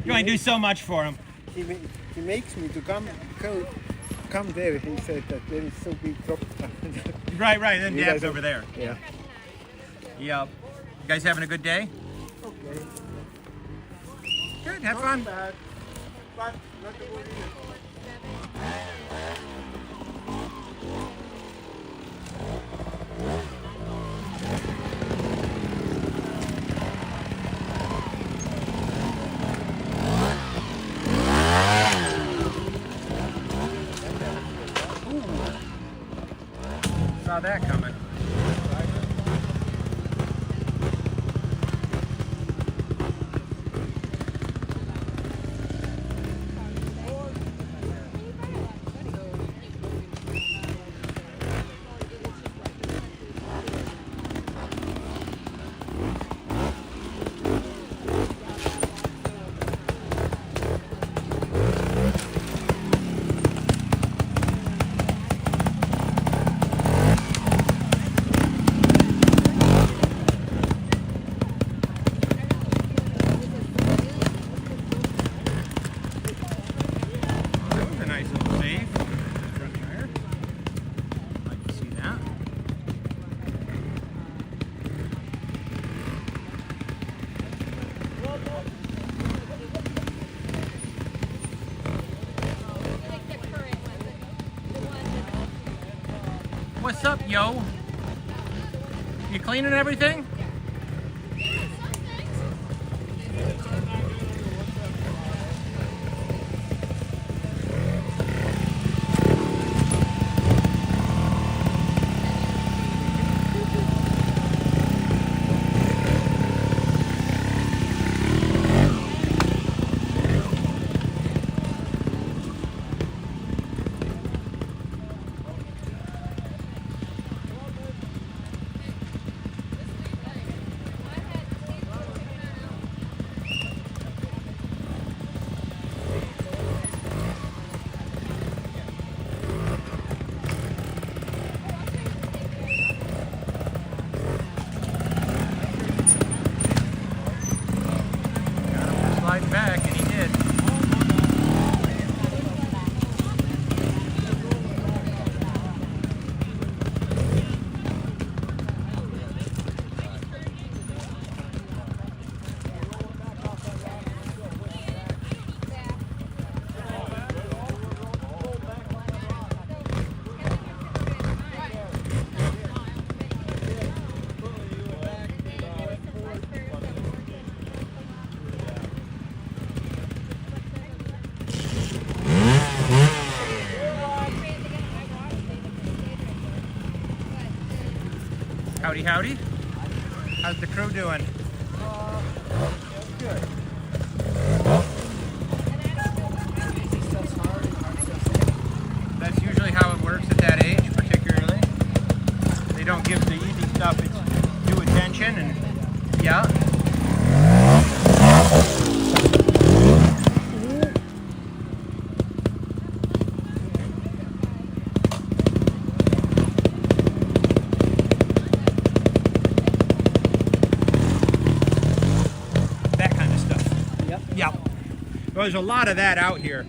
You only do so much for him. He makes me to come there. He said that there is so big drop. Right. Then You Dad's guys over there. Yeah. Yep. You guys having a good day? Okay. Good. Have fun. Bad, but not to worry. Saw that coming. What's up, yo? You cleaning everything? Back, and he did. Howdy, howdy. How's the crew doing? Good. That's usually how it works at that age, particularly. They don't give the easy stuff its due attention, and yeah. Yep. Well, there's a lot of that out here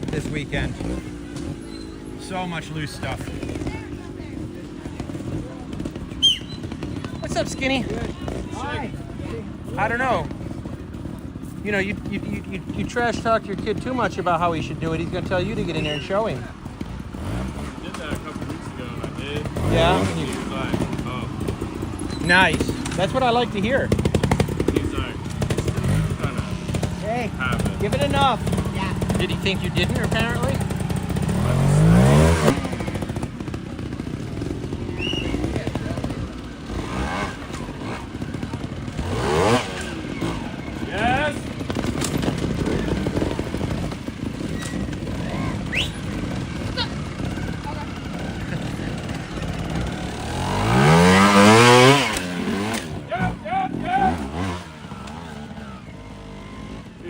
this weekend. So much loose stuff. What's up, Skinny? Hi. I don't know. You know, you trash talk your kid too much about how he should do it. He's gonna tell you to get in there and show him. I did that a couple weeks ago, and I did. Yeah. And he was like, oh. Nice. That's what I like to hear. He's like, kind of Hey. have it. Give it enough. Yeah. Did he think you didn't, apparently? Yes.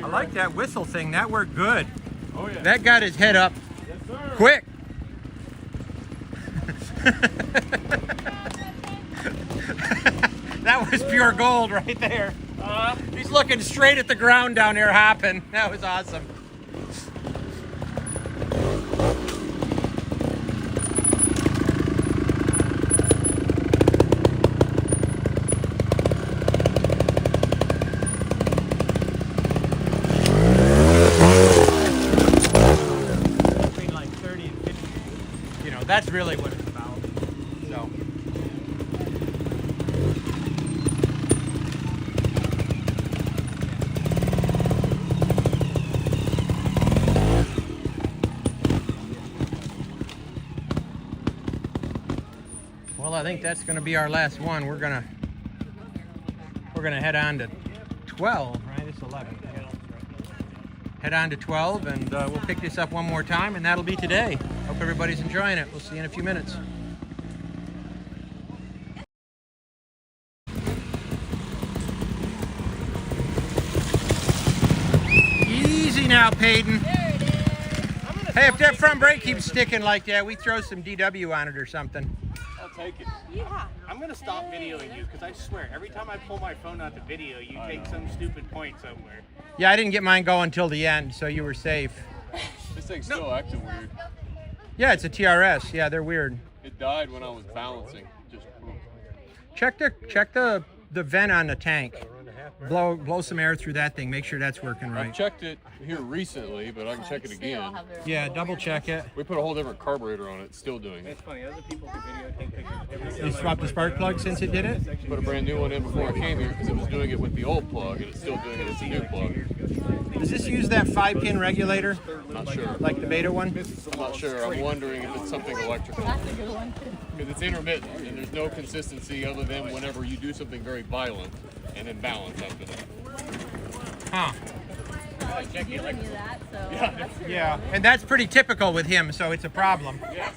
I like that whistle thing. That worked good. Oh yeah. That got his head up Yes, sir. quick. That was pure gold right there. He's looking straight at the ground down there hopping. That was awesome. Between like 30 and 50. You know, that's really what it's about. So. Well, I think that's going to be our last one. We're gonna head on to 12, right? It's 11. Yeah. Head on to 12, and we'll pick this up one more time, and that'll be today. Hope everybody's enjoying it. We'll see you in a few minutes. Easy now, Peyton. There it is. Hey, if that front brake keeps sticking like that, we throw some DW on it or something. I'll take it. Yeah. I'm gonna stop videoing you because I swear every time I pull my phone out to video, you take some stupid point somewhere. Yeah, I didn't get mine going till the end, so you were safe. This thing's still acting weird. Yeah, it's a TRS. Yeah, they're weird. It died when I was balancing. Just Check the vent on the tank. Blow some air through that thing. Make sure that's working I've right. checked it here recently, but I can check it again. Yeah, double check it. We put a whole different carburetor on it. It's still doing it. It's funny, other people can videotape pictures. You swapped the spark plug since it did it? Put a brand new one in before I came here because it was doing it with the old plug, and it's still doing it with the new plug. Does this use that 5-pin regulator? Not sure. Like the beta one? I'm not sure. I'm wondering if it's something electrical. That's a good one too. Because it's intermittent, and there's no consistency other than whenever you do something very violent and then balance after that. Huh. Well, he's giving you that, so that's pretty Yeah, relevant. and that's pretty typical with him, so it's a problem. Yes.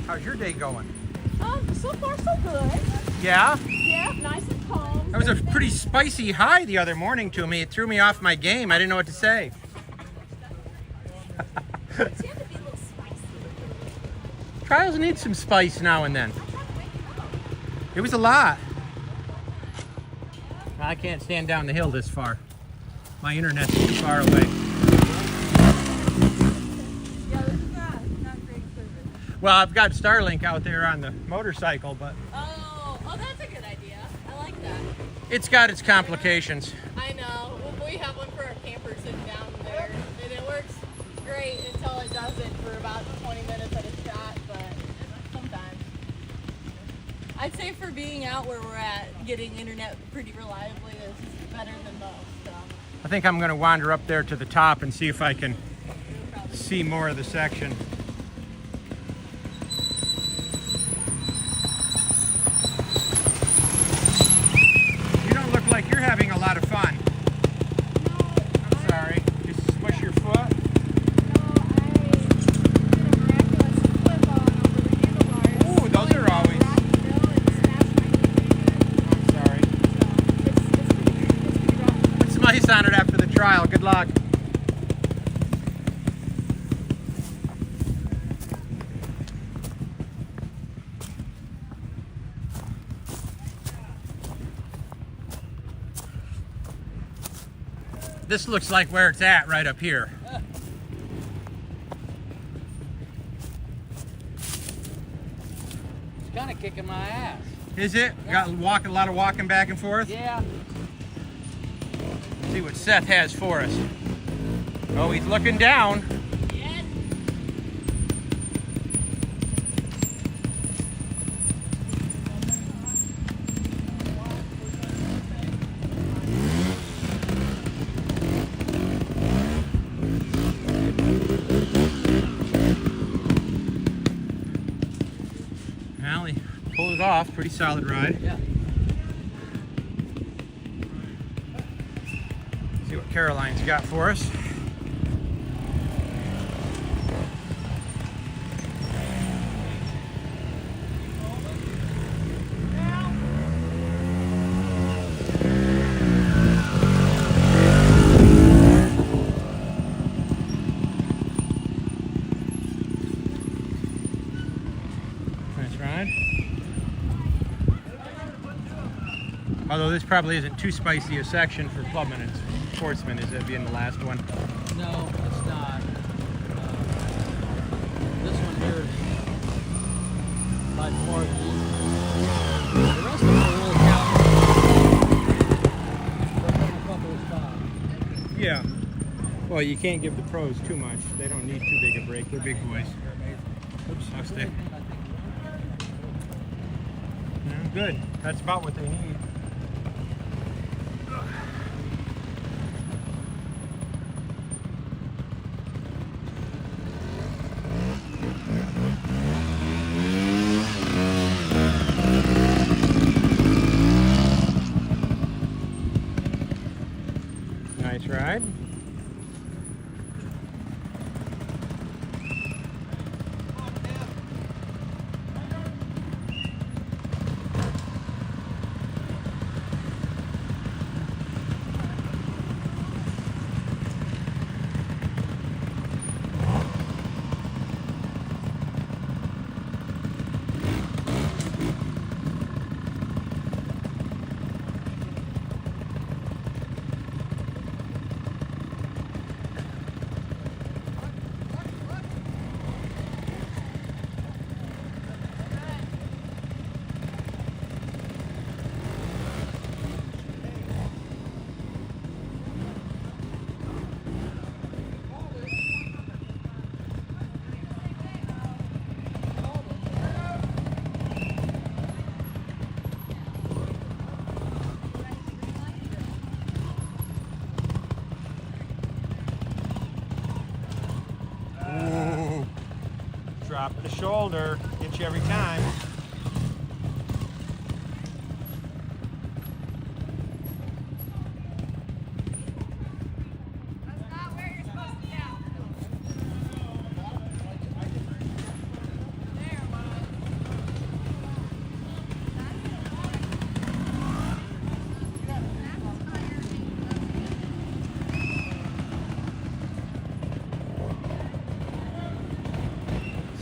How's your day going? So far so good. Yeah? Yeah, nice and calm. That was a pretty spicy high the other morning to me. It threw me off my game. I didn't know what to say. Trials need some spice now and then. It was a lot. I can't stand down the hill this far. My internet's too far away. Yeah, this is not great service. Well, I've got Starlink out there on the motorcycle, but Oh, that's a good idea. I like that. it's got its complications. I know. Well, we have one for our camper sitting down there, and it works great until it doesn't for about 20 minutes at a shot, but sometimes. I'd say for being out where we're at, getting internet pretty reliably is better than most. So. I think I'm going to wander up there to the top and see if I can see more of the section. You don't look like you're having a lot of fun. I'm sorry. Just smush your foot. Ooh, those are always. I'm sorry. Put some ice on it after the trial. Good luck. This looks like where it's at right up here. It's kind of kicking my ass. Is it? Got a lot of walking back and forth? Yeah. See what Seth has for us. Oh, he's looking down. Well, he pulled it off. Pretty solid ride. Yeah. See what Caroline's got for us. Nice ride. Although this probably isn't too spicy a section for clubmen and sportsmen, is it, being the last one? No, it's not. This one here is by far the easiest. The rest of them are really challenging. Yeah. Well, you can't give the pros too much. They don't need too big a break. They're big boys. Oops, I'll stay. Yeah, good. That's about what they need. Nice ride. Drop the shoulder, gets you every time. That's not where you're supposed to go. There,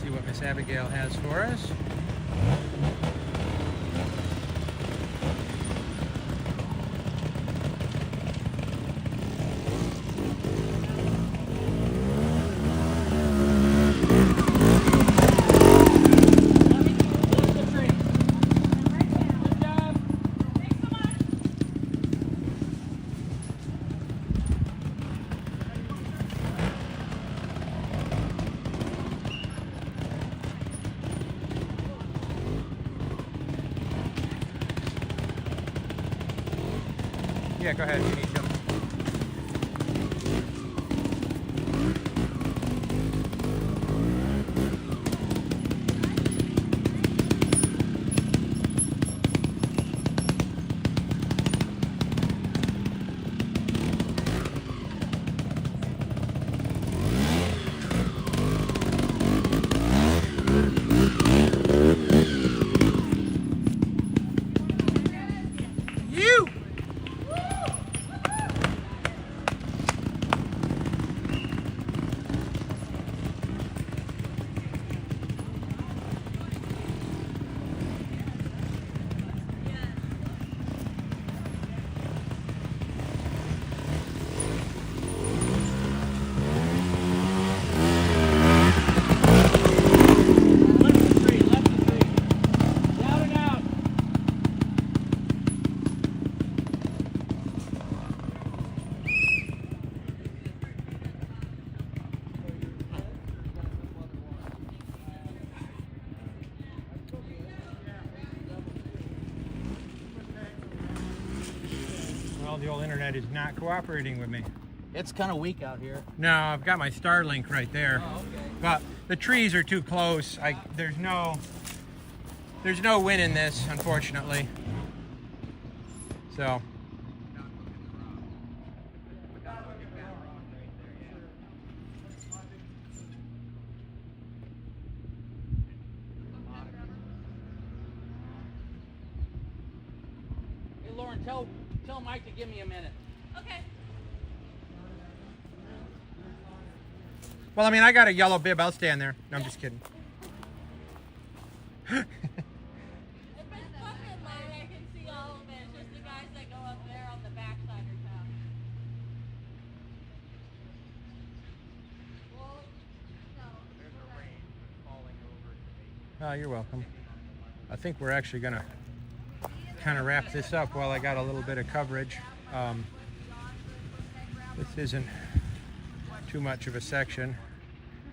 See what Miss Abigail has for us. Yeah, go ahead, you need to. You! the old internet is not cooperating with me. It's kind of weak out here. No, I've got my Starlink right there. Oh, okay. But the trees are too close. There's no win in this, unfortunately. So. Hey, Lauren, tell Mike to give me a minute. Okay. Well, I mean, I got a yellow bib. I'll stand there. No, I'm just kidding. If it's fucking light, I can see all of it. It's just the guys that go up there on the backside are tough. Oh, you're welcome. I think we're actually going to kind of wrap this up while I got a little bit of coverage. This isn't too much of a section.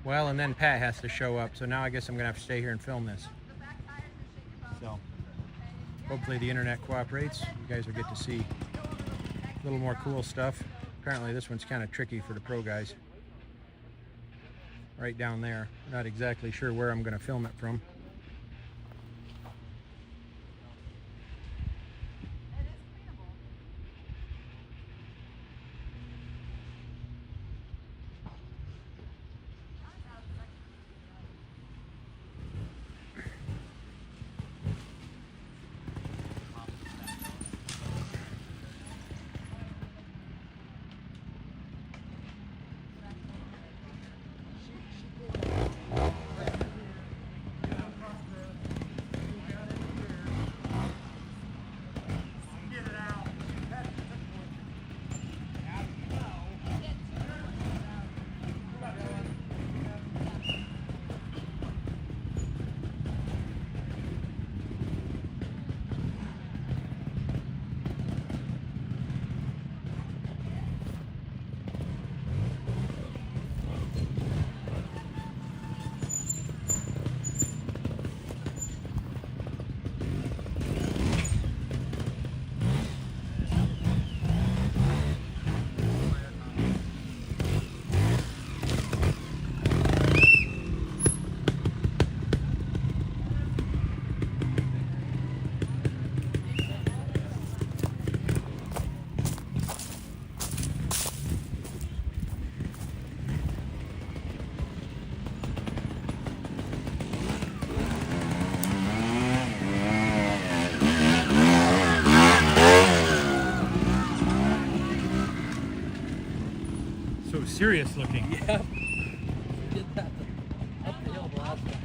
Well, and then Pat has to show up, so now I guess I'm going to have to stay here and film this. So, hopefully the internet cooperates. You guys will get to see a little more cool stuff. Apparently this one's kind of tricky for the pro guys. Right down there. Not exactly sure where I'm going to film it from. So serious looking. Yep. Did that up the hill last time.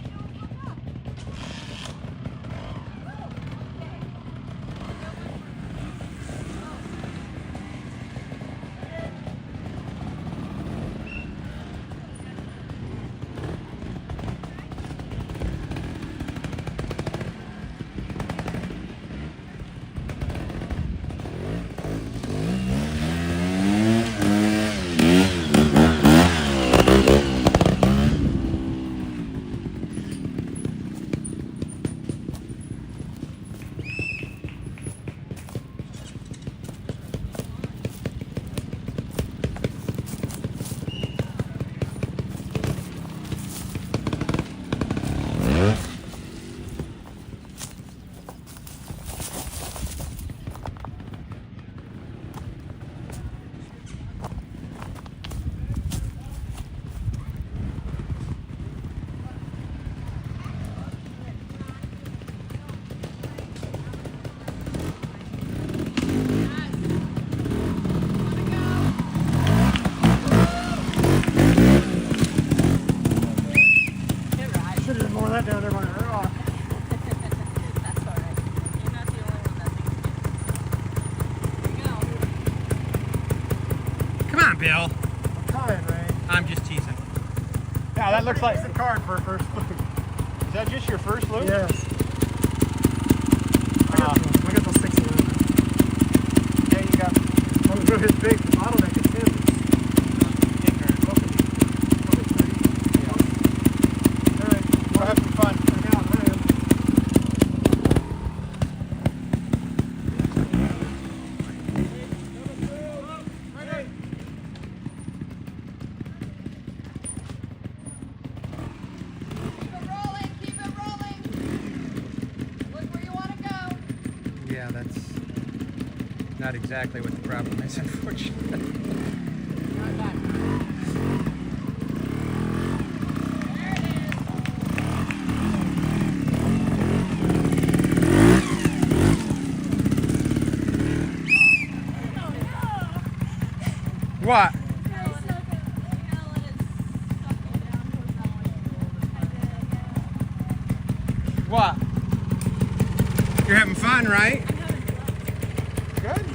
Should have more of that down there by the rock. That's alright. You're not the only one that's There you go. Come on, Bill. Trying, Ray. I'm just teasing. Yeah, that looks like the card for a first loop. Is that just your first loop? Yes. I got those 6 of them. Yeah, you got. I'm going to his big bottleneck at 10. We're having fun. out exactly what the problem is, unfortunately. What? What? You're having fun, right? Good.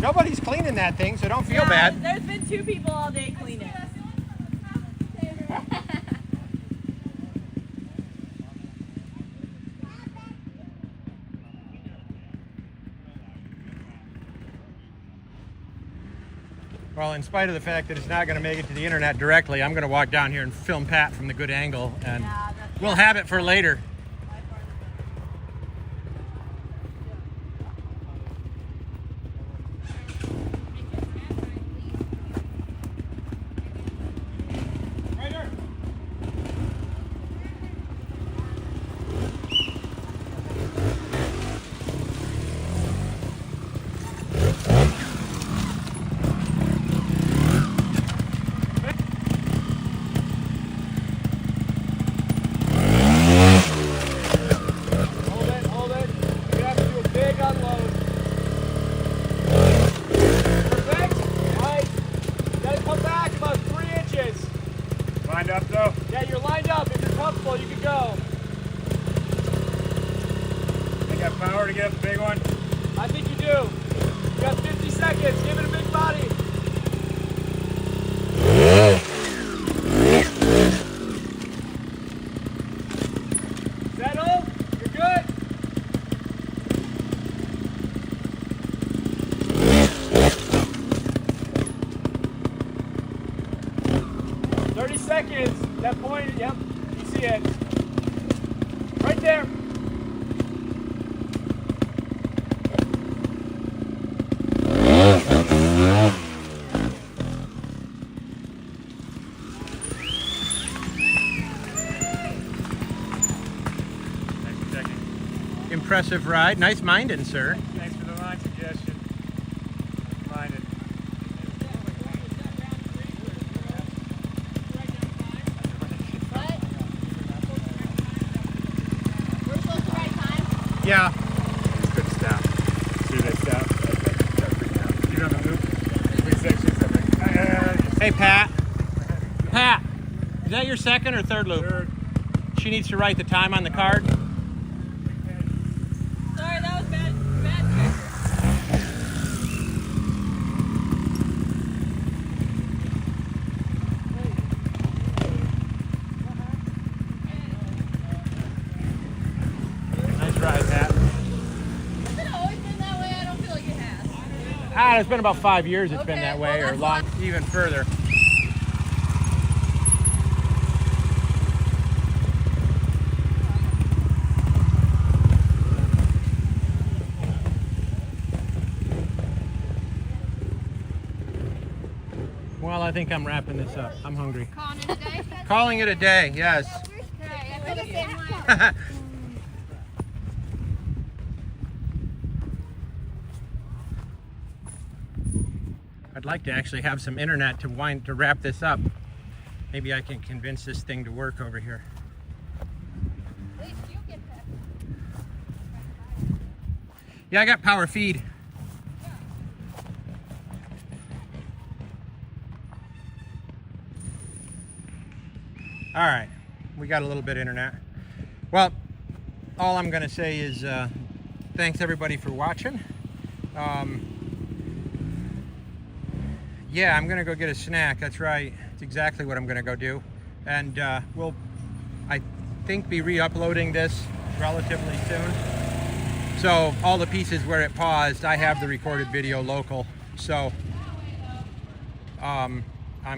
Nobody's cleaning that thing, so don't feel bad. There's been 2 people all day cleaning. Well, in spite of the fact that it's not going to make it to the internet directly, I'm going to walk down here and film Pat from the good angle, and we'll have it for later. Lined up though? Yeah, you're lined up. If you're comfortable, you can go. Think I have power to get up the big one? I think you do. You got 50 seconds. Give it a big body. Settle. You're good. Seconds. That point, yep, you see it. Right there. Impressive ride. Nice minding, sir. Thanks for the line suggestion. Minded. Yeah. Just couldn't stop. See they stop? You don't have a loop? 3 sections. Hey, Pat. Pat, is that your second or third loop? Third. She needs to write the time on the card. Sorry, that was bad. Nice ride, Pat. Has it always been that way? I don't feel like it has. It's been about 5 years it's been that way, or long, even further. Well, I think I'm wrapping this up. I'm hungry. Calling it a day? Calling it a day, yes. I'd like to actually have some internet to wrap this up. Maybe I can convince this thing to work over here. At least you get that. Yeah, I got power feed. All right, we got a little bit of internet. Well, all I'm gonna say is thanks everybody for watching. Yeah, I'm gonna go get a snack, that's right. It's exactly what I'm gonna go do. And we'll, I think, be re-uploading this relatively soon. So all the pieces where it paused, I have the recorded video local. So I'm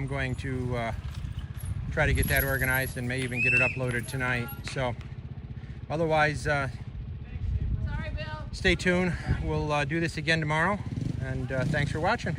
going to try to get that organized and may even get it uploaded tonight. So otherwise, Sorry, Bill. stay tuned. We'll do this again tomorrow, and thanks for watching.